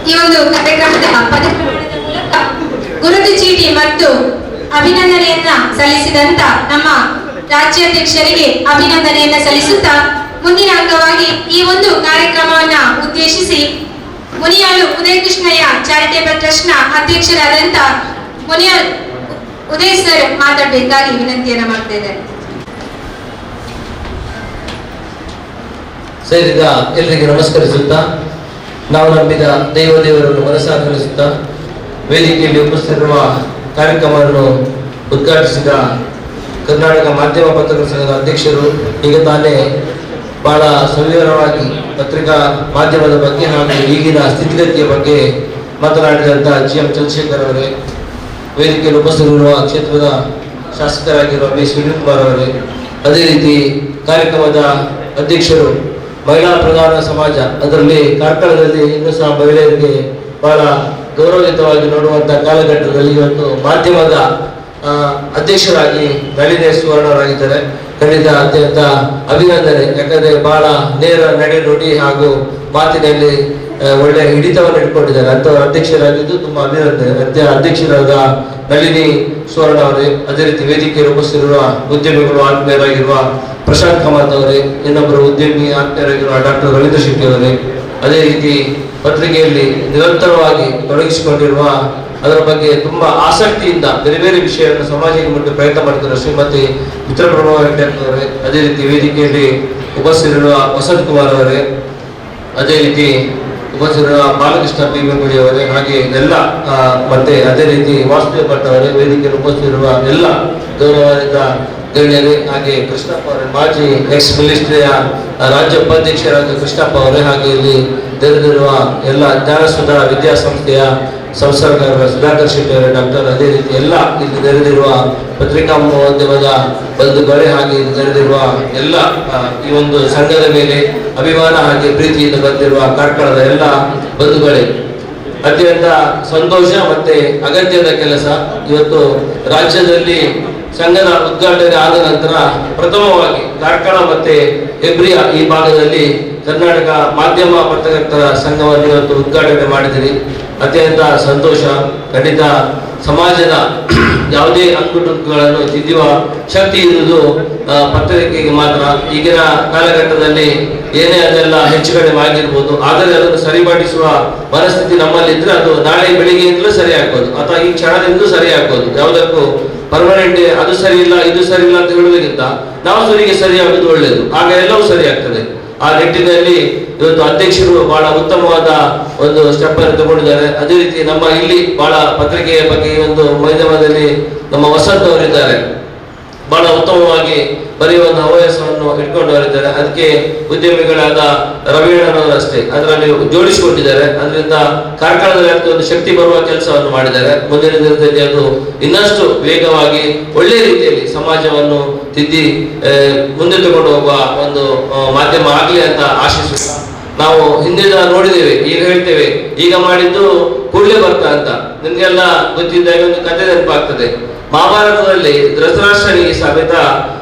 ಈ ಒಂದು ಕಾರ್ಯಕ್ರಮದ ಪದಪ್ರಮಾಣದ ಮೂಲಕ ಗುರುತು ಚೀಟಿ ಮತ್ತು ಅಭಿನಂದನೆಯನ್ನ ಸಲ್ಲಿಸಿದಂತ ನಮ್ಮ ರಾಜ್ಯಾಧ್ಯಕ್ಷರಿಗೆ ಅಭಿನಂದನೆಯನ್ನ ಸಲ್ಲಿಸುತ್ತಾ ಮುಂದಿನ ಅಂಗವಾಗಿ ಈ ಒಂದು ಕಾರ್ಯಕ್ರಮವನ್ನ ಉದ್ದೇಶಿಸಿ ಮುನಿಯಾಲು ಉದಯ ಕೃಷ್ಣಯ್ಯ ಚಾರಿಟೇಬಲ್ ಟ್ರಸ್ಟ್ ನ ಅಧ್ಯಕ್ಷರಾದಂತ ಮುನಿಯಾಲ್ ಉದಯ್ ಸರ್ ಮಾತಾಡಬೇಕಾಗಿ ವಿನಂತಿಯನ್ನ ಮಾಡ್ತಾ ಇದ್ದಾರೆ. ಸೇರಿದ ಎಲ್ಲರಿಗೆ ನಮಸ್ಕರಿಸುತ್ತಾ, ನಾವು ನಂಬಿದ ದೇವರನ್ನು ಮನಸ್ಸಾಗಲಿಸುತ್ತಾ ವೇದಿಕೆಯಲ್ಲಿ ಉಪಸ್ಥಿತಿರುವ ಕಾರ್ಯಕ್ರಮವನ್ನು ಉದ್ಘಾಟಿಸಿದ ಕರ್ನಾಟಕ ಮಾಧ್ಯಮ ಪತ್ರಕರ್ತರ ಸಂಘದ ಅಧ್ಯಕ್ಷರು ಈಗ ತಾನೇ ಬಹಳ ಸವಿವರವಾಗಿ ಪತ್ರಿಕಾ ಮಾಧ್ಯಮದ ಬಗ್ಗೆ ಹಾಗೂ ಈಗಿನ ಸ್ಥಿತಿಗತಿಯ ಬಗ್ಗೆ ಮಾತನಾಡಿದಂಥ GM ಚಂದ್ರಶೇಖರ್ ಅವರೇ, ವೇದಿಕೆಯಲ್ಲಿ ಉಪಸ್ಥಿತರಿರುವ ಕ್ಷೇತ್ರದ ಶಾಸಕರಾಗಿರುವ ಬಿ ಸುನೀಲ್ ಕುಮಾರ್ ಅವರೇ, ಅದೇ ರೀತಿ ಕಾರ್ಯಕ್ರಮದ ಅಧ್ಯಕ್ಷರು ಮಹಿಳಾ ಪ್ರಧಾನ ಸಮಾಜ, ಅದರಲ್ಲಿ ಕಾರ್ಕಳದಲ್ಲಿ ಇನ್ನೂ ಸಹ ಮಹಿಳೆಯರಿಗೆ ಬಹಳ ಗೌರವಯುತವಾಗಿ ನೋಡುವಂತಹ ಕಾಲಘಟ್ಟದಲ್ಲಿ ಇವತ್ತು ಮಾಧ್ಯಮದ ಅಧ್ಯಕ್ಷರಾಗಿ ನಳಿನಿ ಸುವರ್ಣರಾಗಿದ್ದಾರೆ. ಖಂಡಿತ ಅತ್ಯಂತ ಅಭಿನಂದನೆ. ಯಾಕಂದ್ರೆ ಬಹಳ ನೇರ ನಡೆ ನುಡಿ ಹಾಗೂ ಮಾತಿನಲ್ಲಿ ಒಳ್ಳೆ ಹಿಡಿತವನ್ನು ಇಟ್ಕೊಂಡಿದ್ದಾರೆ. ಅಂಥವ್ರ ಅಧ್ಯಕ್ಷರಾಗಿದ್ದು ತುಂಬಾ ಅಭಿನಂದನೆ. ಅಧ್ಯಕ್ಷರಾದ ನಳಿನಿ ಸುವರ್ಣ ಅವರೇ, ಅದೇ ರೀತಿ ವೇದಿಕೆಯಲ್ಲಿ ಉಪಸ್ಥಿತಿರುವ ಉದ್ಯಮಿಗಳು ಆತ್ಮೀಯರಾಗಿರುವ ಪ್ರಶಾಂತ್ ಕಾಮತ್ ಅವರೇ, ಇನ್ನೊಬ್ಬರು ಉದ್ಯಮಿ ಆತ್ಮೀಯರಾಗಿರುವ ಡಾಕ್ಟರ್ ರವೀಂದ್ರ ಶೆಟ್ಟಿ ಅವರೇ, ಅದೇ ರೀತಿ ಪತ್ರಿಕೆಯಲ್ಲಿ ನಿರಂತರವಾಗಿ ತೊಡಗಿಸಿಕೊಂಡಿರುವ ಅದರ ಬಗ್ಗೆ ತುಂಬಾ ಆಸಕ್ತಿಯಿಂದ ಬೇರೆ ಬೇರೆ ವಿಷಯವನ್ನು ಸಮಾಜಕ್ಕೆ ಮುಟ್ಟಿ ಪ್ರಯತ್ನ ಮಾಡ್ತಾರೆ ಶ್ರೀಮತಿ ಮಿತ್ರಪ್ರಭಾ ಅವರೇ, ಅದೇ ರೀತಿ ವೇದಿಕೆಯಲ್ಲಿ ಉಪಸ್ಥಿತರಿರುವ ವಸಂತ್ ಕುಮಾರ್ ಅವರೇ, ಅದೇ ರೀತಿ ಉಪಸ್ಥಿತರಿರುವ ಬಾಲಕೃಷ್ಣ ಪಿ ಬೆಂಗುಡಿ ಅವರೇ, ಹಾಗೆ ಎಲ್ಲ ಮತ್ತೆ ಅದೇ ರೀತಿ ವಾಸುದೇವ್ ಭಟ್ ಅವರೇ, ವೇದಿಕೆಯಲ್ಲಿ ಉಪಸ್ಥಿತರಿರುವ ಎಲ್ಲ ಗೌರವಾನ್ವಿತ ಗಣ್ಯರೇ, ಹಾಗೆ ಕೃಷ್ಣಪ್ಪ ಅವರೇ, ಮಾಜಿ ಎಕ್ಸ್ ಮಿನಿಸ್ಟ್ರಿಯ ರಾಜ್ಯ ಉಪಾಧ್ಯಕ್ಷರಾದ ಕೃಷ್ಣಪ್ಪ ಅವರೇ, ಹಾಗೆ ಇಲ್ಲಿ ತೆರೆದಿರುವ ಎಲ್ಲ ಜ್ಞಾನಸುಧ ವಿದ್ಯಾಸಂಸ್ಥೆಯ ಸಂಸ್ಥಾಪಕರಾದ ಸುಧಾಕರ್ ಶೆಟ್ಟಿ ಅವರೇ, ಡಾಕ್ಟರ್, ಅದೇ ರೀತಿ ಎಲ್ಲ ಇಲ್ಲಿ ನೆರೆದಿರುವ ಪತ್ರಿಕಾ ಮಾಧ್ಯಮದ ಬಂಧುಗಳೇ, ಹಾಗೆ ಇಲ್ಲಿ ನೆರೆದಿರುವ ಎಲ್ಲ ಈ ಒಂದು ಸಂಘದ ಮೇಲೆ ಅಭಿಮಾನ ಹಾಗೆ ಪ್ರೀತಿಯಿಂದ ಬಂದಿರುವ ಕಾರ್ಕಳದ ಎಲ್ಲ ಬಂಧುಗಳೇ, ಅತ್ಯಂತ ಸಂತೋಷ ಮತ್ತೆ ಅಗತ್ಯದ ಕೆಲಸ. ಇವತ್ತು ರಾಜ್ಯದಲ್ಲಿ ಸಂಘದ ಉದ್ಘಾಟನೆ ಆದ ನಂತರ ಪ್ರಥಮವಾಗಿ ಕಾರ್ಕಳ ಮತ್ತೆ ಹೆಬ್ರಿಯ ಈ ಭಾಗದಲ್ಲಿ ಕರ್ನಾಟಕ ಮಾಧ್ಯಮ ಪತ್ರಕರ್ತರ ಸಂಘವನ್ನು ಇವತ್ತು ಉದ್ಘಾಟನೆ ಮಾಡಿದಿರಿ. ಅತ್ಯಂತ ಸಂತೋಷ. ಖಂಡಿತ ಸಮಾಜದ ಯಾವುದೇ ಅಂಕುಟುಂಕುಗಳನ್ನು ತಿದ್ದುವ ಶಕ್ತಿ ಇರುವುದು ಪತ್ರಿಕೆಗೆ ಮಾತ್ರ. ಈಗಿನ ಕಾಲಘಟ್ಟದಲ್ಲಿ ಏನೇ ಅದೆಲ್ಲ ಹೆಚ್ಚು ಕಡಿಮೆ ಆಗಿರ್ಬೋದು, ಆದರೆ ಅದನ್ನು ಸರಿಪಡಿಸುವ ಮನಸ್ಥಿತಿ ನಮ್ಮಲ್ಲಿದ್ದರೆ ಅದು ನಾಳೆ ಬೆಳಿಗ್ಗೆಯಿಂದಲೂ ಸರಿ ಆಗ್ಬೋದು ಅಥವಾ ಈ ಕ್ಷಣದಿಂದಲೂ ಸರಿ ಆಗ್ಬೋದು. ಯಾವುದಕ್ಕೂ ಪರ್ಮನೆಂಟ್ ಅದು ಸರಿ ಇಲ್ಲ ಇದು ಸರಿ ಇಲ್ಲ ಅಂತ ಹೇಳುವುದಕ್ಕಿಂತ ನಾವು ಸರಿ ಆಗುವುದು ಒಳ್ಳೆಯದು, ಆಗ ಎಲ್ಲವೂ ಸರಿ ಆಗ್ತದೆ. ಆ ನಿಟ್ಟಿನಲ್ಲಿ ಇವತ್ತು ಅಧ್ಯಕ್ಷರು ಬಹಳ ಉತ್ತಮವಾದ ಒಂದು ಸ್ಟೆಪ್ ಅನ್ನು ತಗೊಂಡಿದ್ದಾರೆ. ಅದೇ ರೀತಿ ನಮ್ಮ ಇಲ್ಲಿ ಬಹಳ ಪತ್ರಿಕೆಯ ಬಗ್ಗೆ ಒಂದು ಮಾಧ್ಯಮದಲ್ಲಿ ನಮ್ಮ ವಸಂತ್ ಅವರಿದ್ದಾರೆ, ಬಹಳ ಉತ್ತಮವಾಗಿ ಬರೆಯುವ ಒಂದು ಹವ್ಯಾಸವನ್ನು ಇಟ್ಕೊಂಡವರಿದ್ದಾರೆ. ಅದಕ್ಕೆ ಉದ್ಯಮಿಗಳಾದ ರವೀಣನವರು ಅಷ್ಟೇ ಅದರಲ್ಲಿ ಜೋಡಿಸಿಕೊಂಡಿದ್ದಾರೆ. ಅದರಿಂದ ಕಾರ್ಕಳದಲ್ಲಿ ಅದಕ್ಕೆ ಒಂದು ಶಕ್ತಿ ಬರುವ ಕೆಲಸವನ್ನು ಮಾಡಿದ್ದಾರೆ. ಮುಂದಿನ ದಿನದಲ್ಲಿ ಅದು ಇನ್ನಷ್ಟು ವೇಗವಾಗಿ ಒಳ್ಳೆಯ ರೀತಿಯಲ್ಲಿ ಸಮಾಜವನ್ನು ತಿದ್ದಿ ಮುಂದೆ ತಗೊಂಡು ಹೋಗುವ ಒಂದು ಮಾಧ್ಯಮ ಆಗಲಿ ಅಂತ ಆಶಿಸುತ್ತಾ, ನಾವು ಹಿಂದಿನ ನೋಡಿದ್ದೇವೆ, ಈಗ ಹೇಳ್ತೇವೆ, ಈಗ ಮಾಡಿದ್ದು ಕೂಡಲೇ ಬರ್ತಾ ಅಂತ. ನಿಮ್ಗೆಲ್ಲ ಗೊತ್ತಿದ್ದಾಗ ಒಂದು ಕಥೆ ನೆನಪಾಗ್ತದೆ. ಮಹಾಭಾರತದಲ್ಲಿ ಧೃತರಾಷ್ಟ್ರನಿಗೆ ಸಮೇತ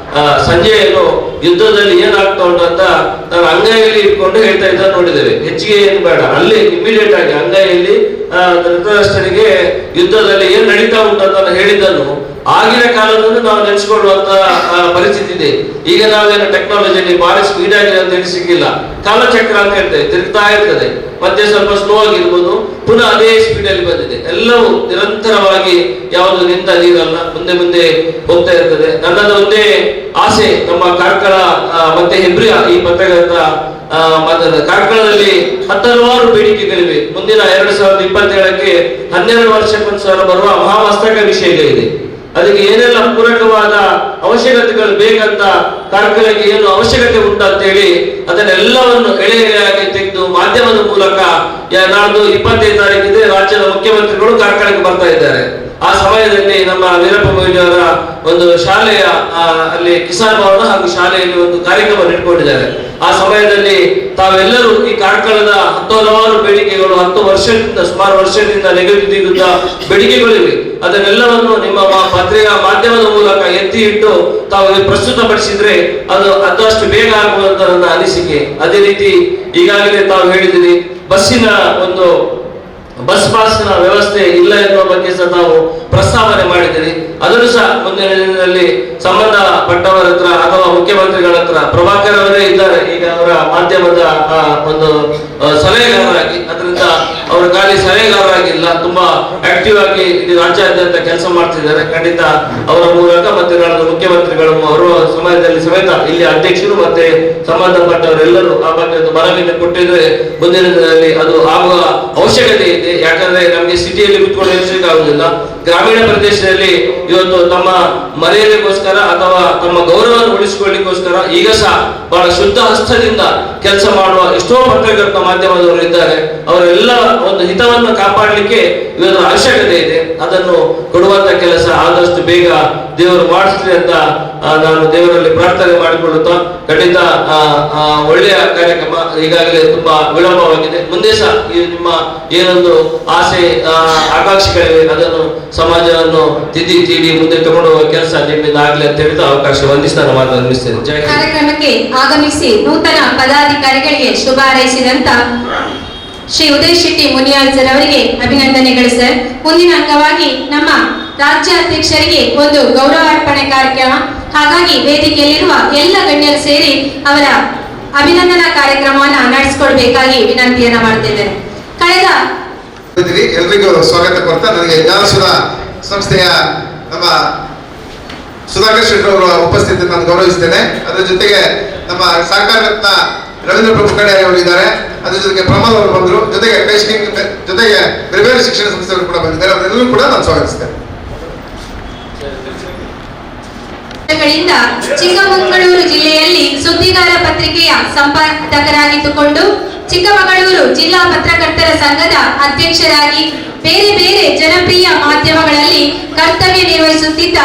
ಸಂಜೆಯನ್ನು ಯುದ್ಧದಲ್ಲಿ ಏನಾಗ್ತಾ ಉಂಟು ಅಂತ ನಾನು ಅಂಗೈಯಲ್ಲಿ ಇಟ್ಕೊಂಡು ಹೇಳ್ತಾ ಇದ್ದ ನೋಡಿದ್ದೇವೆ. ಹೆಚ್ಚಿಗೆ ಏನು ಬೇಡ, ಅಲ್ಲಿ ಇಮಿಡಿಯೇಟ್ ಆಗಿ ಅಂಗೈಯಲ್ಲಿ ಧೃತರಾಷ್ಟ್ರನಿಗೆ ಯುದ್ಧದಲ್ಲಿ ಏನ್ ನಡೀತಾ ಉಂಟು ಅಂತ ಹೇಳಿದ್ದನ್ನು ಆಗಿನ ಕಾಲದಲ್ಲಿ ನಾವು ನೆನೆಸಿಕೊಳ್ಳುವಂತ ಪರಿಸ್ಥಿತಿ ಇದೆ. ಈಗ ನಾವೇನು ಟೆಕ್ನಾಲಜಿಯಲ್ಲಿ ಭಾರಿ ಸ್ಪೀಡ್ ಆಗಿದೆ ಅಂತ ಹೇಳಿ ಸಿಕ್ಕಿಲ್ಲ. ಕಾಲಚಕ್ರ ಅಂತ ಹೇಳ್ತೇವೆ, ತಿರುಗ್ತಾ ಇರ್ತದೆ. ಮತ್ತೆ ಸ್ವಲ್ಪ ಸ್ಲೋ ಆಗಿರ್ಬೋದು, ಪುನಃ ಅದೇ ಸ್ಪೀಡ್ ಅಲ್ಲಿ ಬಂದಿದೆ. ಎಲ್ಲವೂ ನಿರಂತರವಾಗಿ ಯಾವುದು ನಿಂತ ನೀರಲ್ಲ, ಮುಂದೆ ಮುಂದೆ ಹೋಗ್ತಾ ಇರ್ತದೆ. ನನ್ನದು ಒಂದೇ ಆಸೆ, ನಮ್ಮ ಕಾರ್ಕಳ ಮತ್ತೆ ಹೆಬ್ರಿಯ ಈ ಪತ್ರಕರ್ತ ಕಾರ್ಕಳದಲ್ಲಿ ಹತ್ತಾರು ಬೇಡಿಕೆಗಳಿವೆ. ಮುಂದಿನ 2027ಕ್ಕೆ 12 ವರ್ಷಕ್ಕೊಂದ್ಸಲ ಬರುವ ಮಹಾಮಸ್ತಕಾಭಿಷೇಕ. ಅದಕ್ಕೆ ಏನೆಲ್ಲ ಪೂರಕವಾದ ಅವಶ್ಯಕತೆಗಳು ಬೇಕಂತ ಕಾರ್ಕಳಕ್ಕೆ ಏನು ಅವಶ್ಯಕತೆ ಉಂಟಂತೇಳಿ ಅದನ್ನೆಲ್ಲವನ್ನು ಎಳೆಯಾಗಿ ತೆಗೆದು ಮಾಧ್ಯಮದ ಮೂಲಕ ನಾಡ್ದು 25 ತಾರೀಕಿದೆ ರಾಜ್ಯದ ಮುಖ್ಯಮಂತ್ರಿಗಳು ಕಾರ್ಕಳಕ್ಕೆ ಬರ್ತಾ ಇದ್ದಾರೆ. ಆ ಸಮಯದಲ್ಲಿ ನಮ್ಮ ವೀರಪ್ಪ ಮೊಯ್ಲಿ ಅವರ ಒಂದು ಶಾಲೆಯ ಅಲ್ಲಿ ಕಿಸಾನ್ ಭವನ ಹಾಗೂ ಶಾಲೆಯಲ್ಲಿ ಒಂದು ಕಾರ್ಯಕ್ರಮ ಇಟ್ಕೊಂಡಿದ್ದಾರೆ. ಆ ಸಮಯದಲ್ಲಿ ತಾವೆಲ್ಲರೂ ಈ ಕಾರ್ಕಳದ ಹಲವಾರು ಬೇಡಿಕೆಗಳು 10 ವರ್ಷದಿಂದ ಸುಮಾರು ವರ್ಷದಿಂದ ನೆಗೆದಿದ್ದ ಬೇಡಿಕೆಗಳಿವೆ. ಅದನ್ನೆಲ್ಲವನ್ನು ನಿಮ್ಮ ಪತ್ರಿಕಾ ಮಾಧ್ಯಮದ ಮೂಲಕ ಎತ್ತಿ ಇಟ್ಟು ತಾವು ಪ್ರಸ್ತುತಪಡಿಸಿದ್ರೆ ಅದು ಆದಷ್ಟು ಬೇಗ ಆಗುವಂತ ನನ್ನ ಅನಿಸಿಕೆ. ಅದೇ ರೀತಿ ಈಗಾಗಲೇ ತಾವು ಹೇಳಿದಿರಿ, ಬಸ್ಸಿನ ಒಂದು ಬಸ್ ಪಾಸ್ನ ವ್ಯವಸ್ಥೆ ಇಲ್ಲ ಎನ್ನುವ ಬಗ್ಗೆ ಸಹ ತಾವು ಪ್ರಸ್ತಾವನೆ ಮಾಡಿದ್ದೀರಿ. ಅದನ್ನು ಸಹ ಮುಂದಿನ ದಿನದಲ್ಲಿ ಸಂಬಂಧಪಟ್ಟವರ ಹತ್ರ ಅಥವಾ ಮುಖ್ಯಮಂತ್ರಿಗಳ ಹತ್ರ ಪ್ರಭಾಕರ್ ಅವರೇ ಇದ್ದಾರೆ ಈಗ ಅವರ ಮಾಧ್ಯಮದ ಒಂದು ಸಲಹೆಗಾರರಾಗಿ. ಅದರಿಂದ ಅವರು ಖಾಲಿ ಸಲಹೆಗಾರರಾಗಿಲ್ಲ, ತುಂಬಾ ಆಕ್ಟಿವ್ ಆಗಿ ಇಡೀ ರಾಜ್ಯಾದ್ಯಂತ ಕೆಲಸ ಮಾಡ್ತಿದ್ದಾರೆ. ಖಂಡಿತ ಅವರ ಮೂಲಕ ಮತ್ತೆ ನಾಳೆ ಮುಖ್ಯಮಂತ್ರಿಗಳು ಅವರು ಸಮಯದಲ್ಲಿ ಸಮೇತ ಇಲ್ಲಿ ಅಧ್ಯಕ್ಷರು ಮತ್ತೆ ಸಂಬಂಧಪಟ್ಟವರೆಲ್ಲರೂ ಆ ಬಗ್ಗೆ ಒಂದು ಮನವಿಯನ್ನು ಕೊಟ್ಟಿದ್ರೆ ಮುಂದಿನ ದಿನದಲ್ಲಿ ಅದು ಆಗುವ ಅವಶ್ಯಕತೆ ಇದೆ. ಯಾಕಂದ್ರೆ ನಮಗೆ ಸಿಟಿಯಲ್ಲಿ ಕುತ್ಕೊಂಡು ಎನಿಸಲಿಕ್ಕೆ ಆಗುದಿಲ್ಲ. ಗ್ರಾಮೀಣ ಪ್ರದೇಶದಲ್ಲಿ ಇವತ್ತು ತಮ್ಮ ಮರ್ಯಾದೆಗೋಸ್ಕರ ಅಥವಾ ತಮ್ಮ ಗೌರವವನ್ನು ಉಳಿಸಿಕೊಳ್ಳಿಕ್ಕೋಸ್ಕರ ಈಗ ಸಹ ಬಹಳ ಶುದ್ಧ ಹಸ್ತದಿಂದ ಕೆಲಸ ಮಾಡುವ ಎಷ್ಟೋ ಪತ್ರಕರ್ತ ಮಾಧ್ಯಮದವರು ಇದ್ದಾರೆ. ಅವರೆಲ್ಲ ಒಂದು ಹಿತವನ್ನು ಕಾಪಾಡಲಿಕ್ಕೆ ಇವತ್ತು ಅವಶ್ಯಕತೆ ಇದೆ. ಅದನ್ನು ಕೊಡುವಂತ ಕೆಲಸ ಆದಷ್ಟು ಬೇಗ ದೇವರು ಮಾಡಿಸ್ಲಿ ಅಂತ ನಾನು ದೇವರಲ್ಲಿ ಪ್ರಾರ್ಥನೆ ಮಾಡಿಕೊಳ್ಳುತ್ತಾ, ಖಂಡಿತ ಒಳ್ಳೆಯ ಕಾರ್ಯಕ್ರಮ. ಈಗಾಗಲೇ ತುಂಬಾ ವಿಳಂಬವಾಗಿದೆ. ಮುಂದೆ ಸಹ ಈ ನಿಮ್ಮ ಏನೊಂದು ಆಸೆ ಆಕಾಂಕ್ಷೆಗಳಿವೆ ಅದನ್ನು ಸಮಾಜವನ್ನು ತಿದ್ದಿ ತೀಡಿ ಮುಂದೆ ತಗೊಂಡು ಹೋಗುವ ಕೆಲಸ ನಿಮ್ಮಿಂದ ಆಗ್ಲಿ ಅಂತ ಹೇಳಿದ ಅವಕಾಶ ವಂದಿಸಿ ನಾನು ಮಾತು ನಿರ್ಮಿಸ್ತೇನೆ. ಜೈ ಹಿಂದ್. ಕಾರ್ಯಕ್ರಮಕ್ಕೆ ಆಗಮಿಸಿ ನೂತನ ಪದಾಧಿಕಾರಿಗಳಿಗೆ ಶುಭ ಹಾರೈಸಿದಂತ ಶ್ರೀ ಉದಯ್ ಶೆಟ್ಟಿ ಮುನಿಯಾಲ್ ಸರ್ ಅವರಿಗೆ ಅಭಿನಂದನೆಗಳು ಸರ್. ಮುಂದಿನ ಅಂಗವಾಗಿ ನಮ್ಮ ರಾಜ್ಯಾಧ್ಯಕ್ಷರಿಗೆ ಒಂದು ಗೌರವಾರ್ಪಣೆ ಕಾರ್ಯಕ್ರಮ. ಹಾಗಾಗಿ ವೇದಿಕೆಯಲ್ಲಿರುವ ಎಲ್ಲ ಗಣ್ಯರು ಸೇರಿ ಅವರ ಅಭಿನಂದನಾ ಕಾರ್ಯಕ್ರಮವನ್ನು ನಡೆಸಿಕೊಡ್ಬೇಕಾಗಿ ವಿನಂತಿಯನ್ನ ಮಾಡ್ತಿದ್ದೇನೆ. ಕಳೆದ ಎಲ್ರಿಗೂ ಸ್ವಾಗತ ಕೊಡ್ತಾ ನನಗೆ ಜ್ಞಾನಸುಧಾ ಸಂಸ್ಥೆಯ ನಮ್ಮ ಸುಧಾಕರ್ ಶೆಟ್ಟಿ ಅವರ ಉಪಸ್ಥಿತಿ ನಾನು ಗೌರವಿಸ್ತೇನೆ. ಅದರ ಜೊತೆಗೆ ನಮ್ಮ ಸಹಕಾರ ರತ್ನ ರವೀಂದ್ರ ಪ್ರಭು ಕಡೆ ಅವರು ಇದ್ದಾರೆ. ಅದ್ರ ಜೊತೆಗೆ ಪ್ರಮೋದ್ ಅವರು ಬಂದರು. ಜೊತೆಗೆ ಜೊತೆಗೆ ಬೇರೆ ಬೇರೆ ಶಿಕ್ಷಣ ಸಂಸ್ಥೆಗಳು ಕೂಡ ಬಂದಿದ್ದಾರೆ. ಅವರೆಲ್ಲರೂ ಕೂಡ ನಾನು ಸ್ವಾಗತಿಸ್ತೇನೆ. ಚಿಕ್ಕಮಗಳೂರು ಜಿಲ್ಲೆಯಲ್ಲಿ ಸುದ್ದಿಗಾರ ಪತ್ರಿಕೆಯ ಸಂಪಾದಕರಾಗಿದ್ದುಕೊಂಡು ಚಿಕ್ಕಮಗಳೂರು ಜಿಲ್ಲಾ ಪತ್ರಕರ್ತರ ಸಂಘದ ಅಧ್ಯಕ್ಷರಾಗಿ ಬೇರೆ ಬೇರೆ ಜನಪ್ರಿಯ ಮಾಧ್ಯಮಗಳಲ್ಲಿ ಕರ್ತವ್ಯ ನಿರ್ವಹಿಸುತ್ತಿದ್ದ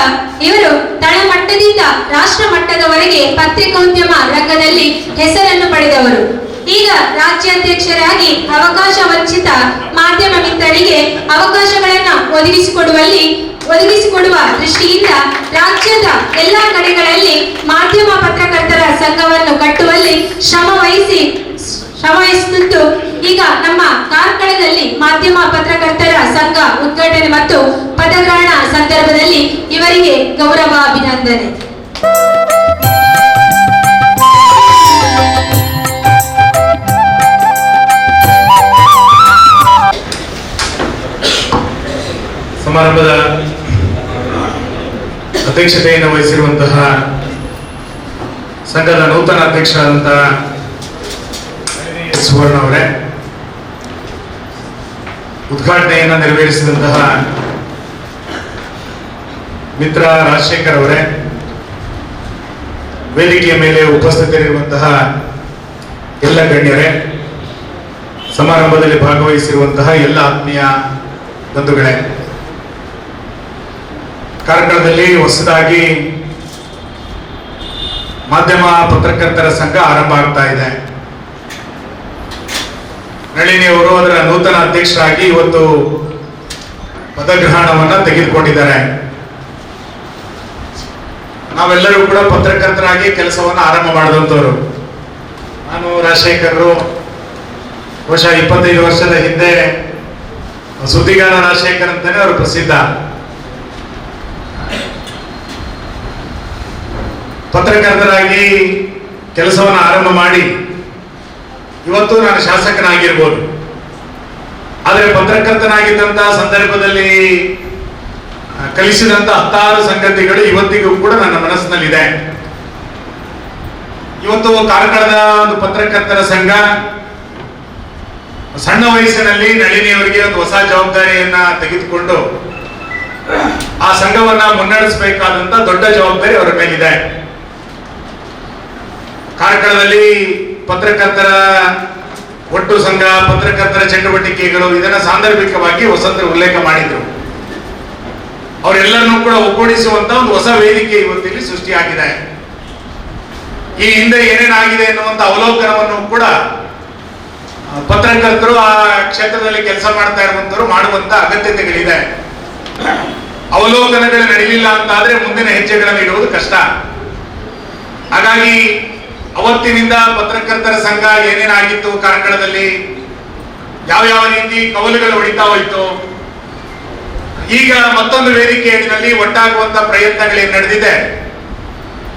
ಇವರು ತಳಮಟ್ಟದಿಂದ ರಾಷ್ಟ್ರ ಮಟ್ಟದವರೆಗೆ ಪತ್ರಿಕೋದ್ಯಮ ರಂಗದಲ್ಲಿ ಹೆಸರನ್ನು ಪಡೆದವರು. ಈಗ ರಾಜ್ಯಾಧ್ಯಕ್ಷರಾಗಿ ಅವಕಾಶ ವಂಚಿತ ಮಾಧ್ಯಮ ಮಿತ್ರರಿಗೆ ಅವಕಾಶಗಳನ್ನು ಒದಗಿಸಿಕೊಡುವ ದೃಷ್ಟಿಯಿಂದ ರಾಜ್ಯದ ಎಲ್ಲಾ ಕಡೆಗಳಲ್ಲಿ ಮಾಧ್ಯಮ ಪತ್ರಕರ್ತರ ಸಂಘವನ್ನು ಕಟ್ಟುವಲ್ಲಿ ಶ್ರಮ ವಹಿಸಿ ಶ್ರಮವಹಿಸುತ್ತಿದ್ದು ಈಗ ನಮ್ಮ ಕಾರ್ಕಳದಲ್ಲಿ ಮಾಧ್ಯಮ ಪತ್ರಕರ್ತರ ಸಂಘ ಉದ್ಘಾಟನೆ ಮತ್ತು ಪದಗ್ರಹಣ ಸಂದರ್ಭದಲ್ಲಿ ಇವರಿಗೆ ಗೌರವ ಅಭಿನಂದನೆ. ಸಮಾರಂಭದ ಅಧ್ಯಕ್ಷತೆಯನ್ನು ವಹಿಸಿರುವಂತಹ ಸಂಘದ ನೂತನ ಅಧ್ಯಕ್ಷರಾದಂತಹ ಸುವರ್ಣ ಅವರೇ, ಉದ್ಘಾಟನೆಯನ್ನು ನೆರವೇರಿಸಿದಂತಹ ಮಿತ್ರ ರಾಜಶೇಖರ್ ಅವರೇ, ವೇದಿಕೆಯ ಮೇಲೆ ಉಪಸ್ಥಿತರಿರುವಂತಹ ಎಲ್ಲ ಗಣ್ಯರೇ, ಸಮಾರಂಭದಲ್ಲಿ ಭಾಗವಹಿಸಿರುವಂತಹ ಎಲ್ಲ ಆತ್ಮೀಯ ಬಂಧುಗಳೇ, ಕಾರ್ಕಳದಲ್ಲಿ ಹೊಸದಾಗಿ ಮಾಧ್ಯಮ ಪತ್ರಕರ್ತರ ಸಂಘ ಆರಂಭ ಆಗ್ತಾ ಇದೆ. ನಳಿನಿ ಅವರು ಅದರ ನೂತನ ಅಧ್ಯಕ್ಷರಾಗಿ ಇವತ್ತು ಪದಗ್ರಹಣವನ್ನ ತೆಗೆದುಕೊಂಡಿದ್ದಾರೆ. ನಾವೆಲ್ಲರೂ ಕೂಡ ಪತ್ರಕರ್ತರಾಗಿ ಕೆಲಸವನ್ನ ಆರಂಭ ಮಾಡಿದಂಥವ್ರು. ನಾನು ರಾಜಶೇಖರರು ಬಹುಶಃ 25 ವರ್ಷದ ಹಿಂದೆ ಸುದ್ದಿಗಾರ ರಾಜಶೇಖರ್ ಅಂತಾನೆ ಅವರು ಪ್ರಸಿದ್ಧ. ಪತ್ರಕರ್ತರಾಗಿ ಕೆಲಸವನ್ನು ಆರಂಭ ಮಾಡಿ ಇವತ್ತು ನಾನು ಶಾಸಕನಾಗಿರ್ಬೋದು, ಆದರೆ ಪತ್ರಕರ್ತನಾಗಿದ್ದಂತಹ ಸಂದರ್ಭದಲ್ಲಿ ಕಲಿಸಿದಂತ 10 ಸಂಗತಿಗಳು ಇವತ್ತಿಗೂ ಕೂಡ ನನ್ನ ಮನಸ್ಸಿನಲ್ಲಿದೆ. ಇವತ್ತು ಕಾರ್ಕಳದ ಒಂದು ಪತ್ರಕರ್ತರ ಸಂಘ ಸಣ್ಣ ವಯಸ್ಸಿನಲ್ಲಿ ನಳಿನಿಯವರಿಗೆ ಒಂದು ಹೊಸ ಜವಾಬ್ದಾರಿಯನ್ನ ತೆಗೆದುಕೊಂಡು ಆ ಸಂಘವನ್ನ ಮುನ್ನಡೆಸಬೇಕಾದಂತ ದೊಡ್ಡ ಜವಾಬ್ದಾರಿ ಅವರ ಮೇಲಿದೆ. ಕಾರ್ಕಳದಲ್ಲಿ ಪತ್ರಕರ್ತರ ಒಟ್ಟು ಸಂಘ, ಪತ್ರಕರ್ತರ ಚಟುವಟಿಕೆಗಳು, ಇದನ್ನ ಸಾಂದರ್ಭಿಕವಾಗಿ ವಸಂತರು ಉಲ್ಲೇಖ ಮಾಡಿದ್ರು. ಅವರೆಲ್ಲರನ್ನೂ ಕೂಡ ಒಗ್ಗೂಡಿಸುವಂತ ಒಂದು ಹೊಸ ವೇದಿಕೆ ಇವತ್ತಿಲ್ಲಿ ಸೃಷ್ಟಿಯಾಗಿದೆ. ಈ ಹಿಂದೆ ಏನೇನಾಗಿದೆ ಎನ್ನುವಂತ ಅವಲೋಕನವನ್ನು ಕೂಡ ಪತ್ರಕರ್ತರು ಆ ಕ್ಷೇತ್ರದಲ್ಲಿ ಕೆಲಸ ಮಾಡ್ತಾ ಇರುವಂತವರು ಮಾಡುವಂತ ಅಗತ್ಯತೆಗಳಿದೆ. ಅವಲೋಕನಗಳು ನಡೆಯಲಿಲ್ಲ ಅಂತ ಆದ್ರೆ ಮುಂದಿನ ಹೆಜ್ಜೆಗಳನ್ನು ಇಡುವುದು ಕಷ್ಟ. ಹಾಗಾಗಿ ಅವತ್ತಿನಿಂದ ಪತ್ರಕರ್ತರ ಸಂಘ ಏನೇನಾಗಿತ್ತು, ಕಾರ್ಕಳದಲ್ಲಿ ಯಾವ ರೀತಿ ಕವಲುಗಳು ಹೊಡಿತಾ ಹೋಯ್ತು, ಈಗ ಮತ್ತೊಂದು ವೇದಿಕೆಯಲ್ಲಿ ಒಟ್ಟಾಗುವಂತ ಪ್ರಯತ್ನಗಳೇನು ನಡೆದಿದೆ,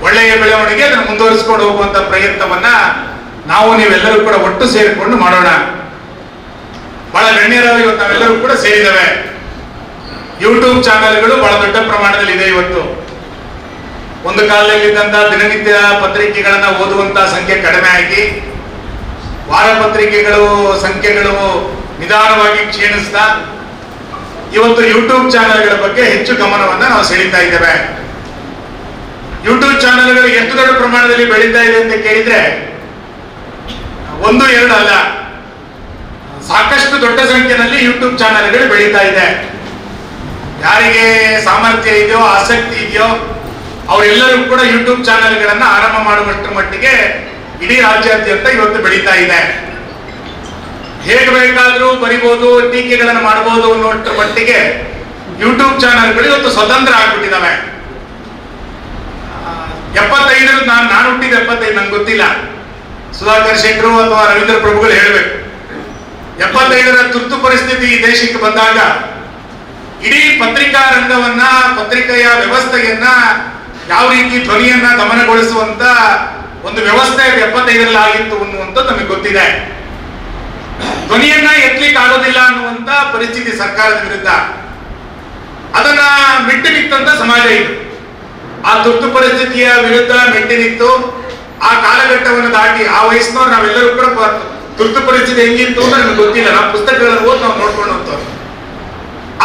ಒಳ್ಳೆಯ ಬೆಳವಣಿಗೆ ಅದನ್ನು ಮುಂದುವರಿಸಿಕೊಂಡು ಹೋಗುವಂತ ಪ್ರಯತ್ನವನ್ನ ನಾವು ನೀವೆಲ್ಲರೂ ಕೂಡ ಒಟ್ಟು ಸೇರಿಕೊಂಡು ಮಾಡೋಣ. ಬಹಳ ಗಣ್ಯರಾಗಿ ಇವತ್ತು ನಾವೆಲ್ಲರೂ ಕೂಡ ಸೇರಿದ್ದೇವೆ. ಯೂಟ್ಯೂಬ್ ಚಾನೆಲ್ಗಳು ಬಹಳ ದೊಡ್ಡ ಪ್ರಮಾಣದಲ್ಲಿ ಇದೆ. ಇವತ್ತು ಒಂದು ಕಾಲದಲ್ಲಿದ್ದಂತ ದಿನನಿತ್ಯ ಪತ್ರಿಕೆಗಳನ್ನ ಓದುವಂತ ಸಂಖ್ಯೆ ಕಡಿಮೆ ಆಗಿ ವಾರ ಪತ್ರಿಕೆಗಳು ಸಂಖ್ಯೆಗಳು ನಿಧಾನವಾಗಿ ಕ್ಷೀಣಿಸ್ತಾ ಇವತ್ತು ಯೂಟ್ಯೂಬ್ ಚಾನೆಲ್ಗಳ ಬಗ್ಗೆ ಹೆಚ್ಚು ಗಮನವನ್ನ ನಾವು ಸೆಳೀತಾ ಇದ್ದೇವೆ. ಯೂಟ್ಯೂಬ್ ಚಾನೆಲ್ಗಳು ಎಷ್ಟು ದೊಡ್ಡ ಪ್ರಮಾಣದಲ್ಲಿ ಬೆಳೀತಾ ಇದೆ ಅಂತ ಕೇಳಿದ್ರೆ 1-2 ಅಲ್ಲ, ಸಾಕಷ್ಟು ದೊಡ್ಡ ಸಂಖ್ಯೆಯಲ್ಲಿ ಯೂಟ್ಯೂಬ್ ಚಾನೆಲ್ಗಳು ಬೆಳೀತಾ ಇದೆ. ಯಾರಿಗೆ ಸಾಮರ್ಥ್ಯ ಇದೆಯೋ, ಆಸಕ್ತಿ ಇದೆಯೋ ಅವರೆಲ್ಲರೂ ಕೂಡ ಯೂಟ್ಯೂಬ್ ಚಾನೆಲ್ಗಳನ್ನ ಆರಂಭ ಮಾಡುವಷ್ಟರ ಮಟ್ಟಿಗೆ ಇಡೀ ರಾಜ್ಯಾದ್ಯಂತ ಇವತ್ತು ಬೆಳೀತಾ ಇದೆ. ಹೇಗೆ ಬೇಕಾದ್ರೂ ಬರಿಬಹುದು, ಟೀಕೆಗಳನ್ನು ಮಾಡಬಹುದು ಅನ್ನುವಷ್ಟರ ಮಟ್ಟಿಗೆ ಯೂಟ್ಯೂಬ್ ಚಾನೆಲ್ಗಳು ಇವತ್ತು ಸ್ವತಂತ್ರ ಆಗ್ಬಿಟ್ಟಿದ್ದಾವೆ. 75 ನಾನು ಹುಟ್ಟಿದ 75, ನಂಗೆ ಗೊತ್ತಿಲ್ಲ, ಸುಧಾಕರ್ ಶೆಟ್ಟರು ಅಥವಾ ರವೀಂದ್ರ ಪ್ರಭುಗಳು ಹೇಳಬೇಕು. 75ರ ತುರ್ತು ಪರಿಸ್ಥಿತಿ ಈ ದೇಶಕ್ಕೆ ಬಂದಾಗ ಇಡೀ ಪತ್ರಿಕಾ ರಂಗವನ್ನ, ಪತ್ರಿಕೆಯ ವ್ಯವಸ್ಥೆಯನ್ನ ಯಾವ ರೀತಿ ಧ್ವನಿಯನ್ನ ದಮನಗೊಳಿಸುವಂತ ಒಂದು ವ್ಯವಸ್ಥೆ 75ರಲ್ಲಿ ಆಗಿತ್ತು ಅನ್ನುವಂಥದ್ದು ನಮಗೆ ಗೊತ್ತಿದೆ. ಧ್ವನಿಯನ್ನ ಎತ್ತಲಿಕ್ಕೆ ಆಗೋದಿಲ್ಲ ಅನ್ನುವಂತ ಪರಿಸ್ಥಿತಿ ಸರ್ಕಾರದ ವಿರುದ್ಧ, ಅದನ್ನ ಮೆಟ್ಟಿ ನಿಂತಂತ ಸಮಾಜ ಇದು. ಆ ತುರ್ತು ಪರಿಸ್ಥಿತಿಯ ವಿರುದ್ಧ ಮೆಟ್ಟಿ ನಿಂತು ಆ ಕಾಲಘಟ್ಟವನ್ನು ದಾಟಿ ಆ ವಯಸ್ಸಿನವ್ರು ನಾವೆಲ್ಲರೂ ಕೂಡ ತುರ್ತು ಪರಿಸ್ಥಿತಿ ಹೆಂಗಿತ್ತು ಅಂತ ನಮ್ಗೆ ಗೊತ್ತಿಲ್ಲ, ನಾವು ಪುಸ್ತಕಗಳನ್ನು ಓದಿ ನಾವು ನೋಡ್ಕೊಳ್ಳುವಂಥವ್ರು.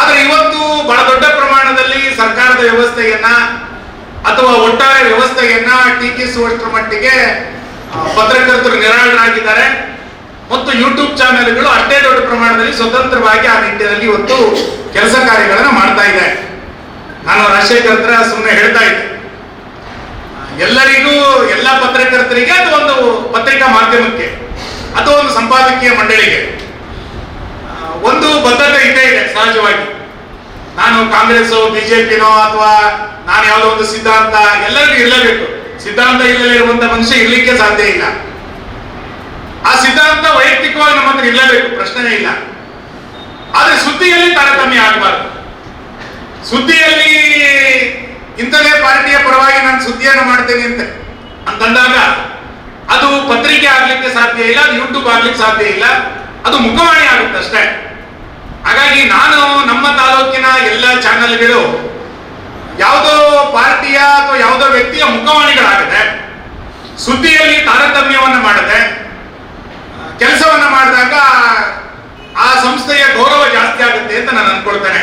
ಆದ್ರೆ ಇವತ್ತು ಬಹಳ ದೊಡ್ಡ ಪ್ರಮಾಣದಲ್ಲಿ ಸರ್ಕಾರದ ವ್ಯವಸ್ಥೆಯನ್ನ ಅಥವಾ ಒಟ್ಟಾರೆ ವ್ಯವಸ್ಥೆಯನ್ನ ಟೀಕಿಸುವಷ್ಟರ ಮಟ್ಟಿಗೆ ಪತ್ರಕರ್ತರು ನಿರಾಳರಾಗಿದ್ದಾರೆ ಮತ್ತು ಯೂಟ್ಯೂಬ್ ಚಾನೆಲ್ಗಳು ಅಷ್ಟೇ ದೊಡ್ಡ ಪ್ರಮಾಣದಲ್ಲಿ ಸ್ವತಂತ್ರವಾಗಿ ಆ ನಿಟ್ಟಿನಲ್ಲಿ ಇವತ್ತು ಕೆಲಸ ಕಾರ್ಯಗಳನ್ನ ಮಾಡ್ತಾ ಇದೆ. ನಾನು ರಾಜಶೇಖರ್ ಹತ್ರ ಸುಮ್ಮನೆ ಹೇಳ್ತಾ ಇದ್ದೆ, ಎಲ್ಲರಿಗೂ, ಎಲ್ಲ ಪತ್ರಕರ್ತರಿಗೆ ಅಥವಾ ಒಂದು ಪತ್ರಿಕಾ ಮಾಧ್ಯಮಕ್ಕೆ ಅಥವಾ ಒಂದು ಸಂಪಾದಕೀಯ ಮಂಡಳಿಗೆ ಒಂದು ಬದ್ಧತೆ ಇದ್ದೇ ಇದೆ ಸಹಜವಾಗಿ. ನಾನು ಕಾಂಗ್ರೆಸ್ ಬಿಜೆಪಿನೋ ಅಥವಾ ನಾನು ಯಾವುದೋ ಒಂದು ಸಿದ್ಧಾಂತ, ಎಲ್ಲರಿಗೂ ಇರಲೇಬೇಕು. ಸಿದ್ಧಾಂತ ಇಲ್ಲದೆ ಇರುವಂತ ಮನುಷ್ಯ ಇರ್ಲಿಕ್ಕೆ ಸಾಧ್ಯ ಇಲ್ಲ. ಆ ಸಿದ್ಧಾಂತ ವೈಯಕ್ತಿಕವಾಗಿ ನಮ್ಮ ಹತ್ರ ಇರಲೇಬೇಕು, ಪ್ರಶ್ನೆನೇ ಇಲ್ಲ. ಆದ್ರೆ ಸುದ್ದಿಯಲ್ಲಿ ತಾರತಮ್ಯ ಆಗಬಾರ್ದು. ಸುದ್ದಿಯಲ್ಲಿ ಇಂಥದೇ ಪಾರ್ಟಿಯ ಪರವಾಗಿ ನಾನು ಸುದ್ದಿಯನ್ನು ಮಾಡ್ತೇನೆ ಅಂತಂದಾಗ ಅದು ಪತ್ರಿಕೆ ಆಗ್ಲಿಕ್ಕೆ ಸಾಧ್ಯ ಇಲ್ಲ, ಅದು ಯೂಟ್ಯೂಬ್ ಆಗ್ಲಿಕ್ಕೆ ಸಾಧ್ಯ ಇಲ್ಲ, ಅದು ಮುಖವಾಣಿ ಆಗುತ್ತೆ ಅಷ್ಟೇ. ಹಾಗಾಗಿ ನಾನು ನಮ್ಮ ತಾಲೂಕಿನ ಎಲ್ಲ ಚಾನೆಲ್ಗಳು ಯಾವುದೋ ಪಾರ್ಟಿಯ ಅಥವಾ ಯಾವುದೋ ವ್ಯಕ್ತಿಯ ಮುಖವಾಣಿಗಳಾಗದೆ, ಸುದ್ದಿಯಲ್ಲಿ ತಾರತಮ್ಯವನ್ನ ಮಾಡದೆ ಕೆಲಸವನ್ನ ಮಾಡಿದಾಗ ಆ ಸಂಸ್ಥೆಯ ಗೌರವ ಜಾಸ್ತಿ ಆಗುತ್ತೆ ಅಂತ ನಾನು ಅನ್ಕೊಳ್ತೇನೆ.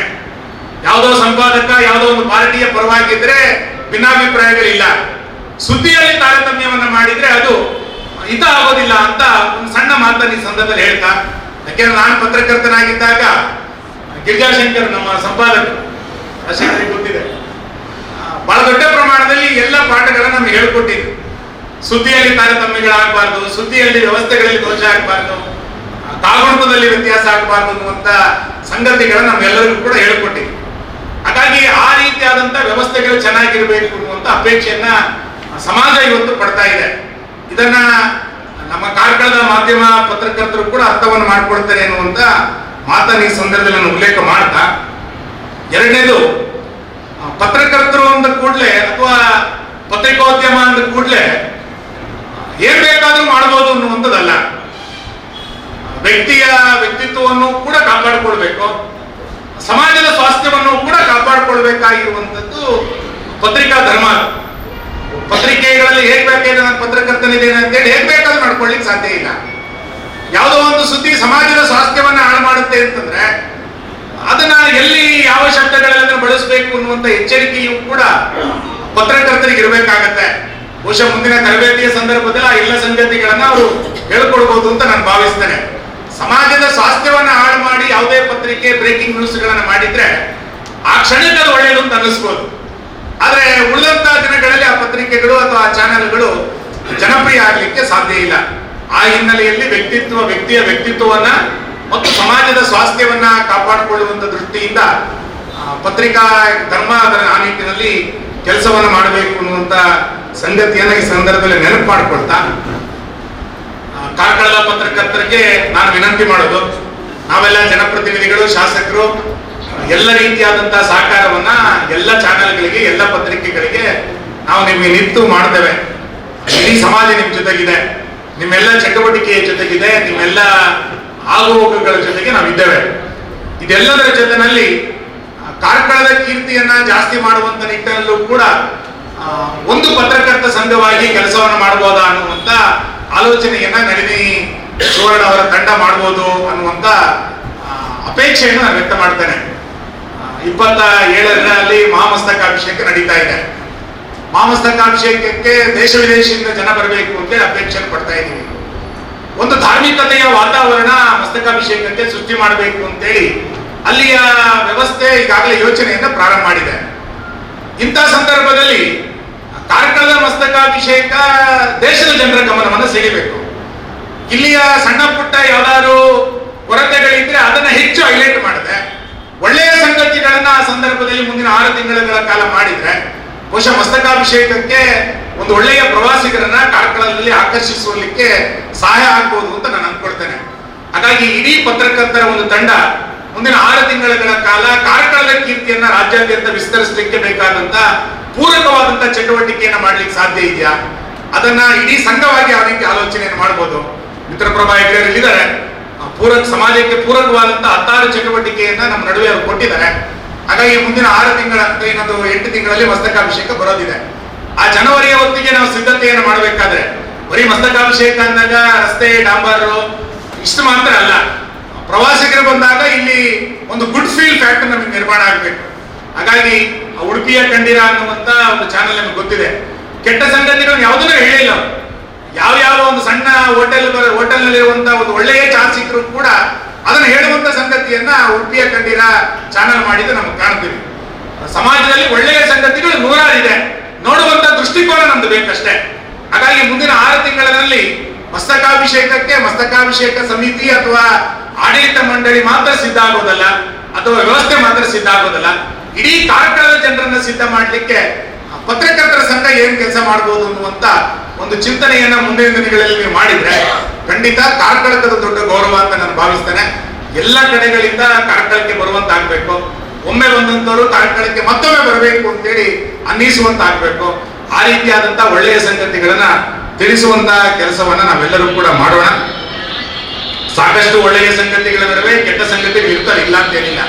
ಯಾವುದೋ ಸಂಪಾದಕ ಯಾವುದೋ ಒಂದು ಪಾರ್ಟಿಯ ಪರವಾಗಿದ್ರೆ ಭಿನ್ನಾಭಿಪ್ರಾಯಗಳಿಲ್ಲ. ಸುದ್ದಿಯಲ್ಲಿ ತಾರತಮ್ಯವನ್ನ ಮಾಡಿದ್ರೆ ಅದು ಹಿತ ಆಗೋದಿಲ್ಲ ಅಂತ ಒಂದು ಸಣ್ಣ ಮಾತನ್ನು ಈ ಸಂದರ್ಭದಲ್ಲಿ ಹೇಳ್ತಾ, ಯಾಕೆಂದ್ರೆ ನಾನು ಪತ್ರಕರ್ತನಾಗಿದ್ದಾಗ ಗಿರಿಜಾಶಂಕರ್ ನಮ್ಮ ಸಂಪಾದಕರು ಅಶಂಕರಿಗೆ ಗೊತ್ತಿದೆ, ಬಹಳ ದೊಡ್ಡ ಪ್ರಮಾಣದಲ್ಲಿ ಎಲ್ಲ ಪಾಠಗಳನ್ನ ನಮ್ಗೆ ಹೇಳ್ಕೊಟ್ಟಿದ್ರು. ಸುದ್ದಿಯಲ್ಲಿ ತಾರತಮ್ಯಗಳಾಗಬಾರ್ದು, ಸುದ್ದಿಯಲ್ಲಿ ವ್ಯವಸ್ಥೆಗಳಲ್ಲಿ ದೋಷ ಆಗಬಾರ್ದು, ಕಾಗುಣಿತದಲ್ಲಿ ವ್ಯತ್ಯಾಸ ಆಗಬಾರ್ದು ಅನ್ನುವಂತ ಸಂಗತಿಗಳನ್ನ ನಮ್ಗೆಲ್ಲರಿಗೂ ಕೂಡ ಹೇಳ್ಕೊಟ್ಟಿದ್ರು. ಹಾಗಾಗಿ ಆ ರೀತಿಯಾದಂತ ವ್ಯವಸ್ಥೆಗಳು ಚೆನ್ನಾಗಿರ್ಬೇಕು ಅನ್ನುವಂತ ಅಪೇಕ್ಷೆಯನ್ನ ಸಮಾಜ ಇವತ್ತು ಪಡ್ತಾ ಇದೆ. ಇದನ್ನ ನಮ್ಮ ಕಾರ್ಕಳದ ಮಾಧ್ಯಮ ಪತ್ರಕರ್ತರು ಕೂಡ ಅರ್ಥವನ್ನು ಮಾಡ್ಕೊಳ್ತಾರೆ ಅನ್ನುವಂತ ಮಾತನ್ನು ಈ ಸಂದರ್ಭದಲ್ಲಿ ನಾನು ಉಲ್ಲೇಖ ಮಾಡ್ತಾ, ಎರಡನೇದು, ಪತ್ರಕರ್ತರು ಅಂದ ಕೂಡಲೇ ಅಥವಾ ಪತ್ರಿಕೋದ್ಯಮ ಅಂದ ಕೂಡಲೇ ಏನ್ ಬೇಕಾದ್ರೂ ಮಾಡಬಹುದು ಅನ್ನುವಂಥದ್ದಲ್ಲ. ವ್ಯಕ್ತಿಯ ವ್ಯಕ್ತಿತ್ವವನ್ನು ಕೂಡ ಕಾಪಾಡಿಕೊಳ್ಬೇಕು, ಸಮಾಜದ ಸ್ವಾಸ್ಥ್ಯವನ್ನು ಕೂಡ ಕಾಪಾಡಿಕೊಳ್ಬೇಕಾಗಿರುವಂಥದ್ದು ಪತ್ರಿಕಾ ಧರ್ಮ. ಪತ್ರಿಕೆಗಳಲ್ಲಿ ಹೇಗ್ ಬೇಕಾದ್ರೆ ನಾನು ಪತ್ರಕರ್ತನಿದ್ದೇನೆ ಅಂತೇಳಿ ಹೇಗ್ ಬೇಕಾದ್ರೂ ಮಾಡ್ಕೊಳ್ಳಿಕ್ಕೆ ಸಾಧ್ಯ ಇಲ್ಲ. ಯಾವುದೋ ಒಂದು ಸುದ್ದಿ ಸಮಾಜದ ಸ್ವಾಸ್ಥ್ಯವನ್ನ ಹಾಳು ಮಾಡುತ್ತೆ ಅಂತಂದ್ರೆ ಅದನ್ನ ಎಲ್ಲಿ ಯಾವ ಶಬ್ದಗಳಲ್ಲಿ ಬಳಸಬೇಕು ಅನ್ನುವಂತ ಎಚ್ಚರಿಕೆಯೂ ಕೂಡ ಪತ್ರಕರ್ತರಿಗೆ ಇರಬೇಕಾಗತ್ತೆ. ಬಹುಶಃ ಮುಂದಿನ ತರಬೇತಿಯ ಸಂದರ್ಭದಲ್ಲಿ ಆ ಎಲ್ಲ ಸಂಗತಿಗಳನ್ನ ಅವರು ಹೇಳ್ಕೊಡ್ಬೋದು ಅಂತ ನಾನು ಭಾವಿಸ್ತೇನೆ. ಸಮಾಜದ ಸ್ವಾಸ್ಥ್ಯವನ್ನ ಹಾಳು ಮಾಡಿ ಯಾವುದೇ ಪತ್ರಿಕೆ ಬ್ರೇಕಿಂಗ್ ನ್ಯೂಸ್ ಗಳನ್ನ ಮಾಡಿದ್ರೆ ಆ ಕ್ಷಣಕ್ಕೆ ಅದು ಒಳ್ಳೆಯದು ಅಂತ ಅನ್ನಿಸ್ಬೋದು. ಆದ್ರೆ ಉಳಿದಂತ ದಿನಗಳಲ್ಲಿ ಆ ಪತ್ರಿಕೆಗಳು ಅಥವಾ ಆ ಚಾನೆಲ್ಗಳು ಜನಪ್ರಿಯ ಆಗ್ಲಿಕ್ಕೆ ಸಾಧ್ಯ ಇಲ್ಲ. ಆ ಹಿನ್ನೆಲೆಯಲ್ಲಿ ವ್ಯಕ್ತಿಯ ವ್ಯಕ್ತಿತ್ವವನ್ನ ಮತ್ತು ಸಮಾಜದ ಸ್ವಾಸ್ಥ್ಯವನ್ನ ಕಾಪಾಡಿಕೊಳ್ಳುವಂತ ದೃಷ್ಟಿಯಿಂದ ಪತ್ರಿಕಾ ಧರ್ಮ ಅದರ ಆ ನಿಟ್ಟಿನಲ್ಲಿ ಕೆಲಸವನ್ನ ಮಾಡಬೇಕು ಅನ್ನುವಂತ ಸಂಗತಿಯನ್ನ ಈ ಸಂದರ್ಭದಲ್ಲಿ ನೆನಪು ಮಾಡಿಕೊಳ್ತಾ, ಕಾರ್ಕಳದ ಪತ್ರಕರ್ತರಿಗೆ ನಾನು ವಿನಂತಿ ಮಾಡೋದು, ನಾವೆಲ್ಲ ಜನಪ್ರತಿನಿಧಿಗಳು, ಶಾಸಕರು ಎಲ್ಲ ರೀತಿಯಾದಂತಹ ಸಹಕಾರವನ್ನ ಎಲ್ಲ ಚಾನೆಲ್ಗಳಿಗೆ, ಎಲ್ಲ ಪತ್ರಿಕೆಗಳಿಗೆ ನಾವು ನಿಮಗೆ ನಿಂತು ಮಾಡ್ತೇವೆ. ಇಡೀ ಸಮಾಜ ನಿಮ್ ಜೊತೆಗಿದೆ, ನಿಮ್ಮೆಲ್ಲ ಚಟುವಟಿಕೆಯ ಜೊತೆಗಿದೆ, ನಿಮ್ಮೆಲ್ಲ ಆಗುಹೋಗುಗಳ ಜೊತೆಗೆ ನಾವಿದ್ದೇವೆ. ಇದೆಲ್ಲದರ ಜೊತೆನಲ್ಲಿ ಕಾರ್ಕಳದ ಕೀರ್ತಿಯನ್ನ ಜಾಸ್ತಿ ಮಾಡುವಂತ ನಿಟ್ಟಿನಲ್ಲೂ ಕೂಡ ಒಂದು ಪತ್ರಕರ್ತ ಸಂಘವಾಗಿ ಕೆಲಸವನ್ನು ಮಾಡಬಹುದಾ ಅನ್ನುವಂತ ಆಲೋಚನೆಯನ್ನ ನಳಿನಿ ಸುವರ್ಣ ಅವರ ತಂಡ ಮಾಡಬಹುದು ಅನ್ನುವಂತ ಅಪೇಕ್ಷೆಯನ್ನು ನಾನು ವ್ಯಕ್ತ ಮಾಡ್ತೇನೆ. 27ರಲ್ಲಿ ಮಹಾಮಸ್ತಕಾಭಿಷೇಕ ನಡೀತಾ ಇದೆ. ಮಹಾಮಸ್ತಕಾಭಿಷೇಕಕ್ಕೆ ದೇಶ ವಿದೇಶದಿಂದ ಜನ ಬರಬೇಕು ಅಂತೇಳಿ ಅಪೇಕ್ಷೆ ಪಡ್ತಾ ಇದ್ದೀವಿ. ಒಂದು ಧಾರ್ಮಿಕತೆಯ ವಾತಾವರಣ ಮಸ್ತಕಾಭಿಷೇಕಕ್ಕೆ ಸೃಷ್ಟಿ ಮಾಡಬೇಕು ಅಂತೇಳಿ ಅಲ್ಲಿಯ ವ್ಯವಸ್ಥೆ ಈಗಾಗಲೇ ಯೋಚನೆಯನ್ನ ಪ್ರಾರಂಭ ಮಾಡಿದೆ. ಇಂಥ ಸಂದರ್ಭದಲ್ಲಿ ಕಾರ್ಕಳದ ಮಸ್ತಕಾಭಿಷೇಕ ದೇಶದ ಜನರ ಗಮನವನ್ನು ಸೆಳೆಯಬೇಕು. ಇಲ್ಲಿಯ ಸಣ್ಣ ಪುಟ್ಟ ಯಾವ್ದಾದ್ರು ಕೊರತೆಗಳಿದ್ರೆ ಅದನ್ನ ಹೆಚ್ಚು ಹೈಲೈಟ್ ಮಾಡಿದೆ ಒಳ್ಳೆಯ ಸಂಗತಿಗಳನ್ನ ಆ ಸಂದರ್ಭದಲ್ಲಿ ಮುಂದಿನ 6 ತಿಂಗಳ ಕಾಲ ಮಾಡಿದ್ರೆ ಬಹುಶಃ ಮಸ್ತಕಾಭಿಷೇಕಕ್ಕೆ ಒಂದು ಒಳ್ಳೆಯ ಪ್ರವಾಸಿಗರನ್ನ ಕಾರ್ಕಳದಲ್ಲಿ ಆಕರ್ಷಿಸುವಲಿಕ್ಕೆ ಸಹಾಯ ಆಗ್ಬೋದು ಅಂತ ನಾನು ಅನ್ಕೊಳ್ತೇನೆ. ಹಾಗಾಗಿ ಇಡೀ ಪತ್ರಕರ್ತರ ಒಂದು ತಂಡ ಮುಂದಿನ 6 ತಿಂಗಳ ಕಾಲ ಕಾರ್ಕಳದ ಕೀರ್ತಿಯನ್ನ ರಾಜ್ಯಾದ್ಯಂತ ವಿಸ್ತರಿಸಲಿಕ್ಕೆ ಬೇಕಾದಂತ ಪೂರಕವಾದಂತ ಚಟುವಟಿಕೆಯನ್ನ ಮಾಡ್ಲಿಕ್ಕೆ ಸಾಧ್ಯ ಇದೆಯಾ, ಅದನ್ನ ಇಡೀ ಸಂಘವಾಗಿ ಆ ರೀತಿ ಆಲೋಚನೆಯನ್ನು ಮಾಡಬಹುದು. ಮಿತ್ರಪ್ರಭಾ ಇದ್ದಾರೆ, ಸಮಾಜಕ್ಕೆ ಪೂರಕವಾದಂತ 16 ಚಟುವಟಿಕೆಯನ್ನ ನಮ್ಮ ನಡುವೆ ಅವರು ಕೊಟ್ಟಿದ್ದಾರೆ. ಹಾಗಾಗಿ ಮುಂದಿನ 6 ತಿಂಗಳ ಇನ್ನೊಂದು 8 ತಿಂಗಳಲ್ಲಿ ಮಸ್ತಕಾಭಿಷೇಕ ಬರೋದಿದೆ. ಆ ಜನವರಿಯ ಹೊತ್ತಿಗೆ ನಾವು ಸಿದ್ಧತೆಯನ್ನು ಮಾಡಬೇಕಾದ್ರೆ ಬರೀ ಮಸ್ತಕಾಭಿಷೇಕ ಅಂದಾಗ ರಸ್ತೆ ಡಾಂಬರ್ ಇಷ್ಟು ಮಾತ್ರ ಅಲ್ಲ, ಪ್ರವಾಸಿಗರು ಬಂದಾಗ ಇಲ್ಲಿ ಒಂದು ಗುಡ್ ಫೀಲ್ ಫ್ಯಾಕ್ಟರ್ ನಮಗೆ ನಿರ್ಮಾಣ ಆಗಬೇಕು. ಹಾಗಾಗಿ ಉಡುಪಿಯ ಕಂಡೀರ ಅನ್ನುವಂತ ಒಂದು ಚಾನೆಲ್ ನಮಗೆ ಗೊತ್ತಿದೆ. ಕೆಟ್ಟ ಸಂಗತಿಗಳನ್ನು ಯಾವುದನ್ನೂ ಹೇಳಿಲ್ಲ. ಯಾವ ಒಂದು ಸಣ್ಣ ಹೋಟೆಲ್ನಲ್ಲಿರುವಂತಹ ಒಂದು ಒಳ್ಳೆಯ ಚಾ ಸಿಕ್ಕರು ಕೂಡ ಅದನ್ನು ಹೇಳುವಂತ ಸಂಗತಿಯನ್ನ ಉಡುಪಿಯ ಕಂಡೀರ ಚಾನೆಲ್ ಮಾಡಿದ್ದು ನಮಗೆ ಕಾಣ್ತೀವಿ. ಸಮಾಜದಲ್ಲಿ ಒಳ್ಳೆಯ ಸಂಗತಿಗಳು 100 ಇದೆ, ನೋಡುವಂತ ದೃಷ್ಟಿಕೋನ ನಮ್ದು ಬೇಕಷ್ಟೇ. ಹಾಗಾಗಿ ಮುಂದಿನ 6 ತಿಂಗಳಲ್ಲಿ ಮಸ್ತಕಾಭಿಷೇಕಕ್ಕೆ ಮಸ್ತಕಾಭಿಷೇಕ ಸಮಿತಿ ಅಥವಾ ಆಡಳಿತ ಮಂಡಳಿ ಮಾತ್ರ ಸಿದ್ಧ ಆಗೋದಲ್ಲ, ಅಥವಾ ವ್ಯವಸ್ಥೆ ಮಾತ್ರ ಸಿದ್ಧ ಆಗೋದಲ್ಲ, ಇಡೀ ಕಾರ್ಕಳದ ಜನರನ್ನ ಸಿದ್ಧ ಮಾಡಲಿಕ್ಕೆ ಪತ್ರಕರ್ತರ ಸಂಘ ಏನ್ ಕೆಲಸ ಮಾಡಬಹುದು ಅನ್ನುವಂತ ಒಂದು ಚಿಂತನೆಯನ್ನ ಮುಂದಿನ ದಿನಗಳಲ್ಲಿ ನೀವು ಮಾಡಿದ್ರೆ ಖಂಡಿತ ಕಾರ್ಕಳಕದ ದೊಡ್ಡ ಗೌರವ ಅಂತ ನಾನು ಭಾವಿಸ್ತೇನೆ. ಎಲ್ಲ ಕಡೆಗಳಿಂದ ಕಾರ್ಕಳಕ್ಕೆ ಬರುವಂತಾಗ್ಬೇಕು. ಒಮ್ಮೆ ಬಂದಂತವರು ಕಾರ್ಕಳಕ್ಕೆ ಮತ್ತೊಮ್ಮೆ ಬರಬೇಕು ಅಂತೇಳಿ ಅನ್ನಿಸುವಂತಾಗ್ಬೇಕು. ಆ ರೀತಿಯಾದಂತ ಒಳ್ಳೆಯ ಸಂಗತಿಗಳನ್ನ ತಿಳಿಸುವಂತ ಕೆಲಸವನ್ನ ನಾವೆಲ್ಲರೂ ಕೂಡ ಮಾಡೋಣ. ಸಾಕಷ್ಟು ಒಳ್ಳೆಯ ಸಂಗತಿಗಳ ನಡುವೆ ಕೆಟ್ಟ ಸಂಗತಿಗಳು ಇರ್ತಾರೆ, ಇಲ್ಲ ಅಂತೇನಿಲ್ಲ.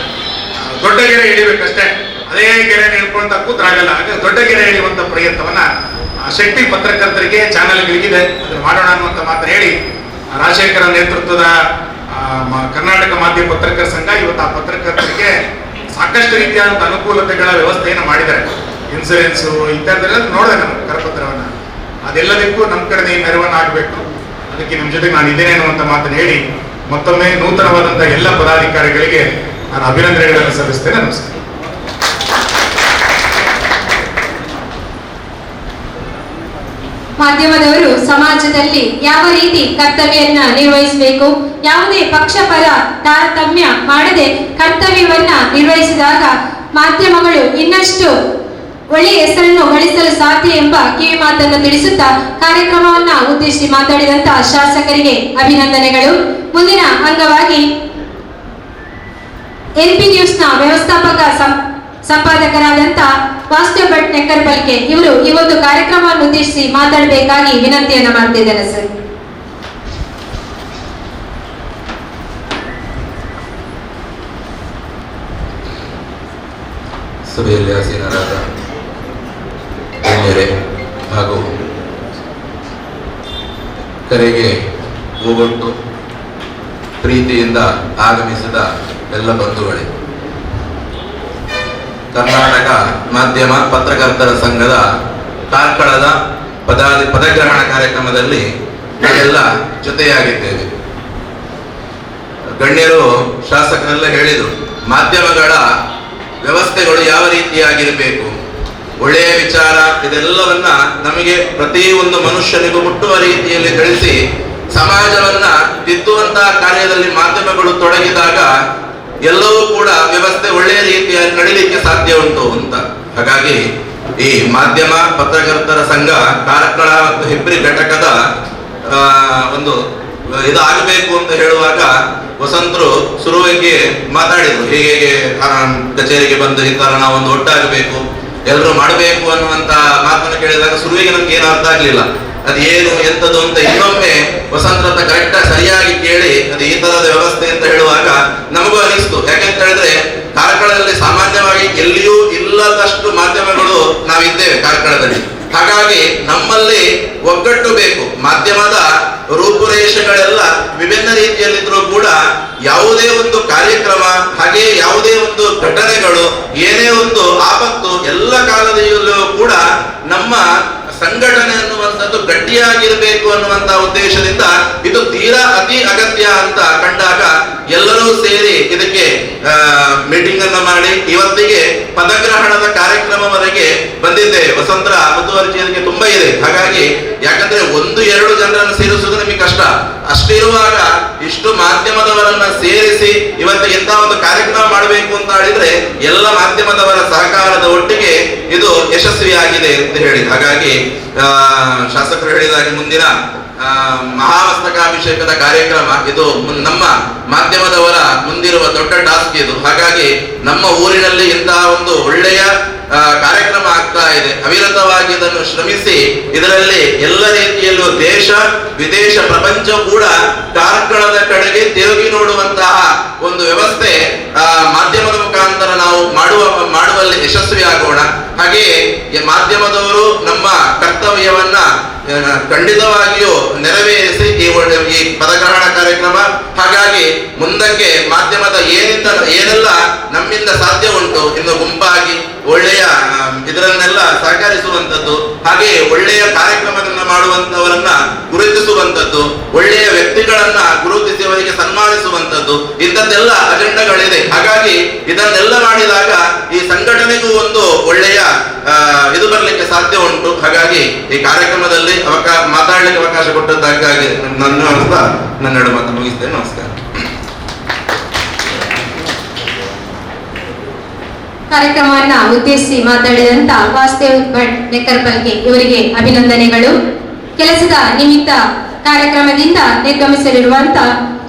ದೊಡ್ಡ ಗೆರೆ ಎಳಿಬೇಕಷ್ಟೇ, ಅದೇ ಗೆರೆ ಹೇಳ್ಕೊಂತ ಕೂತ್ರಾಗಲ್ಲ. ಹಾಗೆ ದೊಡ್ಡ ಗೆರೆ ಎಳೆಯುವಂತ ಪ್ರಯತ್ನವನ್ನ ಶೆಟ್ಟಿ ಪತ್ರಕರ್ತರಿಗೆ ಚಾನೆಲ್ಗಳಿಗಿದೆ, ಅದನ್ನು ಮಾಡೋಣ ಅನ್ನುವಂತ ಮಾತನ್ನು ಹೇಳಿ, ರಾಜಶೇಖರ ನೇತೃತ್ವದ ಕರ್ನಾಟಕ ಮಾಧ್ಯಮ ಪತ್ರಕರ್ತರ ಸಂಘ ಇವತ್ತು ಆ ಪತ್ರಕರ್ತರಿಗೆ ಸಾಕಷ್ಟು ರೀತಿಯಾದಂತ ಅನುಕೂಲತೆಗಳ ವ್ಯವಸ್ಥೆಯನ್ನು ಮಾಡಿದ್ದಾರೆ. ಇನ್ಸೂರೆನ್ಸ್ ಇತ್ಯಾದಿಲ್ಲ ನೋಡಿದೆ ನಾನು ಕರಪತ್ರವನ್ನ. ಅದೆಲ್ಲದಕ್ಕೂ ನಮ್ಮ ಕಡೆ ನೆರವನ್ನ ಆಗಬೇಕು. ಅದಕ್ಕೆ ನಿಮ್ಮ ಜೊತೆಗೆ ನಾನು ಇದ್ದೇನೆ ಅನ್ನುವಂತ ಮಾತನ್ನು ಹೇಳಿ ಮತ್ತೊಮ್ಮೆ ನೂತನವಾದಂತ ಎಲ್ಲ ಪದಾಧಿಕಾರಿಗಳಿಗೆ ನಾನು ಅಭಿನಂದನೆಗಳನ್ನು ಸಲ್ಲಿಸ್ತೇನೆ. ನಮಸ್ಕಾರ. ಮಾಧ್ಯಮದವರು ಸಮಾಜದಲ್ಲಿ ಯಾವ ರೀತಿ ಕರ್ತವ್ಯವನ್ನ ನಿರ್ವಹಿಸಬೇಕು, ಯಾವುದೇ ಪಕ್ಷಪರ ತಾರತಮ್ಯ ಮಾಡದೆ ಕರ್ತವ್ಯವನ್ನ ನಿರ್ವಹಿಸಿದಾಗ ಮಾಧ್ಯಮಗಳು ಇನ್ನಷ್ಟು ಒಳ್ಳೆಯ ಹೆಸರನ್ನು ಗಳಿಸಲು ಸಾಧ್ಯ ಎಂಬ ಕಿವಿ ಮಾತನ್ನು ತಿಳಿಸುತ್ತಾ ಕಾರ್ಯಕ್ರಮವನ್ನ ಉದ್ದೇಶಿಸಿ ಮಾತಾಡಿದಂತಹ ಶಾಸಕರಿಗೆ ಅಭಿನಂದನೆಗಳು. ಮುಂದಿನ ಅಂಗವಾಗಿ ಎಲ್ಪಿ ನ್ಯೂಸ್ನ ವ್ಯವಸ್ಥಾಪಕ ಸಂಪಾದಕರಾದಂತ ವಾಸ್ತವ್ ಭಟ್ ನೆಕ್ಕರ್ಬಲ್ಕೆ ಇವರು ಈ ಒಂದು ಕಾರ್ಯಕ್ರಮವನ್ನು ಉದ್ದೇಶಿಸಿ ಮಾತಾಡಬೇಕಾಗಿ ವಿನಂತಿಯನ್ನ ಮಾಡ್ತಿದ್ದೇನೆ ಸರ್. ಸಭೆಯಲ್ಲಿ ಆಸೀನರಾದ ಗಣ್ಯರೇ ಹಾಗೂ ಕರೆಗೆ ಹೋಗೊಟ್ಟು ಪ್ರೀತಿಯಿಂದ ಆಗಮಿಸಿದ ಎಲ್ಲ ಬಂಧುಗಳೇ, ಕರ್ನಾಟಕ ಮಾಧ್ಯಮ ಪತ್ರಕರ್ತರ ಸಂಘದ ಕಾರ್ಕಳದ ಪದಗ್ರಹಣ ಕಾರ್ಯಕ್ರಮದಲ್ಲಿ ನಾವೆಲ್ಲ ಜೊತೆಯಾಗಿದ್ದೇವೆ. ಗಣ್ಯರು ಶಾಸಕರೆಲ್ಲ ಹೇಳಿದರು, ಮಾಧ್ಯಮಗಳ ವ್ಯವಸ್ಥೆಗಳು ಯಾವ ರೀತಿಯಾಗಿರಬೇಕು, ಒಳ್ಳೆಯ ವಿಚಾರ ಇದೆಲ್ಲವನ್ನ ನಮಗೆ ಪ್ರತಿಯೊಂದು ಮನುಷ್ಯನಿಗೂ ಮುಟ್ಟುವ ರೀತಿಯಲ್ಲಿ ತಿಳಿಸಿ ಸಮಾಜವನ್ನ ತಿದ್ದುವಂತಹ ಕಾರ್ಯದಲ್ಲಿ ಮಾಧ್ಯಮಗಳು ತೊಡಗಿದಾಗ ಎಲ್ಲವೂ ಕೂಡ ವ್ಯವಸ್ಥೆ ಒಳ್ಳೆಯ ರೀತಿಯಾಗಿ ನಡೀಲಿಕ್ಕೆ ಸಾಧ್ಯ ಉಂಟು ಅಂತ. ಹಾಗಾಗಿ ಈ ಮಾಧ್ಯಮ ಪತ್ರಕರ್ತರ ಸಂಘ ಕಾರ್ಕಳ ಮತ್ತು ಹೆಬ್ರಿ ಘಟಕದ ಒಂದು ಇದಾಗಬೇಕು ಅಂತ ಹೇಳುವಾಗ ವಸಂತರು ಶುರುವಿಗೆ ಮಾತಾಡಿದ್ರು, ಹೇಗೆ ಕಚೇರಿಗೆ ಬಂದು ಈ ತರ ನಾವು ಒಂದು ಒಟ್ಟಾಗಬೇಕು, ಎಲ್ಲರೂ ಮಾಡಬೇಕು ಅನ್ನುವಂತ ಮಾತನ್ನು ಕೇಳಿದಾಗ ಶುರುವಿಗೆ ನಮ್ಗೆ ಏನು ಅರ್ಥ ಆಗ್ಲಿಲ್ಲ, ಅದು ಏನು ಎಂತದ್ದು ಅಂತ. ಇನ್ನೊಮ್ಮೆ ವಸಂತ ಕರೆಕ್ಟ್ ಸರಿಯಾಗಿ ಕೇಳಿ ಅದು ಈ ತರದ ವ್ಯವಸ್ಥೆ ಅಂತ ಹೇಳುವಾಗ ನಮಗೂ ಅನಿಸ್ತು. ಯಾಕೆಂತ ಹೇಳಿದ್ರೆ ಕಾರ್ಕಳದಲ್ಲಿ ಸಾಮಾನ್ಯವಾಗಿ ಎಲ್ಲಿಯೂ ಇಲ್ಲದಷ್ಟು ಮಾಧ್ಯಮಗಳು ನಾವಿದ್ದೇವೆ ಕಾರ್ಕಳದಲ್ಲಿ. ಹಾಗಾಗಿ ನಮ್ಮಲ್ಲಿ ಒಗ್ಗಟ್ಟು ಬೇಕು. ಮಾಧ್ಯಮದ ರೂಪುರೇಷೆಗಳೆಲ್ಲ ವಿಭಿನ್ನ ರೀತಿಯಲ್ಲಿದ್ರೂ ಕೂಡ ಯಾವುದೇ ಒಂದು ಕಾರ್ಯಕ್ರಮ ಹಾಗೆ ಯಾವುದೇ ಒಂದು ಘಟನೆಗಳು ಏನೇ ಒಂದು ಆಪತ್ತು ಎಲ್ಲ ಕಾಲದಲ್ಲೂ ಕೂಡ ನಮ್ಮ ಸಂಘಟನೆ ಅನ್ನುವಂಥದ್ದು ಗಟ್ಟಿಯಾಗಿರಬೇಕು ಅನ್ನುವಂತ ಉದ್ದೇಶದಿಂದ ಇದು ತೀರಾ ಅತಿ ಅಗತ್ಯ ಅಂತ ಕಂಡಾಗ ಎಲ್ಲರೂ ಸೇರಿ ಇದಕ್ಕೆ ಮೀಟಿಂಗ್ ಅನ್ನು ಮಾಡಿ ಇವತ್ತಿಗೆ ಪದಗ್ರಹಣದ ಕಾರ್ಯಕ್ರಮವರೆಗೆ ಬಂದಿದ್ದೇವೆ. ವಸಂತರ ಮುತುವರ್ಜಿ ಇದಕ್ಕೆ ತುಂಬಾ ಇದೆ. ಹಾಗಾಗಿ ಯಾಕಂದ್ರೆ 1-2 ಜನರನ್ನು ಸೇರಿಸುವುದು ನಿಮಗೆ ಕಷ್ಟ. ಅಷ್ಟಿರುವಾಗ ಇಷ್ಟು ಮಾಧ್ಯಮದವರನ್ನ ಸೇರಿಸಿ ಇವತ್ತು ಇಂಥ ಒಂದು ಕಾರ್ಯಕ್ರಮ ಮಾಡಬೇಕು ಅಂತ ಹೇಳಿದ್ರೆ ಎಲ್ಲ ಮಾಧ್ಯಮದವರ ಸಹಕಾರದ ಒಟ್ಟಿಗೆ ಇದು ಯಶಸ್ವಿಯಾಗಿದೆ ಅಂತ ಹೇಳಿ. ಹಾಗಾಗಿ ಶಾಸಕರು ಹೇಳಿದಾಗೆ ಮುಂದಿನ ಮಹಾಮಸ್ತಕಾಭಿಷೇಕದ ಕಾರ್ಯಕ್ರಮ ಇದು ನಮ್ಮ ಮಾಧ್ಯಮದವರ ಮುಂದಿರುವ ದೊಡ್ಡ ಟಾಸ್ಕ್ ಇದು. ಹಾಗಾಗಿ ನಮ್ಮ ಊರಿನಲ್ಲಿ ಇಂತಹ ಒಂದು ಒಳ್ಳೆಯ ಕಾರ್ಯಕ್ರಮ ಆಗ್ತಾ ಇದೆ. ಅವಿರತವಾಗಿ ಇದನ್ನು ಶ್ರಮಿಸಿ ಇದರಲ್ಲಿ ಎಲ್ಲ ರೀತಿಯಲ್ಲೂ ದೇಶ ವಿದೇಶ ಪ್ರಪಂಚ ಕೂಡ ಕಾರ್ಕಳದ ಕಡೆಗೆ ತಿರುಗಿ ನೋಡುವಂತಹ ಒಂದು ವ್ಯವಸ್ಥೆ ಮಾಧ್ಯಮದ ಮುಖಾಂತರ ನಾವು ಮಾಡುವಲ್ಲಿ ಯಶಸ್ವಿ ಆಗೋಣ. ಹಾಗೆಯೇ ಮಾಧ್ಯಮದವರು ನಮ್ಮ ಕರ್ತವ್ಯವನ್ನ ಖಂಡಿತವಾಗಿಯೂ ನೆರವೇರಿಸಿ ಈ ಪದಗ್ರಹಣ ಕಾರ್ಯಕ್ರಮ. ಹಾಗಾಗಿ ಮುಂದಕ್ಕೆ ಮಾಧ್ಯಮದ ಏನೆಲ್ಲ ನಮ್ಮಿಂದ ಸಾಧ್ಯ ಉಂಟು ಇನ್ನು ಗುಂಪಾಗಿ ಒಳ್ಳೆಯ ಇದರನ್ನೆಲ್ಲ ಸಹಕರಿಸುವಂಥದ್ದು, ಹಾಗೆ ಒಳ್ಳೆಯ ಕಾರ್ಯಕ್ರಮಗಳನ್ನ ಮಾಡುವಂತವರನ್ನ ಗುರುತಿಸುವಂಥದ್ದು, ಒಳ್ಳೆಯ ವ್ಯಕ್ತಿಗಳನ್ನ ಗುರುತಿಸಿ ಅವರಿಗೆ ಸನ್ಮಾನಿಸುವಂಥದ್ದು, ಇಂಥದ್ದೆಲ್ಲ ಅಜೆಂಡಾಗಳಿದೆ. ಹಾಗಾಗಿ ಇದನ್ನೆಲ್ಲ ಮಾಡಿದಾಗ ಈ ಸಂಘಟನೆಗೂ ಒಂದು ಒಳ್ಳೆಯ ಇದು ಬರಲಿಕ್ಕೆ ಸಾಧ್ಯ ಉಂಟು. ಹಾಗಾಗಿ ಈ ಕಾರ್ಯಕ್ರಮದಲ್ಲಿ ಮಾತಾಡಲಿಕ್ಕೆ ಅವಕಾಶ ಕೊಟ್ಟದ್ದಕ್ಕಾಗಿ ನನ್ನ ಮಾತು ಮುಗಿಸ್ತೇನೆ. ನಮಸ್ಕಾರ. ಕಾರ್ಯಕ್ರಮವನ್ನ ಉದ್ದೇಶಿಸಿ ಮಾತಾಡಿದಂತ ವಾಸ್ತವ್ ಭಟ್ ನೆಕ್ಕರ್ಬಲ್ಕೆ ಇವರಿಗೆ ಅಭಿನಂದನೆಗಳು. ಕೆಲಸದ ನಿಮಿತ್ತ ಕಾರ್ಯಕ್ರಮದಿಂದ ನಿರ್ಗಮಿಸಲಿರುವಂತ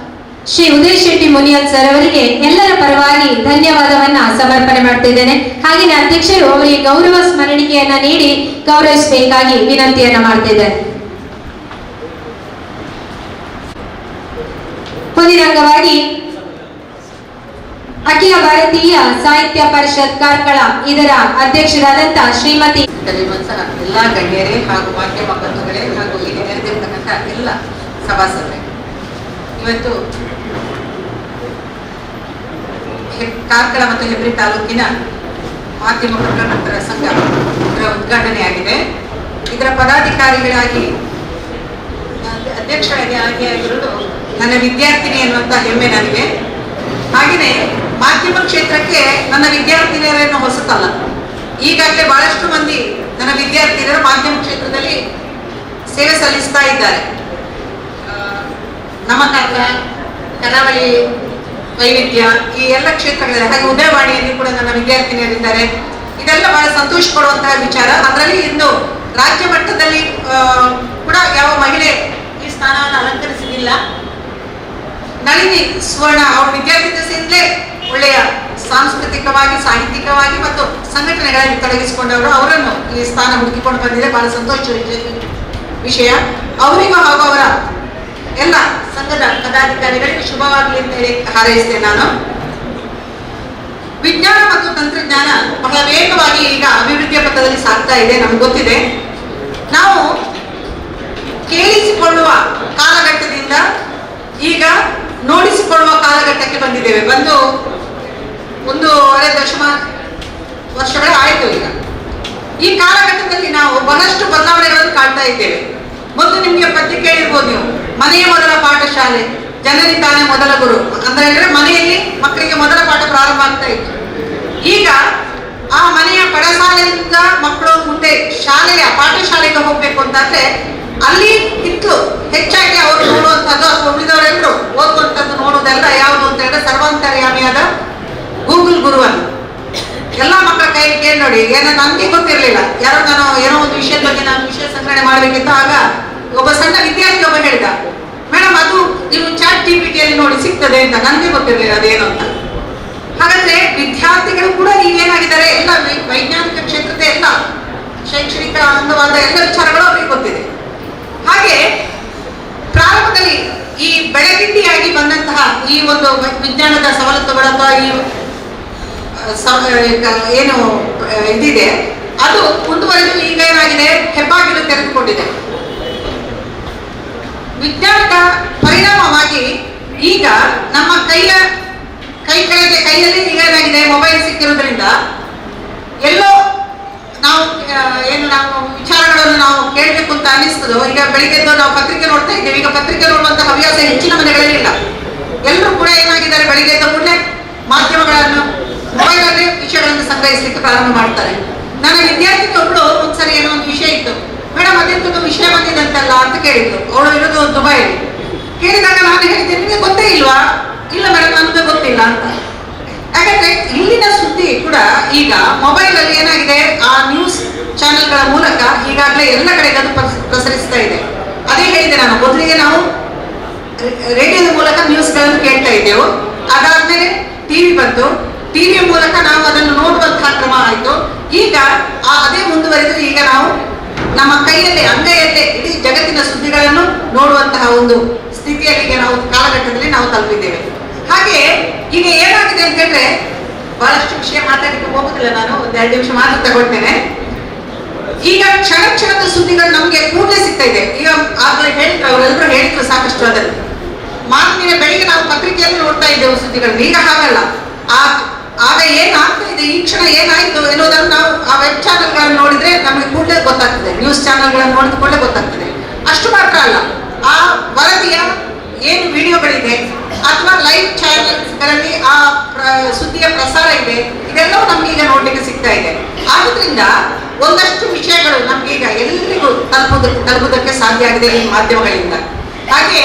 ಶ್ರೀ ಉದಯ್ ಶೆಟ್ಟಿ ಮುನಿಯಲ್ ಸರ್ ಅವರಿಗೆ ಎಲ್ಲರ ಪರವಾಗಿ ಧನ್ಯವಾದವನ್ನ ಸಮರ್ಪಣೆ ಮಾಡ್ತಿದ್ದೇನೆ. ಹಾಗೆಯೇ ಅಧ್ಯಕ್ಷರು ಅವರಿಗೆ ಗೌರವ ಸ್ಮರಣಿಕೆಯನ್ನ ನೀಡಿ ಗೌರವಿಸಬೇಕಾಗಿ ವಿನಂತಿಯನ್ನ ಮಾಡ್ತಿದ್ದಾರೆ. ಮುಂದಿನ ಅಂಗವಾಗಿ ಅಖಿಲ ಭಾರತೀಯ ಸಾಹಿತ್ಯ ಪರಿಷತ್ ಕಾರ್ಕಳ ಇದರ ಅಧ್ಯಕ್ಷರಾದಂತ ಶ್ರೀಮತಿ ಎಲ್ಲ ಗಣ್ಯರೇ ಹಾಗೂ ಮಾಧ್ಯಮ ಬಂಧುಗಳೇ ಹಾಗೂ ಇಲ್ಲಿ ನೆರೆದಿರ್ತಕ್ಕಂಥ ಎಲ್ಲ ಸಭಾಸದರೇ, ಇವತ್ತು ಕಾರ್ಕಳ ಮತ್ತು ಹೆಬ್ರಿ ತಾಲೂಕಿನ ಮಾಧ್ಯಮ ಪತ್ರಕರ್ತರ ಸಂಘ ಇದರ ಉದ್ಘಾಟನೆಯಾಗಿದೆ. ಇದರ ಪದಾಧಿಕಾರಿಗಳಾಗಿ ಅಧ್ಯಕ್ಷರಾಗಿ ಆಯ್ಕೆಯಾಗಿರುವುದು ನನ್ನ ವಿದ್ಯಾರ್ಥಿನಿ ಎನ್ನುವಂತ ಹೆಮ್ಮೆ ನನಗೆ. ಹಾಗೆಯೇ ಮಾಧ್ಯಮ ಕ್ಷೇತ್ರಕ್ಕೆ ನನ್ನ ವಿದ್ಯಾರ್ಥಿನಿಯರೇನು ಹೊಸತಲ್ಲ. ಈಗಾಗಲೇ ಬಹಳಷ್ಟು ಮಂದಿ ನನ್ನ ವಿದ್ಯಾರ್ಥಿನಿಯರು ಮಾಧ್ಯಮ ಕ್ಷೇತ್ರದಲ್ಲಿ ಸೇವೆ ಸಲ್ಲಿಸ್ತಾ ಇದ್ದಾರೆ. ನಮ್ಮ ಕರಾವಳಿ ವೈವಿಧ್ಯ ಈ ಎಲ್ಲ ಕ್ಷೇತ್ರಗಳಲ್ಲಿ, ಹಾಗೆ ಉದಯವಾಣಿಯಲ್ಲಿ ಕೂಡ ನನ್ನ ವಿದ್ಯಾರ್ಥಿನಿಯರಿದ್ದಾರೆ. ಇದೆಲ್ಲ ಬಹಳ ಸಂತೋಷ ಪಡುವಂತಹ ವಿಚಾರ. ಅದರಲ್ಲಿ ಇಂದು ರಾಜ್ಯ ಮಟ್ಟದಲ್ಲಿ ಕೂಡ ಯಾವ ಮಹಿಳೆ ಈ ಸ್ಥಾನವನ್ನು ಅಲಂಕರಿಸಲಿಲ್ಲ. ನಳಿನಿ ಸುವರ್ಣ ಅವರ ವಿದ್ಯಾರ್ಥಿ ದಶೆಯಿಂದಲೇ ಒಳ್ಳೆಯ ಸಾಂಸ್ಕೃತಿಕವಾಗಿ, ಸಾಹಿತ್ಯಿಕವಾಗಿ ಮತ್ತು ಸಂಘಟನೆಗಳಲ್ಲಿ ತೊಡಗಿಸಿಕೊಂಡವರು, ಅವರನ್ನು ಈ ಸ್ಥಾನ ಹುಡುಕಿಕೊಂಡು ಬಂದಿದೆ. ಬಹಳ ಸಂತೋಷ ವಿಷಯ. ಅವರಿಗೂ ಹಾಗೂ ಅವರ ಎಲ್ಲ ಸಂಘದ ಪದಾಧಿಕಾರಿಗಳಿಗೆ ಶುಭವಾಗಲಿ ಅಂತ ಹೇಳಿ ಹಾರೈಸ್ತೇನೆ. ನಾನು ವಿಜ್ಞಾನ ಮತ್ತು ತಂತ್ರಜ್ಞಾನ ಬಹಳ ವೇಗವಾಗಿ ಈಗ ಅಭಿವೃದ್ಧಿಯ ಪಥದಲ್ಲಿ ಸಾಗ್ತಾ ಇದೆ, ನಮ್ಗೆ ಗೊತ್ತಿದೆ. ನಾವು ಕೇಳಿಸಿಕೊಳ್ಳುವ ಕಾಲಘಟ್ಟದಿಂದ ಈಗ ನೋಡಿಸಿಕೊಳ್ಳುವ ಕಾಲಘಟ್ಟಕ್ಕೆ ಬಂದಿದ್ದೇವೆ. ಬಂದು 1.5 ವರ್ಷಗಳು ಆಯಿತು. ಈಗ ಈ ಕಾಲಘಟ್ಟದಲ್ಲಿ ನಾವು ಬಹಳಷ್ಟು ಬದಲಾವಣೆಗಳನ್ನು ಕಾಣ್ತಾ ಇದ್ದೇವೆ. ಮೊದಲು ನಿಮಗೆ ಪದ್ಯ ಕೇಳಿರ್ಬೋದು ನೀವು, ಮನೆಯ ಮೊದಲ ಪಾಠಶಾಲೆ, ಜನನಿ ತಾನೇ ಮೊದಲ ಗುರು ಅಂತ ಹೇಳಿದ್ರೆ ಮನೆಯಲ್ಲಿ ಮಕ್ಕಳಿಗೆ ಮೊದಲ ಪಾಠ ಪ್ರಾರಂಭ ಆಗ್ತಾ ಇತ್ತು. ಈಗ ಆ ಮನೆಯ ಪಡಸಾಲೆಯಿಂದ ಮಕ್ಕಳು ಮುಂದೆ ಶಾಲೆಯ ಪಾಠಶಾಲೆಗೆ ಹೋಗ್ಬೇಕು ಅಂತಾದ್ರೆ ಅಲ್ಲಿ ಇತ್ತು ಹೆಚ್ಚಾಗಿ ಅವರು ನೋಡುವಂಥದ್ದು ಅಥವಾ ಉಳಿದವರೆಲ್ಲರೂ ಓದುವಂಥದ್ದು ನೋಡುವುದೆಲ್ಲ ಯಾವುದು ಅಂತ ಹೇಳಿದ್ರೆ ಸರ್ವಾಂತರ್ಯಾಮಿಯಾದ ಗೂಗಲ್ ಗುರುವನ್ನು ಎಲ್ಲ ಮಕ್ಕಳ ಕೈಯಲ್ಲಿ ಕೇಳಿ ನೋಡಿ. ಏನೋ ನನಗೆ ಗೊತ್ತಿರಲಿಲ್ಲ, ನಾನು ಏನೋ ಒಂದು ವಿಷಯದ ಬಗ್ಗೆ ನಾನು ವಿಷಯ ಸಂಗ್ರಹಣೆ ಮಾಡಬೇಕಿತ್ತು. ಆಗ ಒಬ್ಬ ಸಣ್ಣ ವಿದ್ಯಾರ್ಥಿ ಒಬ್ಬ ಹೇಳಿದ, ಮೇಡಮ್ ಅದು ನೀವು ಚಾಟ್ ಜಿಪಿಟಿಯಲ್ಲಿ ನೋಡಿ ಸಿಗ್ತದೆ ಅಂತ. ನನಗೆ ಗೊತ್ತಿರಲಿಲ್ಲ ಅದೇನು ಅಂತ. ಹಾಗಾದ್ರೆ ವಿದ್ಯಾರ್ಥಿಗಳು ಕೂಡ ಈಗೇನಾಗಿದ್ದಾರೆ, ಎಲ್ಲ ವೈಜ್ಞಾನಿಕ ಕ್ಷೇತ್ರದ ಎಲ್ಲ ಶೈಕ್ಷಣಿಕ ಅಂಗವಾದ ಎಲ್ಲ ವಿಚಾರಗಳು ಅವರಿಗೆ ಗೊತ್ತಿದೆ. ಹಾಗೆ ಪ್ರಾರಂಭದಲ್ಲಿ ಈ ಬೆಳಗಿಂಡಿಯಾಗಿ ಬಂದಂತಹ ಈ ಒಂದು ವಿಜ್ಞಾನದ ಸವಲತ್ತುಗಳು ಅಥವಾ ಈ ಏನು ಇದಿದೆ ಅದು ಮುಂದುವರೆದು ಈಗ ಏನಾಗಿದೆ, ಹೆಬ್ಬಾಗಿಲು ತೆರೆದುಕೊಂಡಿದೆ. ವಿಜ್ಞಾನದ ಪರಿಣಾಮವಾಗಿ ಈಗ ನಮ್ಮ ಕೈಯಲ್ಲಿ ಈಗ ಏನಾಗಿದೆ, ಮೊಬೈಲ್ ಸಿಕ್ಕಿರೋದ್ರಿಂದ ಎಲ್ಲೋ ನಾವು ವಿಚಾರಗಳನ್ನು ನಾವು ಕೇಳಬೇಕು ಅಂತ ಅನಿಸ್ತದೋ. ಈಗ ಬೆಳಿಗ್ಗೆ ನಾವು ಪತ್ರಿಕೆ ನೋಡ್ತಾ ಇದ್ದೇವೆ. ಈಗ ಪತ್ರಿಕೆ ನೋಡುವಂತಹ ಹವ್ಯಾಸ ಹೆಚ್ಚಿನ ಮನೆಗಳಲ್ಲಿ ಇಲ್ಲ. ಎಲ್ಲರೂ ಕೂಡ ಏನಾಗಿದ್ದಾರೆ, ಬೆಳಿಗ್ಗೆ ಎದ್ದ ಕೂಡಲೇ ಮಾಧ್ಯಮಗಳನ್ನು ಮೊಬೈಲಲ್ಲಿ ವಿಷಯಗಳನ್ನು ಸಂಗ್ರಹಿಸಲಿಕ್ಕೆ ಪ್ರಾರಂಭ ಮಾಡ್ತಾರೆ. ನನ್ನ ವಿದ್ಯಾರ್ಥಿನಿ ಒಬ್ಳು ಒಂದ್ಸರಿ ಏನೋ ಒಂದು ವಿಷಯ ಇತ್ತು, ಮೇಡಮ್ ಅದೆಂತ ವಿಷಯ ಬಂದಿದಂತಲ್ಲ ಅಂತ ಕೇಳಿದ್ರು. ಅವಳು ಇರೋದು ದುಬೈಯಲ್ಲಿ. ಕೇಳಿದಾಗ ನಾನು ಹೇಳಿದ್ದೆ, ನಿಮಗೆ ಗೊತ್ತೇ ಇಲ್ವಾ? ಇಲ್ಲ ಮೇಡಮ್ ನನಗೆ ಗೊತ್ತಿಲ್ಲ ಅಂತ. ಯಾಕಂದ್ರೆ ಇಲ್ಲಿನ ಸುದ್ದಿ ಕೂಡ ಈಗ ಮೊಬೈಲ್ ಅಲ್ಲಿ ಏನಾಗಿದೆ, ಆ ನ್ಯೂಸ್ ಚಾನೆಲ್ಗಳ ಮೂಲಕ ಈಗಾಗಲೇ ಎಲ್ಲ ಕಡೆಗೆ ಅದು ಪ್ರಸರಿಸ್ತಾ ಇದೆ. ಅದೇ ಹೇಳಿದೆ ನಾನು, ಮೊದಲಿಗೆ ನಾವು ರೇಡಿಯೋದ ಮೂಲಕ ನ್ಯೂಸ್ಗಳನ್ನು ಕೇಳ್ತಾ ಇದ್ದೆವು. ಅದಾದ್ಮೇಲೆ ಟಿವಿ ಬಂತು, ಟಿವಿಯ ಮೂಲಕ ನಾವು ಅದನ್ನು ನೋಡುವಂತಹ ಕ್ರಮ ಆಯಿತು. ಈಗ ಅದೇ ಮುಂದುವರೆದು ಈಗ ನಾವು ನಮ್ಮ ಕೈಯಲ್ಲಿ ಅಂಗೈಯಲ್ಲೇ ಇಡೀ ಜಗತ್ತಿನ ಸುದ್ದಿಗಳನ್ನು ನೋಡುವಂತಹ ಒಂದು ಸ್ಥಿತಿಯಲ್ಲಿ ನಾವು ಕಾಲಘಟ್ಟದಲ್ಲಿ ನಾವು ತಲುಪಿದ್ದೇವೆ. ಹಾಗೆ ಈಗ ಏನಾಗಿದೆ ಅಂತ ಹೇಳಿದ್ರೆ, ಬಹಳಷ್ಟು ವಿಷಯ ಮಾತಾಡಲಿಕ್ಕೆ ಹೋಗುದಿಲ್ಲ, ನಾನು 1-2 ನಿಮಿಷ ಮಾತ್ರ ತಗೊಳ್ತೇನೆ. ಈಗ ಕ್ಷಣದ ಸುದ್ದಿಗಳು ನಮ್ಗೆ ಕೂಡಲೇ ಸಿಗ್ತಾ ಇದೆ. ಈಗ ಆಗಲೇ ಹೇಳಿದ್ರು, ಅವರೆಲ್ಲರೂ ಹೇಳಿದ್ರು ಸಾಕಷ್ಟು. ಅದನ್ನು ಮಾತಿನ ಬೆಳಿಗ್ಗೆ ನಾವು ಪತ್ರಿಕೆಯಲ್ಲಿ ನೋಡ್ತಾ ಇದ್ದೇವೆ ಸುದ್ದಿಗಳನ್ನು. ಈಗ ಹಾಗಲ್ಲ. ಆಗ ಏನಾಗ್ತಾ ಇದೆ, ಈ ಕ್ಷಣ ಏನಾಯ್ತು ಎನ್ನುವುದನ್ನು ನಾವು ಆ ವೆಬ್ ಚಾನೆಲ್ಗಳನ್ನು ನೋಡಿದ್ರೆ ನಮಗೆ ಕೂಡಲೇ ಗೊತ್ತಾಗ್ತದೆ, ನ್ಯೂಸ್ ಚಾನೆಲ್ಗಳನ್ನು ನೋಡಿದ ಕೂಡಲೇ ಗೊತ್ತಾಗ್ತದೆ. ಅಷ್ಟು ಮಾತ್ರ ಅಲ್ಲ, ಆ ವರದಿಯ ಏನು ವಿಡಿಯೋಗಳಿದೆ ಅಥವಾ ಲೈವ್ ಚಾನೆಲ್ಗಳಲ್ಲಿ ಆ ಸುದ್ದಿಯ ಪ್ರಸಾರ ಇದೆ, ಇದೆಲ್ಲವೂ ನಮ್ಗೆ ಈಗ ನೋಡ್ಲಿಕ್ಕೆ ಸಿಗ್ತಾ ಇದೆ. ಆದ್ರಿಂದ ಒಂದಷ್ಟು ವಿಷಯಗಳು ನಮ್ಗೆ ಈಗ ಎಲ್ಲಿಗೂ ತಲುಪುವುದಕ್ಕೆ ಸಾಧ್ಯ ಆಗಿದೆ ಈ ಮಾಧ್ಯಮಗಳಿಂದ. ಹಾಗೆ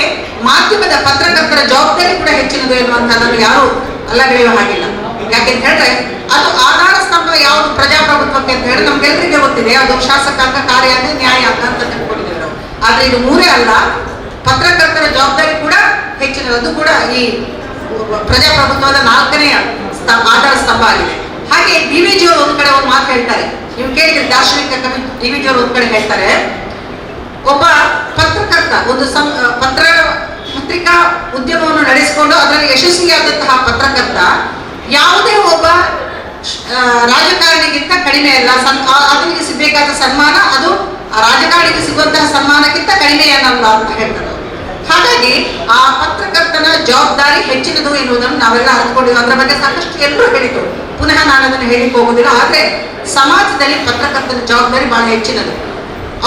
ಮಾಧ್ಯಮದ ಪತ್ರಕರ್ತರ ಜವಾಬ್ದಾರಿ ಕೂಡ ಹೆಚ್ಚಿನದು ಎನ್ನುವಂಥದ್ದನ್ನು ಯಾರು ಅಲ್ಲಗಳೆಯುವ ಹಾಗಿಲ್ಲ. ಯಾಕೆಂತ ಹೇಳಿದ್ರೆ ಅದು ಆಧಾರ ಸ್ತಂಭ ಯಾವುದು ಪ್ರಜಾಪ್ರಭುತ್ವಕ್ಕೆ ಅಂತ ಹೇಳಿ ನಮ್ಗೆಲ್ಲರಿಗೆ ಗೊತ್ತಿದೆ. ಅದು ಶಾಸಕಾಂಗ, ಕಾರ್ಯಾಂಗ, ನ್ಯಾಯಾಂಗ ಅಂತ ತಿಳ್ಕೊಂಡಿದ್ದೇವೆ ನಾವು. ಆದ್ರೆ ಇದು ಮೂರೇ ಅಲ್ಲ, ಪತ್ರಕರ್ತರ ಜವಾಬ್ದಾರಿ ಕೂಡ ಹೆಚ್ಚಿನದು. ಅದು ಕೂಡ ಈ ಪ್ರಜಾಪ್ರಭುತ್ವದ 4ನೇ ಆಧಾರ ಸ್ತಂಭ ಆಗಿದೆ. ಹಾಗೆ ಡಿ.ವಿ.ಜಿ ಅವರು ಒಂದ್ ಕಡೆ ಒಂದು ಮಾತು ಹೇಳ್ತಾರೆ, ನೀವು ಕೇಳಿದ್ರೆ ದಾರ್ಶನಿಕ ಕವಿ ಡಿ.ವಿ.ಜಿ ಅವರು ಒಂದ್ ಕಡೆ ಹೇಳ್ತಾರೆ, ಒಬ್ಬ ಪತ್ರಕರ್ತ ಒಂದು ಪತ್ರಿಕಾ ಉದ್ಯಮವನ್ನು ನಡೆಸಿಕೊಂಡು ಅದರಲ್ಲಿ ಯಶಸ್ವಿಯಾದಂತಹ ಪತ್ರಕರ್ತ ಯಾವುದೇ ಒಬ್ಬ ರಾಜಕಾರಣಿಗಿಂತ ಕಡಿಮೆ ಅಲ್ಲ. ಅದಕ್ಕೆ ಸಿಗಬೇಕಾದ ಸನ್ಮಾನ ಅದು ರಾಜಕಾರಣಿಗೆ ಸಿಗುವಂತಹ ಸನ್ಮಾನಕ್ಕಿಂತ ಕಡಿಮೆ ಏನಲ್ಲ ಅಂತ ಹೇಳ್ತಾರೆ. ಹಾಗಾಗಿ ಆ ಪತ್ರಕರ್ತನ ಜವಾಬ್ದಾರಿ ಹೆಚ್ಚಿನದು ಎನ್ನುವುದನ್ನು ನಾವೆಲ್ಲ ಅರ್ಥಕೊಂಡಿದ್ವಿ. ಅದರ ಬಗ್ಗೆ ಸಾಕಷ್ಟು ಎಲ್ಲರೂ ಹೇಳಿದ್ರು, ಪುನಃ ನಾನು ಅದನ್ನು ಹೇಳಿಕ್ ಹೋಗುದಿಲ್ಲ. ಆದ್ರೆ ಸಮಾಜದಲ್ಲಿ ಪತ್ರಕರ್ತನ ಜವಾಬ್ದಾರಿ ಬಹಳ ಹೆಚ್ಚಿನದು.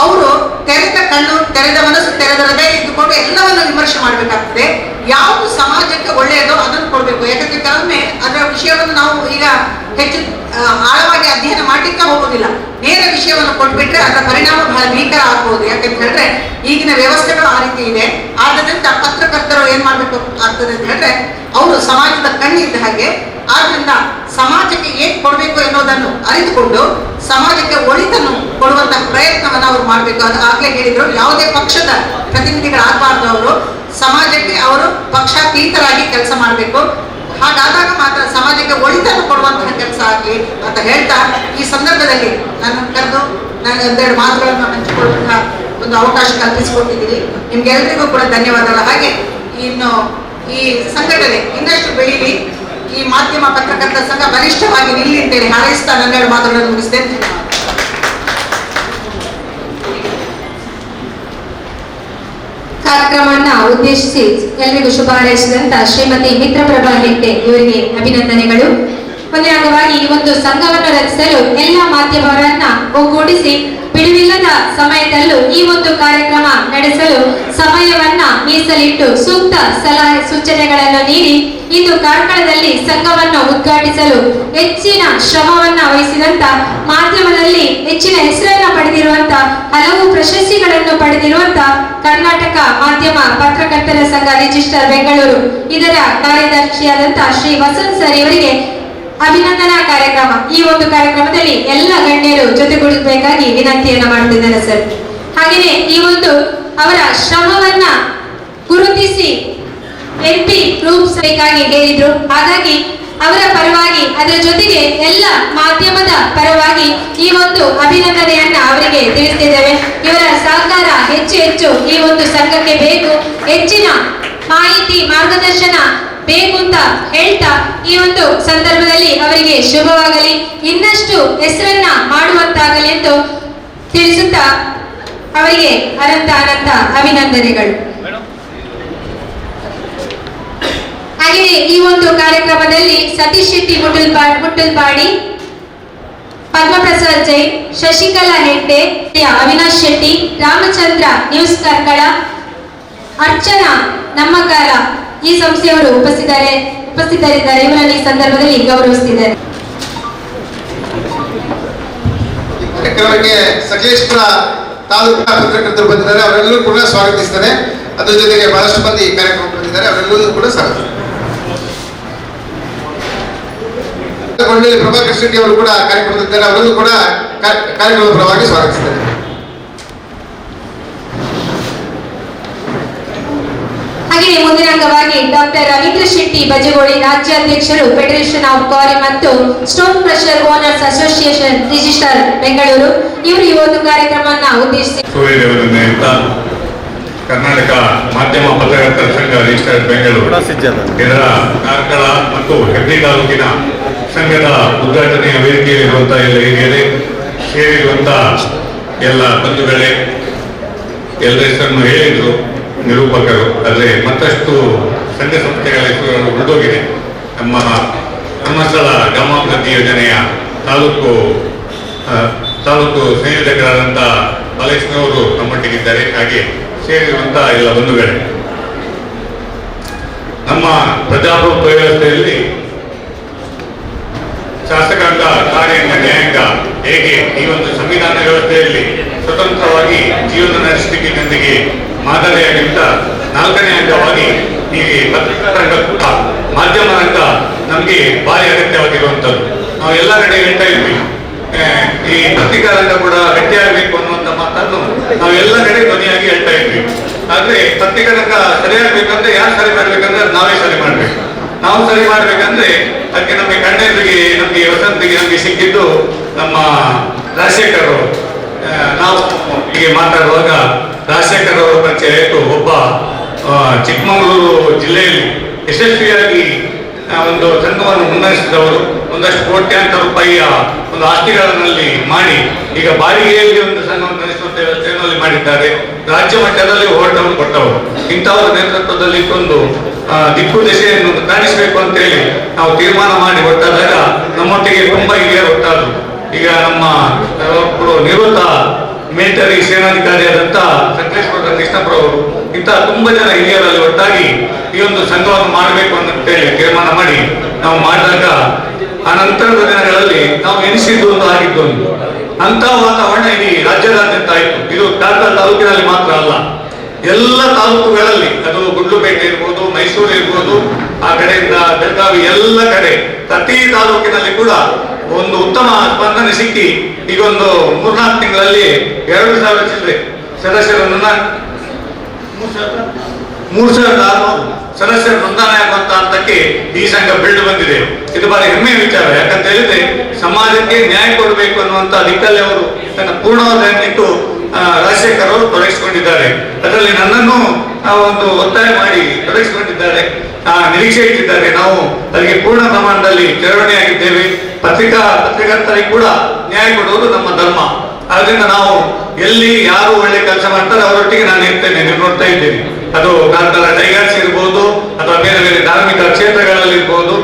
ಅವರು ತೆರೆದ ಕಣ್ಣು, ತೆರೆದ ಮನಸ್ಸು, ತೆರೆದ ಹೃದಯ ಇದ್ದುಕೊಂಡು ಎಲ್ಲವನ್ನು ವಿಮರ್ಶೆ ಮಾಡಬೇಕಾಗ್ತದೆ. ಯಾವುದು ಸಮಾಜಕ್ಕೆ ಒಳ್ಳೆಯದೋ ಅದನ್ನು ಕೊಡಬೇಕು. ಯಾಕಂದ್ರೆ ಕೆಲವೊಮ್ಮೆ ಅದರ ವಿಷಯವನ್ನು ನಾವು ಈಗ ಹೆಚ್ಚು ಆಳವಾಗಿ ಅಧ್ಯಯನ ಮಾಡ್ಲಿಕ್ಕೆ ಹೋಗುದಿಲ್ಲ. ನೇರ ವಿಷಯವನ್ನು ಕೊಟ್ಬಿಟ್ರೆ ಅದರ ಪರಿಣಾಮ ಬಹಳ ಭೀಕರ ಆಗಬಹುದು. ಯಾಕಂತ ಹೇಳಿದ್ರೆ ಈಗಿನ ವ್ಯವಸ್ಥೆಗಳು ಆ ರೀತಿ ಇದೆ. ಆದ್ದರಿಂದ ಪತ್ರಕರ್ತರು ಏನ್ ಮಾಡ್ಬೇಕು ಆಗ್ತದೆ ಅಂತ ಹೇಳಿದ್ರೆ ಅವರು ಸಮಾಜದ ಕಣ್ಣಿದ್ದ ಹಾಗೆ. ಆದ್ರಿಂದ ಸಮಾಜಕ್ಕೆ ಏನ್ ಕೊಡಬೇಕು ಎನ್ನುವುದನ್ನು ಅರಿತುಕೊಂಡು ಸಮಾಜಕ್ಕೆ ಒಳಿತನ್ನು ಕೊಡುವಂತಹ ಪ್ರಯತ್ನವನ್ನು ಅವರು ಮಾಡಬೇಕು. ಅದು ಆಗ್ಲೇ ಹೇಳಿದ್ರು, ಯಾವುದೇ ಪಕ್ಷದ ಪ್ರತಿನಿಧಿಗಳಾಗಬಾರ್ದು. ಅವರು ಸಮಾಜಕ್ಕೆ ಅವರು ಪಕ್ಷಾತೀತರಾಗಿ ಕೆಲಸ ಮಾಡಬೇಕು. ಹಾಗಾದಾಗ ಮಾತ್ರ ಸಮಾಜಕ್ಕೆ ಒಳಿತನ್ನು ಕೊಡುವಂತಹ ಕೆಲಸ ಆಗಲಿ ಅಂತ ಹೇಳ್ತಾ, ಈ ಸಂದರ್ಭದಲ್ಲಿ ನನ್ನ ಕರೆದು ನಾನು ಒಂದೆರಡು ಮಾತುಗಳನ್ನು ಹಂಚಿಕೊಳ್ಳುವಂತಹ ಒಂದು ಅವಕಾಶ ಕಲ್ಪಿಸಿಕೊಟ್ಟಿದ್ದೀರಿ. ನಿಮ್ಗೆಲ್ಲರಿಗೂ ಕೂಡ ಧನ್ಯವಾದಗಳು. ಹಾಗೆ ಇನ್ನು ಈ ಸಂಘಟನೆ ಇನ್ನಷ್ಟು ಬೆಳೀಲಿ, ಈ ಮಾಧ್ಯಮ ಪತ್ರಕರ್ತರ ಸಂಘ ಬಲಿಷ್ಠವಾಗಿ ನಿಲ್ಲಿ ಅಂತೇಳಿ ಹಾರೈಸ್ತಾ ನನ್ನೆರಡು ಮಾತುಗಳನ್ನು ಮುಗಿಸ್ತೇನೆ. ಕಾರ್ಯಕ್ರಮವನ್ನ ಉದ್ದೇಶಿಸಿ ಎಲ್ಲರಿಗೂ ಶುಭ ಹಾರೈಸಿದಂತ ಶ್ರೀಮತಿ ಮಿತ್ರಪ್ರಭಾ ಹೆಗ್ಡೆ ಇವರಿಗೆ ಅಭಿನಂದನೆಗಳು. ಒಂದೇ ಅಂಗವಾಗಿ ಈ ಒಂದು ಸಂಘವನ್ನು ರಚಿಸಲು ಎಲ್ಲ ಮಾಧ್ಯಮವರನ್ನ ಒಗ್ಗೂಡಿಸಿ ಬಿಡುವಿಲ್ಲದ ಸಮಯದಲ್ಲೂ ಈ ಒಂದು ಕಾರ್ಯಕ್ರಮ ನಡೆಸಲು ಸಮಯವನ್ನ ಮೀಸಲಿಟ್ಟು ಸೂಕ್ತ ಸಲಹೆ ಸೂಚನೆಗಳನ್ನು ನೀಡಿ ಇಂದು ಕಾರ್ಕಳದಲ್ಲಿ ಸಂಘವನ್ನು ಉದ್ಘಾಟಿಸಲು ಹೆಚ್ಚಿನ ಶ್ರಮವನ್ನ ವಹಿಸಿದಂತ, ಮಾಧ್ಯಮದಲ್ಲಿ ಹೆಚ್ಚಿನ ಹೆಸರನ್ನ ಪಡೆದಿರುವಂತ, ಹಲವು ಪ್ರಶಸ್ತಿಗಳನ್ನು ಪಡೆದಿರುವಂತ ಕರ್ನಾಟಕ ಮಾಧ್ಯಮ ಪತ್ರಕರ್ತರ ಸಂಘ ರಿಜಿಸ್ಟರ್ ಬೆಂಗಳೂರು ಇದರ ಕಾರ್ಯದರ್ಶಿಯಾದಂತ ಶ್ರೀ ವಸಂತ್ ಸರ್ ಇವರಿಗೆ ಅಭಿನಂದನಾ ಕಾರ್ಯಕ್ರಮ. ಈ ಒಂದು ಕಾರ್ಯಕ್ರಮದಲ್ಲಿ ಎಲ್ಲ ಗಣ್ಯರು ಜೊತೆಗೂಡಬೇಕಾಗಿ ವಿನಂತಿಯನ್ನ ಮಾಡ್ತಿದ್ದಾರೆ ಸರ್. ಹಾಗೆಯೇ ಈ ಒಂದು ಅವರ ಶ್ರಮವನ್ನ ಗುರುತಿಸಿ MP ರೂಪಿಸಬೇಕಾಗಿ ಹೇಳಿದ್ರು. ಹಾಗಾಗಿ ಅವರ ಪರವಾಗಿ ಅದರ ಜೊತೆಗೆ ಎಲ್ಲ ಮಾಧ್ಯಮದ ಪರವಾಗಿ ಈ ಒಂದು ಅಭಿನಂದನೆಯನ್ನ ಅವರಿಗೆ ತಿಳಿಸಿದ್ದೇವೆ. ಇವರ ಸಹಕಾರ ಹೆಚ್ಚು ಈ ಒಂದು ಸಂಘಕ್ಕೆ ಬೇಕು. ಹೆಚ್ಚಿನ ಮಾಹಿತಿ ಮಾರ್ಗದರ್ಶನ ಬೇಕು ಅಂತ ಹೇಳ್ತಾ ಈ ಒಂದು ಸಂದರ್ಭದಲ್ಲಿ ಅವರಿಗೆ ಶುಭವಾಗಲಿ, ಇನ್ನಷ್ಟು ಹೆಸರನ್ನ ಮಾಡುವಂತಾಗಲಿ ಎಂದು ತಿಳಿಸುತ್ತಾ ಅವರಿಗೆ ಅನಂತ ಅಭಿನಂದನೆಗಳು. ಹಾಗೆಯೇ ಈ ಒಂದು ಕಾರ್ಯಕ್ರಮದಲ್ಲಿ ಸತೀಶ್ ಶೆಟ್ಟಿ ಮುಟ್ಟಲ್ಪಾಡಿ, ಪದ್ಮಪ್ರಸಾದ್ ಜೈನ್, ಶಶಿಕಲಾ ಹೆಗ್ಡೆ, ಅವಿನಾಶ್ ಶೆಟ್ಟಿ, ರಾಮಚಂದ್ರ ನ್ಯೂಸ್ ಕಾರ್ಕಳ, ಅರ್ಚನಾ ನಮ್ಮಕಾಲ ಈ ಸಂಸ್ಥೆಯವರು ಉಪಸ್ಥಿತರಿದ್ದಾರೆ. ಇವರನ್ನು ಈ ಸಂದರ್ಭದಲ್ಲಿ ಗೌರವಿಸುತ್ತಿದ್ದಾರೆ. ಕಾರ್ಯಕ್ರಮಕ್ಕೆ ಸಕಲೇಶ್ಪುರ ತಾಲೂಕಾ ಪತ್ರಕರ್ತರು ಬಂದಿದ್ದಾರೆ, ಅವರೆಲ್ಲರೂ ಕೂಡ ಸ್ವಾಗತಿಸ್ತಾರೆ. ಅದ್ರ ಜೊತೆಗೆ ಬಹಳಷ್ಟು ಮಂದಿ ಕಾರ್ಯಕ್ರಮ ಬಂದಿದ್ದಾರೆ, ಅವರೆಲ್ಲರೂ ಕೂಡ ಸ್ವಾಗತ. ಪ್ರಭಾಕರ್ ಶೆಟ್ಟಿ ಅವರು ಕೂಡ ಕಾರ್ಯಕ್ರಮದಿದ್ದಾರೆ, ಅವರಲ್ಲೂ ಕೂಡ ಕಾರ್ಯಕ್ರಮದ ಪರವಾಗಿ ಸ್ವಾಗತಿಸ್ತಾರೆ. ಹಾಗೆಯೇ ಮುಂದಿನ ಅಂಗವಾಗಿ ಡಾಕ್ಟರ್ ರವೀಂದ್ರ ಶೆಟ್ಟಿ ಬಜಗೋಳಿ, ರಾಜ್ಯಾಧ್ಯಕ್ಷರು ಫೆಡರೇಷನ್ ಆಫ್ ಕ್ವಾರಿ ಮತ್ತು stone crusher owners association register Bengaluru, ಇವರು ಈ ಒಂದು ಕಾರ್ಯಕ್ರಮವನ್ನು ಉದ್ದೇಶಿಸಿ ಕರ್ನಾಟಕ ಮಾಧ್ಯಮ ಪತ್ರಕರ್ತರ ಸಂಘ ರಿಜಿಸ್ಟರ್ ಬೆಂಗಳೂರು ಇದರ ಕಾರ್ಕಳ ಮತ್ತು ಹೆಗ್ಡೆ ತಾಲೂಕಿನ ಸಂಘದ ಉದ್ಘಾಟನೆಯ ವೇದಿಕೆಯಲ್ಲಿರುವಂತಹ ಎಲ್ಲ ಹಿರಿಯರೇ, ಸೇರಿರುವಂತಹ ಎಲ್ಲ ಬಂಧುಗಳೇ, ಎಲ್ಲ ಹೆಸರನ್ನು ಹೇಳಿದ್ರು ನಿರೂಪಕರು. ಆದರೆ ಮತ್ತಷ್ಟು ಸಂಘ ಸಂಸ್ಥೆಗಳ ಹೆಸರುಗಳು ಉಳಿದೋಗಿದೆ. ನಮ್ಮ ಧರ್ಮಸ್ಥಳ ಗ್ರಾಮಾಭಿವೃದ್ಧಿ ಯೋಜನೆಯ ತಾಲೂಕು ಸಂಯೋಜಕರಾದಂಥ ಬಾಲೇಶ್ನವರು ನಮ್ಮೊಟ್ಟಿಗಿದ್ದಾರೆ. ಹಾಗೆ ಸೇರಿರುವಂತಹ ಎಲ್ಲ ಬಂಧುಗಳೇ, ನಮ್ಮ ಪ್ರಜಾಪ್ರಭುತ್ವ ವ್ಯವಸ್ಥೆಯಲ್ಲಿ ಶಾಸಕಾಂಗ, ಕಾರ್ಯಾಂಗ, ನ್ಯಾಯಾಂಗ ಹೇಗೆ ಈ ಒಂದು ಸಂವಿಧಾನ ವ್ಯವಸ್ಥೆಯಲ್ಲಿ ಸ್ವತಂತ್ರವಾಗಿ ಜೀವನ ನಡೆಸಲಿಕ್ಕೆ ಮಾದರಿಯಾಗಿದ್ದ 4ನೇ ಅಂಗವಾಗಿ ಈ ಪತ್ರಿಕಾ ರಂಗ ಕೂಡ ಮಾಧ್ಯಮ ರಂಗ ನಮಗೆ ಭಾರಿ ಅಗತ್ಯವಾಗಿರುವಂಥದ್ದು. ನಾವು ಎಲ್ಲ ಕಡೆ ಹೇಳ್ತಾ ಇದ್ವಿ, ಈ ಪತ್ರಿಕಾ ರಂಗ ಕೂಡ ಗಟ್ಟಿಯಾಗಬೇಕು ಅನ್ನುವಂಥ ಮಾತನ್ನು ನಾವೆಲ್ಲ ಕಡೆ ಧ್ವನಿಯಾಗಿ ಹೇಳ್ತಾ ಇದ್ವಿ. ಆದ್ರೆ ಪತ್ರಿಕರಂಗ ಸರಿಯಾಗಬೇಕಂದ್ರೆ ಯಾರು ಸರಿ ಮಾಡ್ಬೇಕಂದ್ರೆ ನಾವೇ ಸರಿ ಮಾಡ್ಬೇಕು. ನಾವು ಸರಿ ಮಾಡ್ಬೇಕಂದ್ರೆ ಅದಕ್ಕೆ ನಮಗೆ ಕಣ್ಣೆದುರಿಗೆ ನಮಗೆ ವಸಂತಿಗೆ ನಮಗೆ ಸಿಕ್ಕಿದ್ದು ನಮ್ಮ ರಾಜಶೇಖರ್ ಅವರು. ನಾವು ಹೀಗೆ ಮಾತಾಡುವಾಗ ರಾಜಶೇಖರ್ ಅವರ ಪರಿಚಯ ಆಯಿತು. ಒಬ್ಬ ಚಿಕ್ಕಮಗಳೂರು ಜಿಲ್ಲೆಯಲ್ಲಿ ಯಶಸ್ವಿಯಾಗಿ ಒಂದು ಸಂಘವನ್ನು ಮುನ್ನಡೆಸಿದವರು. ಒಂದಷ್ಟು ಕೋಟ್ಯಾಂತರ ರೂಪಾಯಿಯ ಒಂದು ಆಸ್ತಿಗಳಲ್ಲಿ ಮಾಡಿ ಈಗ ಬಾಡಿಗೆಯಲ್ಲಿ ಒಂದು ಸಂಘವನ್ನು ನಡೆಸುವಂತ ವ್ಯವಸ್ಥೆಯಲ್ಲಿ ಮಾಡಿದ್ದಾರೆ. ರಾಜ್ಯ ಮಟ್ಟದಲ್ಲಿ ಹೋರಾಟವನ್ನು ಕೊಟ್ಟವರು. ಇಂಥವರ ನೇತೃತ್ವದಲ್ಲಿ ಒಂದು ದಿಕ್ಕು ದೆಸೆಯನ್ನು ಕಾಣಿಸಬೇಕು ಅಂತ ಹೇಳಿ ನಾವು ತೀರ್ಮಾನ ಮಾಡಿ ಒಟ್ಟಾದಾಗ ನಮ್ಮೊಟ್ಟಿಗೆ ತುಂಬಾ ಹಿರಿಯರು ಒಟ್ಟಾದ್ರು. ಈಗ ನಮ್ಮ ಒಬ್ಬರು ನಿವೃತ್ತ ಮಿಲಿಟರಿ ಸೇನಾಧಿಕಾರಿಯಾದಂತ ಸಂಕಲೇಶ್ವರ ಕೃಷ್ಣಪ್ಪರವರು ಇಂಥ ತುಂಬಾ ಜನ ಹಿರಿಯರಲ್ಲಿ ಒಟ್ಟಾಗಿ ಈ ಒಂದು ಸಂಘವನ್ನು ಮಾಡಬೇಕು ಅಂತ ಹೇಳಿ ತೀರ್ಮಾನ ಮಾಡಿ ನಾವು ಮಾಡಿದಾಗ ಆ ನಂತರದ ದಿನಗಳಲ್ಲಿ ನಾವು ಎನಿಸಿದ್ದು ಒಂದು ಆಗಿದ್ದು ಒಂದು ಅಂತ ವಾತಾವರಣ ಇಡೀ ರಾಜ್ಯದಾದ್ಯಂತ ಆಯಿತು. ಇದು ಕಾರ್ಕಳ ತಾಲೂಕಿನಲ್ಲಿ ಮಾತ್ರ ಅಲ್ಲ, ಎಲ್ಲ ತಾಲೂಕುಗಳಲ್ಲಿ, ಅದು ಗುಡ್ಲುಪೇಟೆ ಇರ್ಬೋದು, ಮೈಸೂರು ಇರ್ಬೋದು, ಆ ಕಡೆಯಿಂದ ಬೆಳಗಾವಿ, ಎಲ್ಲ ಕಡೆ ಪ್ರತಿ ತಾಲೂಕಿನಲ್ಲಿ ಕೂಡ ಒಂದು ಉತ್ತಮ ಸ್ಪಂದನೆ ಸಿಕ್ಕಿ ಈಗ ಒಂದು 3-4 ತಿಂಗಳಲ್ಲಿ 2,000 ಚಿಲ್ಲರೆ ಸದಸ್ಯರನ್ನು 3,600 ಸದಸ್ಯರು ನೋಂದಣಿ ಆಗುವಂತ ಹಂತಕ್ಕೆ ಈ ಸಂಘ ಬೆಳೆದು ಬಂದಿದೆ. ಇದು ಬಹಳ ಹೆಮ್ಮೆಯ ವಿಚಾರ. ಯಾಕಂತ ಹೇಳಿದ್ರೆ ಸಮಾಜಕ್ಕೆ ನ್ಯಾಯ ಕೊಡಬೇಕು ಅನ್ನುವಂತ ದಿಕ್ಕಲ್ಲಿ ಅವರು ತನ್ನ ಪೂರ್ಣವಾದನ್ನಿಟ್ಟು ರಾಜಶೇಖರ್ ಅವರು ತೊಡಗಿಸಿಕೊಂಡಿದ್ದಾರೆ. ಅದರಲ್ಲಿ ನನ್ನನ್ನು ಒಂದು ಒತ್ತಾಯ ಮಾಡಿ ತೊಡಗಿಸಿಕೊಂಡಿದ್ದಾರೆ, ನಿರೀಕ್ಷೆ ಇಟ್ಟಿದ್ದಾರೆ. ನಾವು ಅದಕ್ಕೆ ಪೂರ್ಣ ಪ್ರಮಾಣದಲ್ಲಿ ಚಳವಳಿಯಾಗಿದ್ದೇವೆ. ಪತ್ರಿಕರ್ತರಿಗೆ ಕೂಡ ನ್ಯಾಯ ಕೊಡುವುದು ನಮ್ಮ ಧರ್ಮ. ಆದ್ರಿಂದ ನಾವು ಎಲ್ಲಿ ಯಾರು ಒಳ್ಳೆ ಕೆಲಸ ಮಾಡ್ತಾರೆ ಅವರೊಟ್ಟಿಗೆ ನಾನು ಇರ್ತೇನೆ. ನೀವು ನೋಡ್ತಾ ಇದ್ದೀನಿ, ಅದು ಕಾರ್ಕಳ ಟೈಗರ್ಸ್ ಇರ್ಬೋದು ಅಥವಾ ಬೇರೆ ಬೇರೆ ಧಾರ್ಮಿಕ ಕ್ಷೇತ್ರಗಳಲ್ಲಿ ಇರ್ಬೋದು,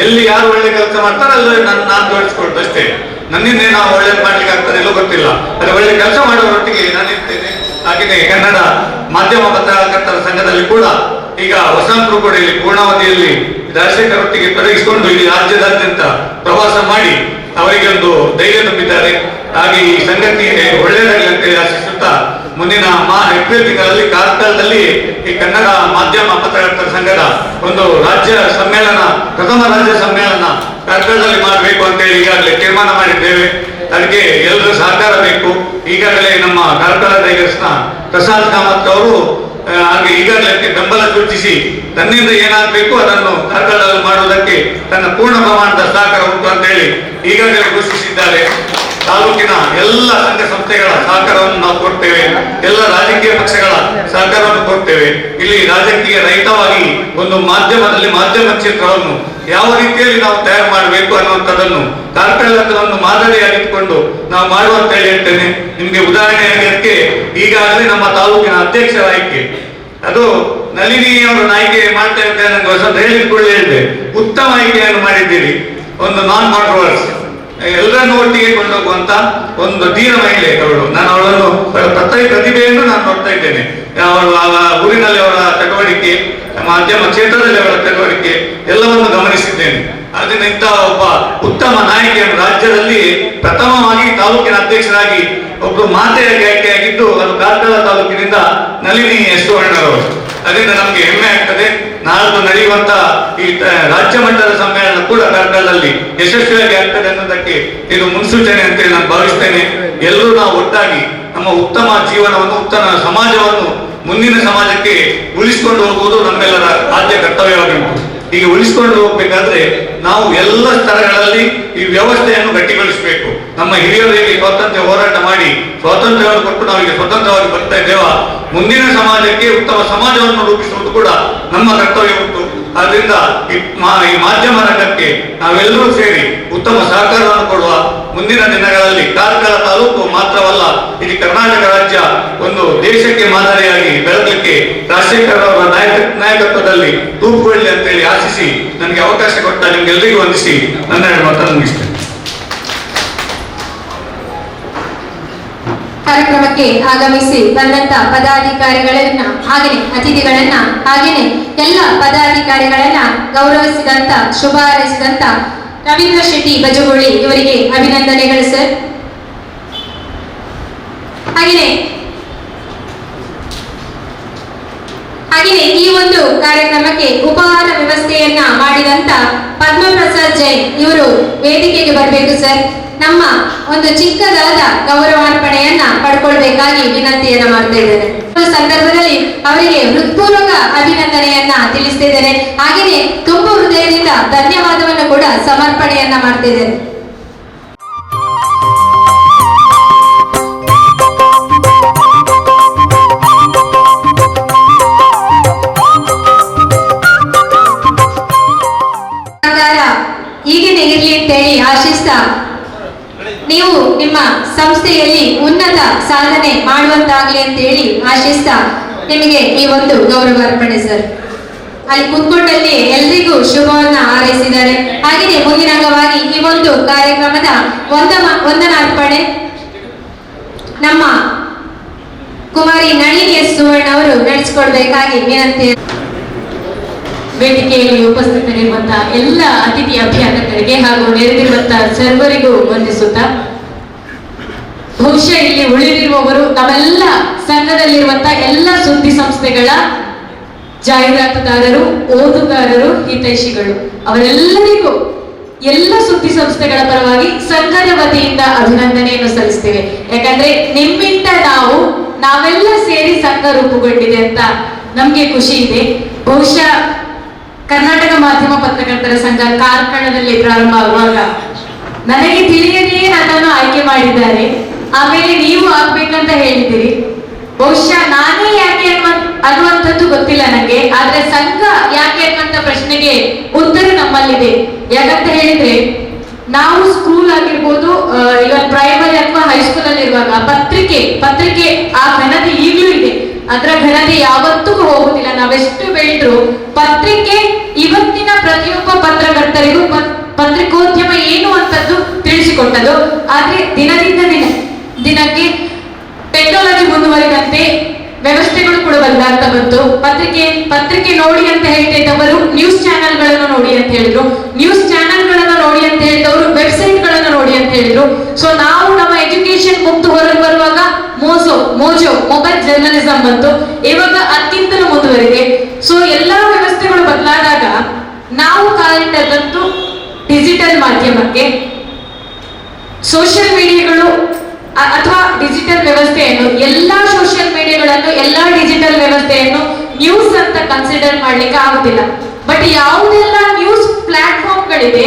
ಎಲ್ಲಿ ಯಾರು ಒಳ್ಳೆ ಕೆಲಸ ಮಾಡ್ತಾರೆ ಅಲ್ಲಿ ನಾನು ಜೋಡಿಸ್ಕೊಳ್ತಷ್ಟೇ. ನನ್ನಿಂದ ನಾವು ಒಳ್ಳೇದು ಮಾಡ್ಲಿಕ್ಕೆ ಆಗ್ತದೆ ಎಲ್ಲೋ ಗೊತ್ತಿಲ್ಲ, ಅದು ಒಳ್ಳೆ ಕೆಲಸ ಮಾಡುವವರೊಟ್ಟಿಗೆ ನಾನು ಇರ್ತೇನೆ. ಹಾಗೆಯೇ ಕನ್ನಡ ಮಾಧ್ಯಮ ಪತ್ರಕರ್ತರ ಸಂಘದಲ್ಲಿ ಕೂಡ ಈಗ ವಸಂತರುಕೋಟೆಯಲ್ಲಿ ಪೂರ್ಣಾವಧಿಯಲ್ಲಿ ರಾಜಶೇಖರ್ ಒಟ್ಟಿಗೆ ತೊಡಗಿಸಿಕೊಂಡು ಇಡೀ ರಾಜ್ಯದಾದ್ಯಂತ ಪ್ರವಾಸ ಮಾಡಿ ಅವರಿಗೆ ಒಂದು ಧೈರ್ಯ ತುಂಬಿದ್ದಾರೆ. ಹಾಗೆ ಈ ಸಂಗತಿಗೆ ಒಳ್ಳೆಯದಾಗಲಿ ಅಂತ ಆಶಿಸುತ್ತಾ ಮುಂದಿನ ಏಪ್ರಿಲ್ ತಿಂಗಳಲ್ಲಿ ಕಾರ್ಕಳದಲ್ಲಿ ಈ ಕನ್ನಡ ಮಾಧ್ಯಮ ಪತ್ರಕರ್ತರ ಸಂಘದ ಒಂದು ರಾಜ್ಯ ಸಮ್ಮೇಳನ, ಪ್ರಥಮ ರಾಜ್ಯ ಸಮ್ಮೇಳನ ಕಾರ್ಕಳದಲ್ಲಿ ಮಾಡಬೇಕು ಅಂತ ಹೇಳಿ ಈಗಾಗಲೇ ತೀರ್ಮಾನ ಮಾಡಿದ್ದೇವೆ. ಅದಕ್ಕೆ ಎಲ್ಲರೂ ಸಹಕಾರ ಬೇಕು. ಈಗಾಗಲೇ ನಮ್ಮ ಕಾರ್ಕಳ ಟೈಗರ್ಸ್ನ ಪ್ರಸಾದ್ ಕಾಮತ್ ಅವರು ಹಾಗೆ ಈಗಾಗಲೇ ಬೆಂಬಲ ಸೂಚಿಸಿ ತನ್ನಿಂದ ಏನಾಗಬೇಕು ಅದನ್ನು ಕಾರ್ಕಳದಲ್ಲಿ ಮಾಡುವುದಕ್ಕೆ ತನ್ನ ಪೂರ್ಣ ಪ್ರಮಾಣದ ಸಹಕಾರ ಉಂಟು ಅಂತ ಹೇಳಿ ಈಗಾಗಲೇ ಘೋಷಿಸಿದ್ದಾರೆ. ತಾಲೂಕಿನ ಎಲ್ಲ ಸಂಘ ಸಂಸ್ಥೆಗಳ ಸಹಕಾರವನ್ನು ನಾವು ಕೊಡ್ತೇವೆ, ಎಲ್ಲ ರಾಜಕೀಯ ಪಕ್ಷಗಳ ಸಹಕಾರವನ್ನು ಕೊಡ್ತೇವೆ. ಇಲ್ಲಿ ರಾಜಕೀಯ ರಹಿತವಾಗಿ ಒಂದು ಮಾಧ್ಯಮದಲ್ಲಿ ಮಾಧ್ಯಮ ಕ್ಷೇತ್ರವನ್ನು ಯಾವ ರೀತಿಯಲ್ಲಿ ನಾವು ತಯಾರು ಮಾಡಬೇಕು ಅನ್ನುವಂಥದ್ದನ್ನು ಕಾರ್ಕಳದ ಒಂದು ಮಾದರಿಯಾಗಿಟ್ಟುಕೊಂಡು ನಾವು ಮಾಡುವಂತ ಹೇಳಿ ಹೇಳ್ತೇನೆ. ನಿಮಗೆ ಉದಾಹರಣೆಯಾಗಿ ಅದಕ್ಕೆ ಈಗಾಗಲೇ ನಮ್ಮ ತಾಲೂಕಿನ ಅಧ್ಯಕ್ಷರ ಆಯ್ಕೆ, ಅದು ನಳಿನಿ ಅವರು ಆಯ್ಕೆ ಮಾಡ್ತೇವೆ ಅಂತ ನನಗೆ ವಸಂತ ಹೇಳಿಕೊಳ್ಳಿ ಹೇಳಿದೆ. ಉತ್ತಮ ಆಯ್ಕೆಯನ್ನು ಮಾಡಿದ್ದೀರಿ. ಒಂದು ನಾನ್ ಕಾಂಟ್ರವರ್ಸಿ, ಎಲ್ಲರನ್ನು ಒಟ್ಟಿಗೆ ಕೊಂಡೋಗುವಂತ ಒಂದು ಧೀರ ಮಹಿಳೆ ಅವಳು. ನಾನು ಅವಳನ್ನು ಪ್ರತಿಭೆಯನ್ನು ನಾನು ನೋಡ್ತಾ ಇದ್ದೇನೆ. ಅವಳು ಊರಿನಲ್ಲಿ ಅವರ ಚಟುವಟಿಕೆ, ಮಾಧ್ಯಮ ಕ್ಷೇತ್ರದಲ್ಲಿ ಅವರ ಚಟುವಟಿಕೆ ಎಲ್ಲವನ್ನು ಗಮನಿಸಿದ್ದೇನೆ. ಅದರಿಂದ ಇಂಥ ಒಬ್ಬ ಉತ್ತಮ ನಾಯಕಿಯನ್ನು ರಾಜ್ಯದಲ್ಲಿ ಪ್ರಥಮವಾಗಿ ತಾಲೂಕಿನ ಅಧ್ಯಕ್ಷರಾಗಿ ಒಬ್ಬರು ಮಾತೆಯಾಗಿ ಆಯ್ಕೆಯಾಗಿದ್ದು ಅದು ಕಾರ್ಕಳ ತಾಲೂಕಿನಿಂದ ನಳಿನಿ ಸುವರ್ಣರವರು. ಅದರಿಂದ ನಮಗೆ ಹೆಮ್ಮೆ ಆಗ್ತದೆ. ನಾಳ್ದು ನಡೆಯುವಂತ ಈ ರಾಜ್ಯ ಮಟ್ಟದ ಸಮ್ಮೇಳನ ಕೂಡ ಕಾರ್ಕಳದಲ್ಲಿ ಯಶಸ್ವಿಯಾಗಿ ಆಗ್ತದೆ ಅನ್ನೋದಕ್ಕೆ ಇದು ಮುನ್ಸೂಚನೆ ಅಂತೇಳಿ ನಾನು ಭಾವಿಸ್ತೇನೆ. ಎಲ್ಲರೂ ನಾವು ಒಟ್ಟಾಗಿ ನಮ್ಮ ಉತ್ತಮ ಜೀವನವನ್ನು, ಉತ್ತಮ ಸಮಾಜವನ್ನು ಮುಂದಿನ ಸಮಾಜಕ್ಕೆ ಉಳಿಸಿಕೊಂಡು ಹೋಗುವುದು ನಮ್ಮೆಲ್ಲರ ಆದ್ಯ ಕರ್ತವ್ಯವಾಗಿತ್ತು. ಈಗ ಉಳಿಸಿಕೊಂಡು ಹೋಗ್ಬೇಕಾದ್ರೆ ನಾವು ಎಲ್ಲ ಸ್ತರಗಳಲ್ಲಿ ಈ ವ್ಯವಸ್ಥೆಯನ್ನು ಗಟ್ಟಿಗೊಳಿಸಬೇಕು. ನಮ್ಮ ಹಿರಿಯರಿಗೆ ಸ್ವಾತಂತ್ರ್ಯ ಹೋರಾಟ ಮಾಡಿ ಸ್ವಾತಂತ್ರ್ಯವನ್ನು ಕೊಟ್ಟು ನಾವೀಗ ಸ್ವತಂತ್ರವಾಗಿ ಬರ್ತಾ ಇದ್ದೇವ. ಮುಂದಿನ ಸಮಾಜಕ್ಕೆ ಉತ್ತಮ ಸಮಾಜವನ್ನು ರೂಪಿಸುವುದು ಕೂಡ ನಮ್ಮ ಕರ್ತವ್ಯ ಉಂಟು. ಆದ್ರಿಂದ ಈ ಮಾಧ್ಯಮ ರಂಗಕ್ಕೆ ನಾವೆಲ್ಲರೂ ಸೇರಿ ಉತ್ತಮ ಸಹಕಾರವನ್ನು ಕೊಡುವ. ಮುಂದಿನ ದಿನಗಳಲ್ಲಿ ಕಾರ್ಕಳ ತಾಲೂಕು ಮಾತ್ರವಲ್ಲ, ಇಡೀ ಕರ್ನಾಟಕ ರಾಜ್ಯ ಒಂದು ದೇಶಕ್ಕೆ ಮಾದರಿಯಾಗಿ ಬೆಳಗಲಿಕ್ಕೆ ರಾಜಶೇಖರ್ ಅವರ ನಾಯಕತ್ವದಲ್ಲಿ ರೂಪುಗೊಳ್ಳಿ ಅಂತೇಳಿ ಆಶಿಸಿ ನನಗೆ ಅವಕಾಶ ಕೊಟ್ಟ ನಿಮ್ಗೆಲ್ಲರಿಗೂ ವಂದಿಸಿ ನನ್ನ ಮಾತನ್ನು ಮುಗಿಸ್ತೇನೆ. ಕಾರ್ಯಕ್ರಮಕ್ಕೆ ಆಗಮಿಸಿ ಬಂದಂತ ಪದಾಧಿಕಾರಿಗಳನ್ನ ಹಾಗೆಯೇ ಅತಿಥಿಗಳನ್ನ ಹಾಗೆಯೇ ಎಲ್ಲ ಪದಾಧಿಕಾರಿಗಳನ್ನ ಗೌರವಿಸಿದಂತ ಶುಭ ಹಾರೈಸಿದಂತ ರವೀಂದ್ರ ಶೆಟ್ಟಿ ಬಜಗೋಳಿ ಇವರಿಗೆ ಅಭಿನಂದನೆಗಳು ಸರ್. ಹಾಗೆಯೇ ಈ ಒಂದು ಕಾರ್ಯಕ್ರಮಕ್ಕೆ ಉಪಹಾರ ವ್ಯವಸ್ಥೆಯನ್ನ ಮಾಡಿದಂತ ಪದ್ಮಪ್ರಸಾದ್ ಜೈನ್ ಇವರು ವೇದಿಕೆಗೆ ಬರಬೇಕು ಸರ್. ನಮ್ಮ ಒಂದು ಚಿಕ್ಕದಾದ ಗೌರವಾರ್ಪಣೆಯನ್ನ ಪಡ್ಕೊಳ್ಬೇಕಾಗಿ ವಿನಂತಿಯನ್ನ ಮಾಡ್ತಾ ಇದ್ದೇನೆ. ಈ ಸಂದರ್ಭದಲ್ಲಿ ಅವರಿಗೆ ಹೃತ್ಪೂರ್ವಕ ಅಭಿನಂದನೆಯನ್ನ ತಿಳಿಸ್ತಿದ್ದೇನೆ. ಹಾಗೆಯೇ ತುಂಬ ಹೃದಯದಿಂದ ಧನ್ಯವಾದವನ್ನು ಕೂಡ ಸಮರ್ಪಣೆಯನ್ನ ಮಾಡ್ತಿದ್ದೇನೆ. ಹೀಗೇನೆ ಇರ್ಲಿ ಅಂತೇಳಿ ಆಶಿಸ್ತಾ ನೀವು ನಿಮ್ಮ ಸಂಸ್ಥೆಯಲ್ಲಿ ಉನ್ನತ ಸಾಧನೆ ಮಾಡುವಂತಾಗ್ಲಿ ಅಂತೇಳಿ ಆಶಿಸ್ತಾ ನಿಮಗೆ ಈ ಒಂದು ಗೌರವಾರ್ಪಣೆ ಸರ್. ಅಲ್ಲಿ ಕುತ್ಕೊಂಡಲ್ಲಿ ಎಲ್ರಿಗೂ ಶುಭವನ್ನ ಹಾರೈಸಿದ್ದಾರೆ. ಹಾಗೆಯೇ ಮುಂದಿನ ಅಂಗವಾಗಿ ಈ ಒಂದು ಕಾರ್ಯಕ್ರಮದ ವಂದನಾರ್ಪಣೆ ನಮ್ಮ ಕುಮಾರಿ ನಳಿನಿ ಎಸ್ ಸುವರ್ಣ ಅವರು ನಡೆಸಿಕೊಡ್ಬೇಕಾಗಿ ವಿನಂತಿ. ವೇದಿಕೆಯಲ್ಲಿ ಉಪಸ್ಥಿತರಿರುವಂತಹ ಎಲ್ಲ ಅತಿಥಿ ಅಭ್ಯಾಗತರಿಗೆ ಹಾಗೂ ನೆರೆದಿರುವಂತಹ ಸರ್ವರಿಗೂ ವಂದಿಸುತ್ತಾ, ಬಹುಶಃ ಇಲ್ಲಿ ಉಳಿದಿರುವವರು ನಮ್ಮೆಲ್ಲ ಸಂಘದಲ್ಲಿರುವಂತಹ ಎಲ್ಲ ಸುದ್ದಿ ಸಂಸ್ಥೆಗಳ ಜಾಹೀರಾತುದಾರರು, ಓದುಗಾರರು, ಹಿತೈಷಿಗಳು, ಅವರೆಲ್ಲರಿಗೂ ಎಲ್ಲ ಸುದ್ದಿ ಸಂಸ್ಥೆಗಳ ಪರವಾಗಿ ಸಂಘದ ವತಿಯಿಂದ ಅಭಿನಂದನೆಯನ್ನು ಸಲ್ಲಿಸ್ತೇವೆ. ಯಾಕಂದ್ರೆ ನಿಮ್ಮಿಂದ ನಾವೆಲ್ಲ ಸೇರಿ ಸಂಘ ರೂಪುಗೊಂಡಿದೆ ಅಂತ ನಮ್ಗೆ ಖುಷಿ ಇದೆ. ಬಹುಶಃ ಕರ್ನಾಟಕ ಮಾಧ್ಯಮ ಪತ್ರಕರ್ತರ ಸಂಘ ಕಾರ್ಕಳದಲ್ಲಿ ಪ್ರಾರಂಭ ಆಗುವಾಗ ನನಗೆ ತಿಳಿಯದೆಯೇ ನನ್ನನ್ನು ಆಯ್ಕೆ ಮಾಡಿದ್ದಾರೆ. ಆಮೇಲೆ ನೀವು ಆಗ್ಬೇಕಂತ ಹೇಳಿದ್ದೀರಿ. ಬಹುಶಃ ನಾನೇ ಯಾಕೆ ಅನ್ನುವಂಥದ್ದು ಗೊತ್ತಿಲ್ಲ ನನಗೆ, ಆದ್ರೆ ಸಂಘ ಯಾಕೆ ಅನ್ನುವಂಥ ಪ್ರಶ್ನೆಗೆ ಉತ್ತರ ನಮ್ಮಲ್ಲಿದೆ. ಯಾಕಂತ ಹೇಳಿದ್ರೆ ನಾವು ಸ್ಕೂಲ್ ಆಗಿರ್ಬೋದು, ಇವನ್ ಪ್ರೈಮರಿ ಅಥವಾ ಹೈಸ್ಕೂಲ್ ಅಲ್ಲಿ ಇರುವಾಗ ಪತ್ರಿಕೆ ಆ ಘನತೆ ಈಗಲೂ ಇದೆ. ಅದರ ಘನತೆ ಯಾವತ್ತಿಗೂ ಹೋಗುದಿಲ್ಲ. ನಾವೆಷ್ಟು ಬೆಳೆದ್ರು ಪತ್ರಿಕೆ ಇವತ್ತಿನ ಪ್ರತಿಯೊಬ್ಬ ಪತ್ರಕರ್ತರಿಗೂ ಪತ್ರಿಕೋದ್ಯಮ ಏನು ಅಂತದ್ದು ತಿಳಿಸಿಕೊಟ್ಟದು. ಆದ್ರೆ ದಿನದಿಂದ ದಿನಕ್ಕೆ ಟೆಕ್ನಾಲಜಿ ಮುಂದುವರಿದಂತೆ ವ್ಯವಸ್ಥೆಗಳು ಕೂಡ ಬದಲಾಗ್ತಾ ಬಂತು. ಪತ್ರಿಕೆ ನೋಡಿ ಅಂತ ಹೇಳ್ತಾ ಇದ್ದವರು ನ್ಯೂಸ್ ಚಾನೆಲ್ಗಳನ್ನು ನೋಡಿ ಅಂತ ಹೇಳಿದ್ರು, ನ್ಯೂಸ್ ಚಾನೆಲ್ಗಳನ್ನು ನೋಡಿ ಅಂತ ಹೇಳಿದವರು ವೆಬ್ಸೈಟ್ ಗಳನ್ನು ನೋಡಿ ಅಂತ ಹೇಳಿದ್ರು. ಸೊ ನಾವು ನಮ್ಮ ಎಜುಕೇಶನ್ ಮುಕ್ತು ಹೊರಗೆ ಬರುವಾಗ ಮೋಜೋ ಮೊಬೈಲ್ ಜರ್ನಲಿಸಂ ಬಂತು. ಇವಾಗ ಅದಕ್ಕಿಂತಲೂ ಮುಂದುವರಿದೆ. ಸೊ ಎಲ್ಲಾ ವ್ಯವಸ್ಥೆಗಳು ಬದಲಾದಾಗ ನಾವು ಕಾಲಿಟ್ಟದಂತೂ ಡಿಜಿಟಲ್ ಮಾಧ್ಯಮಕ್ಕೆ. ಸೋಷಿಯಲ್ ಮೀಡಿಯಾಗಳು ಅಥವಾ ಡಿಜಿಟಲ್ ವ್ಯವಸ್ಥೆಯನ್ನು, ಎಲ್ಲಾ ಸೋಷಿಯಲ್ ಮೀಡಿಯಾಗಳನ್ನು, ಎಲ್ಲಾ ಡಿಜಿಟಲ್ ವ್ಯವಸ್ಥೆಯನ್ನು ನ್ಯೂಸ್ ಅಂತ ಕನ್ಸಿಡರ್ ಮಾಡ್ಲಿಕ್ಕೆ ಆಗುದಿಲ್ಲ. ಬಟ್ ಯಾವುದೆಲ್ಲ ನ್ಯೂಸ್ ಪ್ಲಾಟ್ಫಾರ್ಮ್ಗಳಿದೆ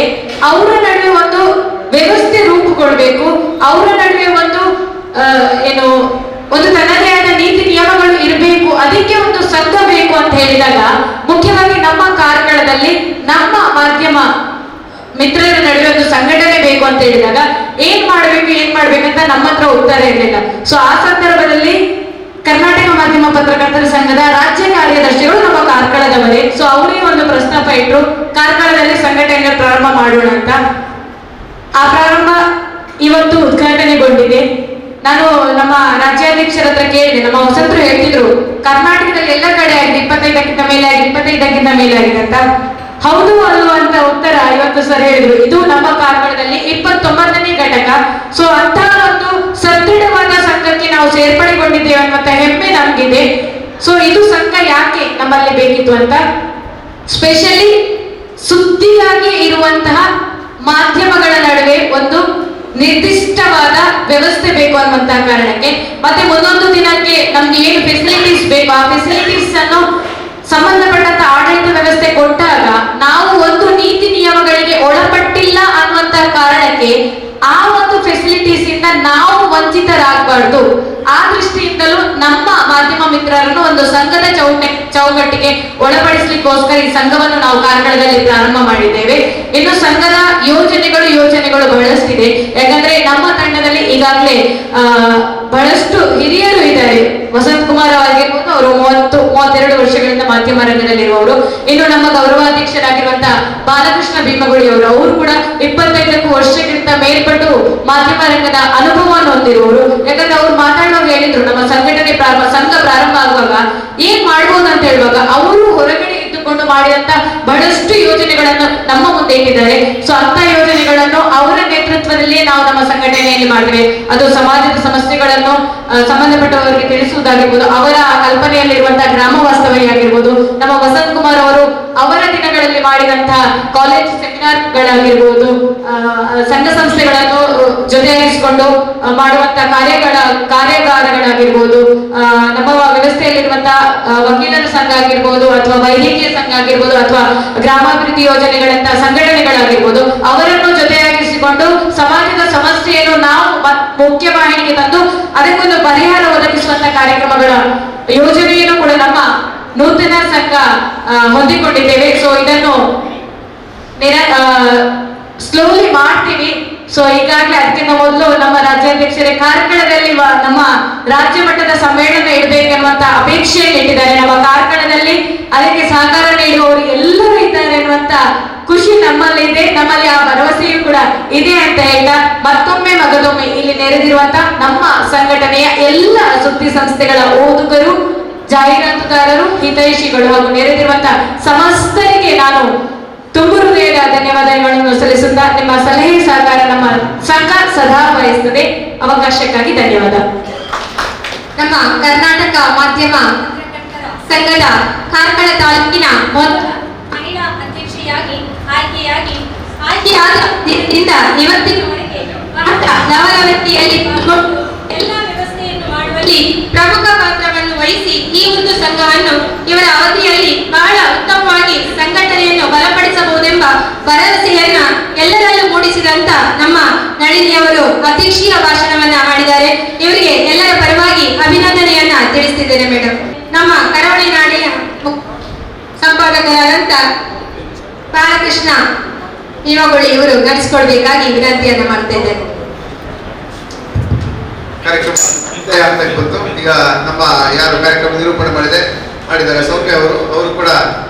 ಅವರ ನಡುವೆ ಒಂದು ವ್ಯವಸ್ಥೆ ರೂಪುಗೊಳ್ಬೇಕು. ಅವರ ನಡುವೆ ಒಂದು ತನ್ನದೇ ಆದ ನೀತಿ ನಿಯಮಗಳು ಇರಬೇಕು. ಅದಕ್ಕೆ ಒಂದು ಸಂಘ ಬೇಕು ಅಂತ ಹೇಳಿದಾಗ, ಮುಖ್ಯವಾಗಿ ನಮ್ಮ ಕಾರ್ಕಳದಲ್ಲಿ ನಮ್ಮ ಮಾಧ್ಯಮ ಮಿತ್ರರ ನಡುವೆ ಒಂದು ಸಂಘಟನೆ ಬೇಕು ಅಂತ ಹೇಳಿದಾಗ ಏನ್ ಮಾಡ್ಬೇಕಂತ ನಮ್ಮ ಹತ್ರ ಉತ್ತರ ಇರಲಿಲ್ಲ. ಸೊ ಆ ಸಂದರ್ಭದಲ್ಲಿ ಕರ್ನಾಟಕ ಮಾಧ್ಯಮ ಪತ್ರಕರ್ತರ ಸಂಘದ ರಾಜ್ಯ ಕಾರ್ಯದರ್ಶಿಗಳು ನಮ್ಮ ಕಾರ್ಕಳದವರೇ. ಸೊ ಅವರೇ ಒಂದು ಪ್ರಸ್ತಾಪ ಇಟ್ಟರು, ಕಾರ್ಕಳದಲ್ಲಿ ಸಂಘಟನೆ ಪ್ರಾರಂಭ ಮಾಡೋಣ ಅಂತ. ಆ ಪ್ರಾರಂಭ ಇವತ್ತು ಉದ್ಘಾಟನೆಗೊಂಡಿದೆ. ನಾನು ನಮ್ಮ ರಾಜ್ಯಾಧ್ಯಕ್ಷರ ಹತ್ರ ಕೇಳಿದೆ. ನಮ್ಮ ಹೊಸತರು ಹೇಳ್ತಿದ್ರು ಕರ್ನಾಟಕದಲ್ಲಿ ಎಲ್ಲ ಕಡೆ ಆಗಿದೆ, 25ಕ್ಕಿಂತ ಮೇಲೆ ಆಗಿದೆ ಅಂತ. ಹೌದು ಅಲ್ವ ಅಂತ ಉತ್ತರ ಇವತ್ತು ಸರ್ ಹೇಳಿದ್ರು. ಇದು ನಮ್ಮ ಕಾರ್ಕಳದಲ್ಲಿ 29ನೇ ಘಟಕ. ಸೊ ಅಂತ ಒಂದು ಸದೃಢವಾದ ಸಂಘಕ್ಕೆ ನಾವು ಸೇರ್ಪಡೆಗೊಂಡಿದ್ದೇವೆ ಅನ್ನುವಂತ ಹೆಮ್ಮೆ ನಮ್ಗಿದೆ. ಸೊ ಇದು ಸಂಘ ಯಾಕೆ ನಮ್ಮಲ್ಲಿ ಬೇಕಿತ್ತು ಅಂತ, ಸ್ಪೆಷಲಿ ಸುದ್ದಿಗಾಗಿ ಇರುವಂತಹ ಮಾಧ್ಯಮಗಳ ನಡುವೆ ಒಂದು ನಿರ್ದಿಷ್ಟವಾದ ವ್ಯವಸ್ಥೆ ಬೇಕು ಅನ್ನುವಂತಹ ಕಾರಣಕ್ಕೆ, ಮತ್ತೆ ಮುಂದೊಂದು ದಿನಕ್ಕೆ ನಮ್ಗೆ ಏನು ಫೆಸಿಲಿಟೀಸ್ ಬೇಕು ಆ ಫೆಸಿಲಿಟೀಸ್ ಅನ್ನು ಸಂಬಂಧಪಟ್ಟಂತ ಆಡಳಿತ ವ್ಯವಸ್ಥೆ ಕೊಟ್ಟಾಗ ನಾವು ಒಂದು ನೀತಿ ನಿಯಮಗಳಿಗೆ ಒಳಪಟ್ಟಿಲ್ಲ ಅನ್ನುವಂತಹ ಕಾರಣಕ್ಕೆ ಆ ಒಂದು ಫೆಸಿಲಿಟೀಸ್ ಇಂದ ನಾವು ವಂಚಿತರಾಗಬಾರ್ದು. ಆ ದೃಷ್ಟಿಯಿಂದಲೂ ನಮ್ಮ ಮಾಧ್ಯಮ ಮಿತ್ರರನ್ನು ಒಂದು ಸಂಘದ ಚೌಕಟ್ಟಿಗೆ ಒಳಪಡಿಸಲಿಕ್ಕೋಸ್ಕರ ಈ ಸಂಘವನ್ನು ನಾವು ಕಾರ್ಕಳದಲ್ಲಿ ಪ್ರಾರಂಭ ಮಾಡಿದ್ದೇವೆ. ಇನ್ನು ಸಂಘದ ಯೋಜನೆಗಳು ಬಹಳಷ್ಟಿದೆ. ಯಾಕಂದ್ರೆ ನಮ್ಮ ತಂಡದಲ್ಲಿ ಈಗಾಗಲೇ ಬಹಳಷ್ಟು ಹಿರಿಯರು ಇದ್ದಾರೆ. ವಸಂತ್ ಕುಮಾರ್ ಆಗಿರ್ಬೋದು, ಅವರು 32 ವರ್ಷಗಳಿಂದ ಮಾಧ್ಯಮ ರಂಗದಲ್ಲಿರುವವರು. ಇನ್ನು ನಮ್ಮ ಗೌರವಾಧ್ಯಕ್ಷರಾಗಿರುವಂತಹ ಬಾಲಕೃಷ್ಣ ಭೀಮಗುಳಿ ಅವರು ಕೂಡ 25 ವರ್ಷಕ್ಕಿಂತ ಮೇಲ್ಪಟ್ಟು ಮಾಧ್ಯಮ ರಂಗದ ಅನುಭವವನ್ನು ಹೊಂದಿರುವವರು. ಯಾಕಂದ್ರೆ ಅವ್ರು ಮಾತಾಡುವಾಗ ಹೇಳಿದ್ರು, ನಮ್ಮ ಸಂಘ ಪ್ರಾರಂಭ ಆಗುವಾಗ ಏನ್ ಮಾಡ್ಬೋದು ಅಂತ ಹೇಳುವಾಗ ಅವರು ಹೊರಗಡೆ ಇದ್ದುಕೊಂಡು ಮಾಡಿದಂತ ಬಹಳಷ್ಟು ಯೋಜನೆಗಳನ್ನು ನಮ್ಮ ಮುಂದೆ ಇಟ್ಟಿದ್ದಾರೆ. ಸೊ ಅಂತ ಯೋಜನೆಗಳನ್ನು ಅವರ ನೇತೃತ್ವದಲ್ಲಿ ನಾವು ನಮ್ಮ ಸಂಘಟನೆಯಲ್ಲಿ ಮಾಡ್ತೇವೆ. ಅದು ಸಮಾಜದ ಸಮಸ್ಯೆಗಳನ್ನು ಸಂಬಂಧಪಟ್ಟವರಿಗೆ ತಿಳಿಸುವುದಾಗಿರ್ಬೋದು, ಅವರ ಕಲ್ಪನೆಯಲ್ಲಿರುವಂತಹ ಗ್ರಾಮ ವಾಸ್ತವ್ಯ ಆಗಿರ್ಬೋದು, ನಮ್ಮ ವಸಂತ್ ಕುಮಾರ್ ಅವರು ಅವರ ದಿನಗಳಲ್ಲಿ ಮಾಡಿದಂತಹ ಕಾಲೇಜ್ ಸೆಮಿನಾರ್ಗಳಾಗಿರ್ಬೋದು, ಸಂಘ ಸಂಸ್ಥೆಗಳನ್ನು ಜೊತೆಯಾಗಿಸಿಕೊಂಡು ಮಾಡುವಂತಹ ಕಾರ್ಯಾಗಾರಗಳಾಗಿರ್ಬೋದು, ನಮ್ಮ ವ್ಯವಸ್ಥೆಯಲ್ಲಿರುವಂತಹ ವಕೀಲರ ಸಂಘ ಆಗಿರ್ಬೋದು ಅಥವಾ ವೈದ್ಯಕೀಯ ಸಂಘ ಆಗಿರ್ಬೋದು ಅಥವಾ ಗ್ರಾಮಾಭಿವೃದ್ಧಿ ಯೋಜನೆಗಳಂತಹ ಸಂಘಟನೆಗಳಾಗಿರ್ಬೋದು, ಅವರನ್ನು ಜೊತೆಯಾಗಿಸಿಕೊಂಡು ಸಮಾಜದ ಸಮಸ್ಯೆಯನ್ನು ನಾವು ಮುಖ್ಯ ವಾಹಿನಿಗೆ ತಂದು ಅದಕ್ಕೊಂದು ಪರಿಹಾರ ಒದಗಿಸುವಂತಹ ಕಾರ್ಯಕ್ರಮಗಳ ಯೋಜನೆಯನ್ನು ಕೂಡ ನಮ್ಮ ನೂತನ ಸಂಘ ಹೊಂದಿಕೊಂಡಿದ್ದೇವೆ. ಸೊ ಇದನ್ನು ಸ್ಲೋಲಿ ಮಾಡ್ತೀವಿ. ಸೊ ಈಗಾಗಲೇ ಅದಕ್ಕಿಂತ ಮೊದಲು ನಮ್ಮ ರಾಜ್ಯಾಧ್ಯಕ್ಷರೇ ಕಾರ್ಕಳದಲ್ಲಿ ನಮ್ಮ ರಾಜ್ಯ ಮಟ್ಟದ ಸಮ್ಮೇಳನ ಇಡಬೇಕೆನ್ನುವಂತ ಅಪೇಕ್ಷೆಯನ್ನು ಇಟ್ಟಿದ್ದಾರೆ. ನಮ್ಮ ಕಾರ್ಕಳದಲ್ಲಿ ಅದಕ್ಕೆ ಸಹಕಾರ ನೀಡುವವರು ಎಲ್ಲರೂ ಇದ್ದಾರೆ ಎನ್ನುವಂತ ಖುಷಿ ನಮ್ಮಲ್ಲಿ ಇದೆ. ನಮ್ಮಲ್ಲಿ ಆ ಭರವಸೆಯೂ ಕೂಡ ಇದೆ ಅಂತ ಹೇಳ್ತಾ ಮತ್ತೊಮ್ಮೆ ಮಗದೊಮ್ಮೆ ಇಲ್ಲಿ ನೆರೆದಿರುವಂತ ನಮ್ಮ ಸಂಘಟನೆಯ ಎಲ್ಲ ಸುದ್ದಿ ಸಂಸ್ಥೆಗಳ ಓದುಗರು, ಜಾಹೀರಾತುದಾರರು, ಹಿತೈಷಿಗಳು ಹಾಗೂ ನೆರೆದಿರುವಂತ ಸಮಸ್ತರಿಗೆ ನಾನು ತುಂಬು ಹೃದಯದ ಧನ್ಯವಾದಗಳನ್ನು ಸಲ್ಲಿಸುತ್ತಾ ನಿಮ್ಮ ಸಲಹೆ ಸಹಕಾರ ನಮ್ಮ ಸಂಘ ಸದಾ ಬಯಸುತ್ತದೆ. ಅವಕಾಶಕ್ಕಾಗಿ ಧನ್ಯವಾದ. ನಮ್ಮ ಕರ್ನಾಟಕ ಮಾಧ್ಯಮ ಸಂಘದ ಕಾರ್ಕಳ ತಾಲೂಕಿನ ಮಹಿಳಾ ಅಧ್ಯಕ್ಷೆಯಾಗಿ ಆಯ್ಕೆಯಾದ ದಿನದಿಂದ ಇವತ್ತಿನವರೆಗೆ ಲವಲವಿಕೆಯಲ್ಲಿ ಪಾಲ್ಗೊಂಡು ಎಲ್ಲ ವ್ಯವಸ್ಥೆಯನ್ನು ಮಾಡುವಲ್ಲಿ ಪ್ರಮುಖ ಪಾತ್ರವನ್ನು ವಹಿಸಿ ಈ ಒಂದು ಸಂಘವನ್ನು ಇವರ ಅವಧಿಯಲ್ಲಿ ಬಹಳ ಉತ್ತಮವಾಗಿ ಸಂಘಟನೆಯನ್ನು ಬಲಪಡಿಸಬಹುದೆಂಬ ಭರವಸೆಯನ್ನ ಎಲ್ಲರಲ್ಲೂ ಮೂಡಿಸಿದಂತ ನಮ್ಮ ನಳಿನಿಯವರು ಅಧ್ಯಕ್ಷೀಯ ಭಾಷಣವನ್ನ ಮಾಡಿದ್ದಾರೆ. ಇವರಿಗೆ ಎಲ್ಲರ ಪರವಾಗಿ ಅಭಿನಂದನೆಯನ್ನ ತಿಳಿಸ್ತಿದ್ದೇನೆ ಮೇಡಮ್. ನಮ್ಮ ಕರಾವಳಿ ನಾಡಿನ ಸಂಪಾದಕರಾದಂತ ಬಾಲಕೃಷ್ಣ ಹಿಮಗುಳಿ ಇವರು ನಡೆಸಿಕೊಡ್ಬೇಕಾಗಿ ವಿನಂತಿಯನ್ನ ಮಾಡ್ತಾ ಇದ್ದಾರೆ. ಕಾರ್ಯಕ್ರಮ ಆಗ್ತಾ ಬಂತು. ಈಗ ನಮ್ಮ ಯಾರು ಕಾರ್ಯಕ್ರಮ ನಿರೂಪಣೆ ಮಾಡಿದ್ದಾರೆ ಸೌಮ್ಯ ಅವರು ಕೂಡ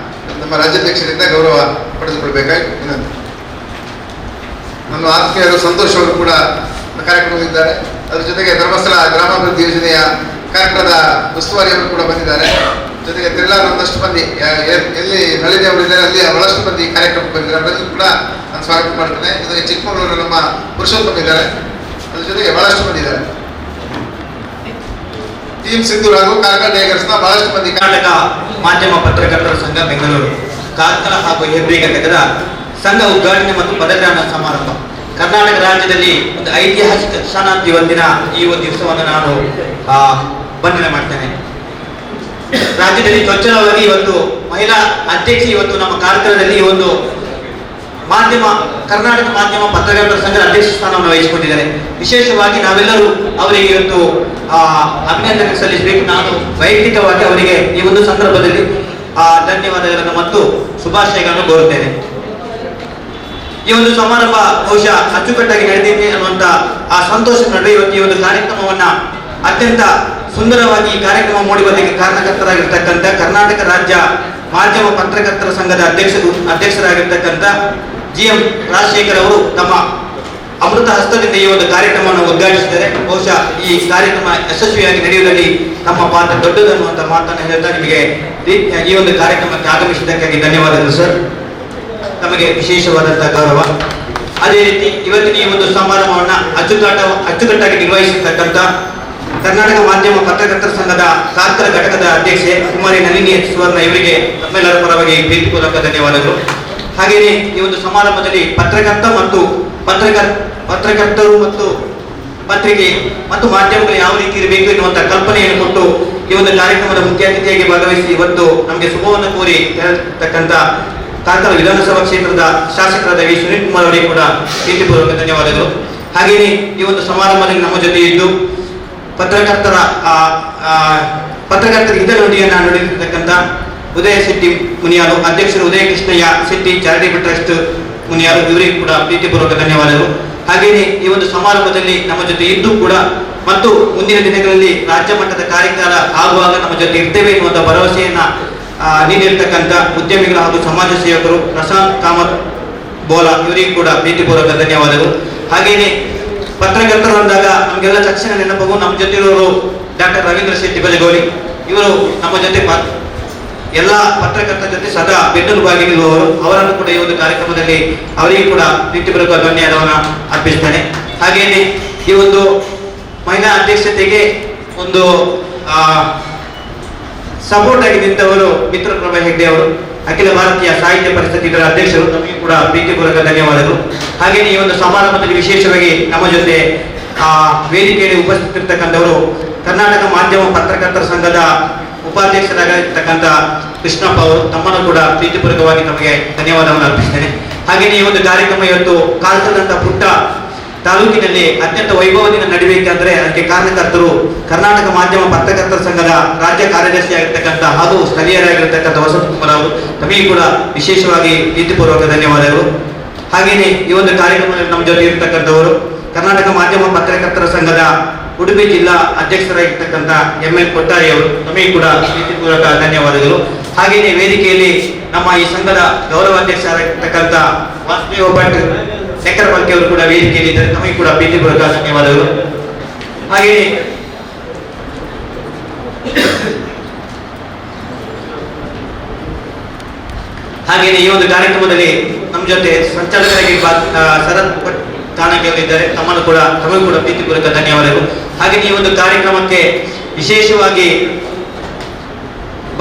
ನಮ್ಮ ರಾಜ್ಯಾಧ್ಯಕ್ಷರಿಂದ ಗೌರವ ಪಡೆದುಕೊಳ್ಬೇಕಾಗಿ ವಿನಂತಿ. ನಮ್ಮ ಆತ್ಮೀಯರು ಸಂತೋಷ್ ಅವರು ಕೂಡ ಕಾರ್ಯಕ್ರಮದಲ್ಲಿದ್ದಾರೆ. ಅದ್ರ ಜೊತೆಗೆ ಧರ್ಮಸ್ಥಳ ಗ್ರಾಮಾಭಿವೃದ್ಧಿ ಯೋಜನೆಯ ಕಾರ್ಯಕ್ರಮದ ಉಸ್ತುವಾರಿಯವರು ಕೂಡ ಬಂದಿದ್ದಾರೆ. ಜೊತೆಗೆ ತಿರುಳಾರ ಒಂದಷ್ಟು ಮಂದಿ ಎಲ್ಲಿ ನಳಿನಿ ಅವರಿದ್ದಾರೆ ಅಲ್ಲಿ ಬಹಳಷ್ಟು ಮಂದಿ ಕಾರ್ಯಕ್ರಮಕ್ಕೆ ಬಂದಿದ್ದಾರೆ. ಅವರೆಲ್ಲರೂ ಕೂಡ ನಾನು ಸ್ವಾಗತ ಮಾಡ್ತೇನೆ. ಇದಕ್ಕೆ ಚಿಕ್ಕಮಗಳೂರು ನಮ್ಮ ಪುರುಷೋತ್ತಮ ಇದ್ದಾರೆ. ಅದ್ರ ಜೊತೆಗೆ ಬಹಳಷ್ಟು ಮಂದಿ ಇದ್ದಾರೆ. ಟೀಮ್ ಸಿಂಧೂರ್ ಹಾಗೂ ಕಾರ್ಕಳ ಟೈಗರ್ಸ್ನ ಬಹಳಷ್ಟು ಮಂದಿ. ಕರ್ನಾಟಕ ಮಾಧ್ಯಮ ಪತ್ರಕರ್ತರ ಸಂಘ ಬೆಂಗಳೂರು ಕಾರ್ಕಳ ಹಾಗೂ ಹೆಬ್ರಿ ಘಟಕದ ಸಂಘ ಉದ್ಘಾಟನೆ ಮತ್ತು ಪದಗ್ರಹಣ ಸಮಾರಂಭ. ಕರ್ನಾಟಕ ರಾಜ್ಯದಲ್ಲಿ ಒಂದು ಐತಿಹಾಸಿಕ ಕ್ಷಣಾಂತಿ ಹೊಂದಿನ ಈ ಒಂದು ದಿವಸವನ್ನು ನಾನು ವಂದನೆ ಮಾಡ್ತೇನೆ. ರಾಜ್ಯದಲ್ಲಿ ಚೊಚ್ಚಲವಾಗಿ ಇವತ್ತು ಮಹಿಳಾ ಅಧ್ಯಕ್ಷೆ ಇವತ್ತು ನಮ್ಮ ಕಾರ್ಕಳದಲ್ಲಿ ಈ ಒಂದು ಕರ್ನಾಟಕ ಮಾಧ್ಯಮ ಪತ್ರಕರ್ತರ ಸಂಘದ ಅಧ್ಯಕ್ಷ ಸ್ಥಾನವನ್ನು ವಹಿಸಿಕೊಂಡಿದ್ದಾರೆ. ವಿಶೇಷವಾಗಿ ನಾವೆಲ್ಲರೂ ಅವರಿಗೆ ಇವತ್ತು ಅಭಿನಂದನೆ ಸಲ್ಲಿಸಬೇಕು. ನಾನು ವೈಯಕ್ತಿಕವಾಗಿ ಅವರಿಗೆ ಈ ಒಂದು ಸಂದರ್ಭದಲ್ಲಿ ಧನ್ಯವಾದಗಳನ್ನು ಮತ್ತು ಶುಭಾಶಯಗಳನ್ನು ಕೋರುತ್ತೇನೆ. ಈ ಒಂದು ಸಮಾರಂಭ ಬಹುಶಃ ಅಚ್ಚುಕಟ್ಟಾಗಿ ನಡೆದಿದೆ ಅನ್ನುವಂತ ಆ ಸಂತೋಷ ನಡುವೆ ಇವತ್ತು ಈ ಒಂದು ಕಾರ್ಯಕ್ರಮವನ್ನ ಅತ್ಯಂತ ಸುಂದರವಾಗಿ ಈ ಕಾರ್ಯಕ್ರಮ ಮೂಡಿಬರಲಿಕ್ಕೆ ಕಾರಣಕರ್ತರಾಗಿರ್ತಕ್ಕಂಥ ಕರ್ನಾಟಕ ರಾಜ್ಯ ಮಾಧ್ಯಮ ಪತ್ರಕರ್ತರ ಸಂಘದ ಅಧ್ಯಕ್ಷರಾಗಿರ್ತಕ್ಕಂಥ GM ರಾಜಶೇಖರ್ ಅವರು ತಮ್ಮ ಅಮೃತ ಹಸ್ತದಿಂದ ಈ ಒಂದು ಕಾರ್ಯಕ್ರಮವನ್ನು ಉದ್ಘಾಟಿಸಿದ್ದಾರೆ. ಬಹುಶಃ ಈ ಕಾರ್ಯಕ್ರಮ ಯಶಸ್ವಿಯಾಗಿ ನಡೆಯುವುದರಲ್ಲಿ ತಮ್ಮ ಪಾತ್ರ ದೊಡ್ಡದನ್ನುವಂತ ಮಾತನ್ನು ಹೇಳ್ತಾ ನಿಮಗೆ ಈ ಒಂದು ಕಾರ್ಯಕ್ರಮಕ್ಕೆ ಆಗಮಿಸಿದ್ದಕ್ಕಾಗಿ ಧನ್ಯವಾದಗಳು ಸರ್. ತಮಗೆ ವಿಶೇಷವಾದಂತಹ ಗೌರವ. ಅದೇ ರೀತಿ ಇವತ್ತಿನ ಈ ಒಂದು ಸಮಾರಂಭವನ್ನ ಅಚ್ಚುಕಟ್ಟಾಗಿ ನಿರ್ವಹಿಸಿರ್ತಕ್ಕಂಥ ಕರ್ನಾಟಕ ಮಾಧ್ಯಮ ಪತ್ರಕರ್ತರ ಸಂಘದ ಕಾರ್ಕಳ ಘಟಕದ ಅಧ್ಯಕ್ಷೆ ಕುಮಾರಿ ನಳಿನಿ ಸುವರ್ಣ ಇವರಿಗೆ ತಮ್ಮೆಲ್ಲರ ಪರವಾಗಿ ಪ್ರೀತಿಪೂರ್ವಕ ಧನ್ಯವಾದಗಳು. ಹಾಗೆಯೇ ಈ ಒಂದು ಸಮಾರಂಭದಲ್ಲಿ ಪತ್ರಕರ್ತರು ಮತ್ತು ಪತ್ರಿಕೆ ಮತ್ತು ಮಾಧ್ಯಮಗಳು ಯಾವ ರೀತಿ ಇರಬೇಕು ಎನ್ನುವಂತ ಕಲ್ಪನೆಯನ್ನು ಕೊಟ್ಟು ಈ ಒಂದು ಕಾರ್ಯಕ್ರಮದ ಮುಖ್ಯ ಅತಿಥಿಯಾಗಿ ಭಾಗವಹಿಸಿ ಇವತ್ತು ನಮಗೆ ಶುಭವನ್ನು ಕೋರಿ ಹೇಳತಕ್ಕಂಥ ಕಾರ್ಕಳ ವಿಧಾನಸಭಾ ಕ್ಷೇತ್ರದ ಶಾಸಕರಾದ ವಿ ಸುನೀಲ್ ಕುಮಾರ್ ಅವರಿಗೆ ಕೂಡ ಪ್ರೀತಿಪೂರ್ವಕ ಧನ್ಯವಾದಗಳು. ಹಾಗೆಯೇ ಈ ಒಂದು ಸಮಾರಂಭದಲ್ಲಿ ನಮ್ಮ ಜೊತೆ ಇದ್ದು ಪತ್ರಕರ್ತರಿಗೆ ಹಿತನುಡಿಯನ್ನು ನುಡಿದಿರ್ತಕ್ಕಂಥ ಉದಯ ಶೆಟ್ಟಿ ಮುನಿಯಾಲು, ಅಧ್ಯಕ್ಷರು ಉದಯ ಕೃಷ್ಣಯ್ಯ ಶೆಟ್ಟಿ ಚಾರಿಟೇಬಲ್ ಟ್ರಸ್ಟ್ ಮುನಿಯಾಲು, ಇವರಿಗೆ ಕೂಡ ಪ್ರೀತಿಪೂರ್ವಕ ಧನ್ಯವಾದಗಳು. ಹಾಗೆಯೇ ಈ ಒಂದು ಸಮಾರಂಭದಲ್ಲಿ ನಮ್ಮ ಜೊತೆ ಇದ್ದು ಕೂಡ ಮತ್ತು ಮುಂದಿನ ದಿನಗಳಲ್ಲಿ ರಾಜ್ಯ ಮಟ್ಟದ ಕಾರ್ಯಕ್ರಮ ಆಗುವಾಗ ನಮ್ಮ ಜೊತೆ ಇರ್ತೇವೆ ಎನ್ನುವಂಥ ಭರವಸೆಯನ್ನ ನೀಡಿರ್ತಕ್ಕಂಥ ಉದ್ಯಮಿಗಳು ಹಾಗೂ ಸಮಾಜ ಸೇವಕರು ಪ್ರಶಾಂತ್ ಕಾಮತ್ ಬೋಲಾ ಇವರಿಗೆ ಕೂಡ ಪ್ರೀತಿಪೂರ್ವಕ ಧನ್ಯವಾದಗಳು. ಹಾಗೆಯೇ ಪತ್ರಕರ್ತರು ಅಂದಾಗ ನಮಗೆಲ್ಲ ತಕ್ಷಣ ನೆನಪು ನಮ್ಮ ಜೊತೆ ಇರೋರು ಡಾಕ್ಟರ್ ರವೀಂದ್ರ ಶೆಟ್ಟಿ ಬಲಗೋಲಿ. ಇವರು ನಮ್ಮ ಜೊತೆ ಎಲ್ಲ ಪತ್ರಕರ್ತರ ಜೊತೆ ಸದಾ ಬೆನ್ನೆಲುಬಾಗಿ ನಿಲ್ಲುವವರು, ಅವರನ್ನು ಕೂಡ ಈ ಒಂದು ಕಾರ್ಯಕ್ರಮದಲ್ಲಿ ಅವರಿಗೆ ಕೂಡ ಪ್ರೀತಿಪೂರ್ವಕ ಧನ್ಯವಾದವನ್ನು ಅರ್ಪಿಸ್ತೇನೆ. ಹಾಗೆಯೇ ಈ ಒಂದು ಮಹಿಳಾ ಅಧ್ಯಕ್ಷತೆಗೆ ಒಂದು ಸಪೋರ್ಟ್ ಆಗಿ ನಿಂತವರು ಮಿತ್ರಪ್ರಭಾ ಹೆಗ್ಡೆ ಅವರು, ಅಖಿಲ ಭಾರತೀಯ ಸಾಹಿತ್ಯ ಪರಿಷತ್ ಇದರ ಅಧ್ಯಕ್ಷರು, ನಮಗೆ ಕೂಡ ಪ್ರೀತಿಪೂರ್ವಕ ಧನ್ಯವಾದಗಳು. ಹಾಗೆಯೇ ಈ ಒಂದು ಸಮಾರಂಭದಲ್ಲಿ ವಿಶೇಷವಾಗಿ ನಮ್ಮ ಜೊತೆ ವೇದಿಕೆಯಲ್ಲಿ ಉಪಸ್ಥಿತರಿರ್ತಕ್ಕಂಥವರು ಕರ್ನಾಟಕ ಮಾಧ್ಯಮ ಪತ್ರಕರ್ತರ ಸಂಘದ ಉಪಾಧ್ಯಕ್ಷರಾಗಿರ್ತಕ್ಕಂಥ ಕೃಷ್ಣಪ್ಪ ಅವರು, ತಮ್ಮನ್ನು ಕೂಡ ಪ್ರೀತಿಪೂರ್ವಕವಾಗಿ ತಮಗೆ ಧನ್ಯವಾದವನ್ನು ಅರ್ಪಿಸ್ತೇನೆ. ಹಾಗೆಯೇ ಈ ಒಂದು ಕಾರ್ಯಕ್ರಮ ಇವತ್ತು ಕಾಲ್ತದಂತ ಪುಟ್ಟ ತಾಲೂಕಿನಲ್ಲಿ ಅತ್ಯಂತ ವೈಭವದಿಂದ ನಡೀಬೇಕಂದ್ರೆ ಅದಕ್ಕೆ ಕಾರಣಕರ್ತರು ಕರ್ನಾಟಕ ಮಾಧ್ಯಮ ಪತ್ರಕರ್ತರ ಸಂಘದ ರಾಜ್ಯ ಕಾರ್ಯದರ್ಶಿ ಆಗಿರ್ತಕ್ಕಂಥ ಹಾಗೂ ಸ್ಥಳೀಯರಾಗಿರ್ತಕ್ಕಂಥ ವಸಂತಕುಮಾರ್ ಅವರು, ತಮಗೆ ಕೂಡ ವಿಶೇಷವಾಗಿ ಪ್ರೀತಿಪೂರ್ವಕ ಧನ್ಯವಾದಗಳು. ಹಾಗೆಯೇ ಈ ಒಂದು ಕಾರ್ಯಕ್ರಮದಲ್ಲಿ ನಮ್ಮ ಜೊತೆ ಇರ್ತಕ್ಕಂಥವರು ಕರ್ನಾಟಕ ಮಾಧ್ಯಮ ಪತ್ರಕರ್ತರ ಸಂಘದ ಉಡುಪಿ ಜಿಲ್ಲಾ ಅಧ್ಯಕ್ಷರಾಗಿರ್ತಕ್ಕಂಥ ML ಕೊಟ್ಟಾರಿ ಅವರು, ತಮಗೆ ಕೂಡ ಪ್ರೀತಿಪೂರ್ವಕ ಧನ್ಯವಾದಗಳು. ಹಾಗೆಯೇ ವೇದಿಕೆಯಲ್ಲಿ ನಮ್ಮ ಈ ಸಂಘದ ಗೌರವಾಧ್ಯಕ್ಷರಾಗಿರ್ತಕ್ಕಂಥ ವಾಸುದೇವ ಭಟ್ ಚಕ್ರಬರ್ತಿ ಅವರು ಕೂಡ ವೇದಿಕೆಯಲ್ಲಿ ಇದ್ದಾರೆ, ತಮಗೆ ಕೂಡ ಪ್ರೀತಿಪೂರ್ವಕ ಧನ್ಯವಾದಗಳು. ಹಾಗೆಯೇ ಈ ಒಂದು ಕಾರ್ಯಕ್ರಮದಲ್ಲಿ ನಮ್ಮ ಜೊತೆ ಸಂಚಾಲಕರಾಗಿ ಶರತ್ ಕಾನಗಿ ಅವರಿದ್ದಾರೆ, ತಮ್ಮನ್ನು ಕೂಡ ತಮಗೂ ಕೂಡ ಪ್ರೀತಿಪೂರ್ವಕ ಧನ್ಯವಾದಗಳು. ಹಾಗೆ ಈ ಒಂದು ಕಾರ್ಯಕ್ರಮಕ್ಕೆ ವಿಶೇಷವಾಗಿ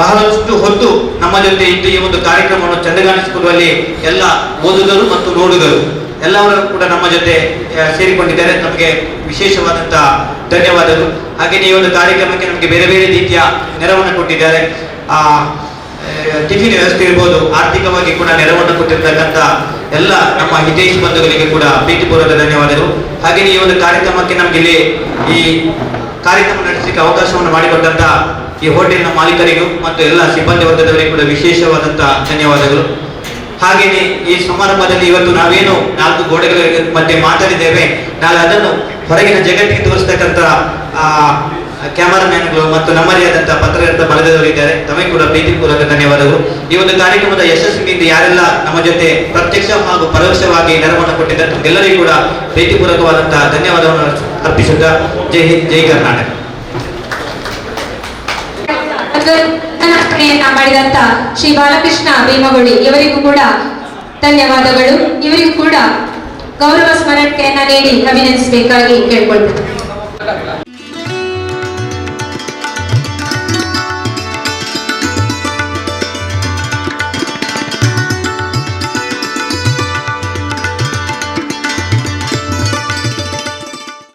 ಬಹಳಷ್ಟು ಹೊತ್ತು ನಮ್ಮ ಜೊತೆ ಇದ್ದು ಈ ಒಂದು ಕಾರ್ಯಕ್ರಮವನ್ನು ಚಂದಗಾಣಿಸಿಕೊಳ್ಳುವಲ್ಲಿ ಎಲ್ಲ ಓದುಗರು ಮತ್ತು ನೋಡುಗರು ಎಲ್ಲರೂ ಕೂಡ ನಮ್ಮ ಜೊತೆ ಸೇರಿಕೊಂಡಿದ್ದಾರೆ, ನಮಗೆ ವಿಶೇಷವಾದಂತಹ ಧನ್ಯವಾದಗಳು. ಹಾಗೆ ಈ ಒಂದು ಕಾರ್ಯಕ್ರಮಕ್ಕೆ ನಮಗೆ ಬೇರೆ ಬೇರೆ ರೀತಿಯ ನೆರವನ್ನು ಕೊಟ್ಟಿದ್ದಾರೆ. ಟಿಫಿನ್ ವ್ಯವಸ್ಥೆ ಇರ್ಬೋದು, ಆರ್ಥಿಕವಾಗಿ ಕೂಡ ನೆರವನ್ನು ಕೊಟ್ಟಿರ್ತಕ್ಕಂಥ ಎಲ್ಲ ನಮ್ಮ ಹಿತೈಷಿ ಬಂಧುಗಳಿಗೆ ಕೂಡ ಪ್ರೀತಿಪೂರ್ವಕ ಧನ್ಯವಾದಗಳು. ಹಾಗೆ ಈ ಒಂದು ಕಾರ್ಯಕ್ರಮಕ್ಕೆ ನಮಗೆ ಇಲ್ಲಿ ಈ ಕಾರ್ಯಕ್ರಮ ನಡೆಸಲಿಕ್ಕೆ ಅವಕಾಶವನ್ನು ಮಾಡಿಕೊಟ್ಟಂತ ಈ ಹೋಟೆಲ್ನ ಮಾಲೀಕರಿಗೂ ಮತ್ತು ಎಲ್ಲ ಸಿಬ್ಬಂದಿ ವರ್ಗದವರಿಗೂ ಕೂಡ ವಿಶೇಷವಾದಂತಹ ಧನ್ಯವಾದಗಳು. ಹಾಗೆಯೇ ಈ ಸಮಾರಂಭದಲ್ಲಿ ಇವತ್ತು ನಾವೇನು 4 ಗೋಡೆಗಳ ಮಧ್ಯೆ ಮಾತಾಡಿದ್ದೇವೆ, ನಾಳೆ ಅದನ್ನು ಹೊರಗಿನ ಜಗತ್ತಿಗೆ ತೋರಿಸ್ತಕ್ಕಂಥ ಕ್ಯಾಮರಾಮ್ಯಾನ್ಗಳು ಮತ್ತು ನಮ್ಮದೇ ಆದಂತಹ ಪತ್ರಕರ್ತ ಬಳಗದವರಿದ್ದಾರೆ, ತಮಗೆ ಕೂಡ ಪ್ರೀತಿಪೂರ್ವಕ ಧನ್ಯವಾದಗಳು. ಈ ಒಂದು ಕಾರ್ಯಕ್ರಮದ ಯಶಸ್ವಿನಿಂದ ಯಾರೆಲ್ಲ ನಮ್ಮ ಜೊತೆ ಪ್ರತ್ಯಕ್ಷ ಹಾಗೂ ಪರೋಕ್ಷವಾಗಿ ನೆರವನ್ನು ಕೊಟ್ಟಿದ್ದಾರೆ ಎಲ್ಲರಿಗೂ ಕೂಡ ಪ್ರೀತಿಪೂರ್ವಕವಾದಂತಹ ಧನ್ಯವಾದವನ್ನು ಅರ್ಪಿಸುತ್ತಾ ಜೈ ಹಿಂದ್, ಜೈ ಕರ್ನಾಟಕ. ಮಾಡಿದಂತ ಶ್ರೀ ಬಾಲಕೃಷ್ಣ ಭೀಮಗುಡಿ ಇವರಿಗೂ ಕೂಡ ಧನ್ಯವಾದಗಳು. ಇವರಿಗೂ ಕೂಡ ಗೌರವ ಸ್ಮರಣಿಕೆಯನ್ನ ನೀಡಿ ಅಭಿನಂದಿಸಬೇಕಾಗಿ ಕೇಳಿಕೊಳ್ತೇನೆ.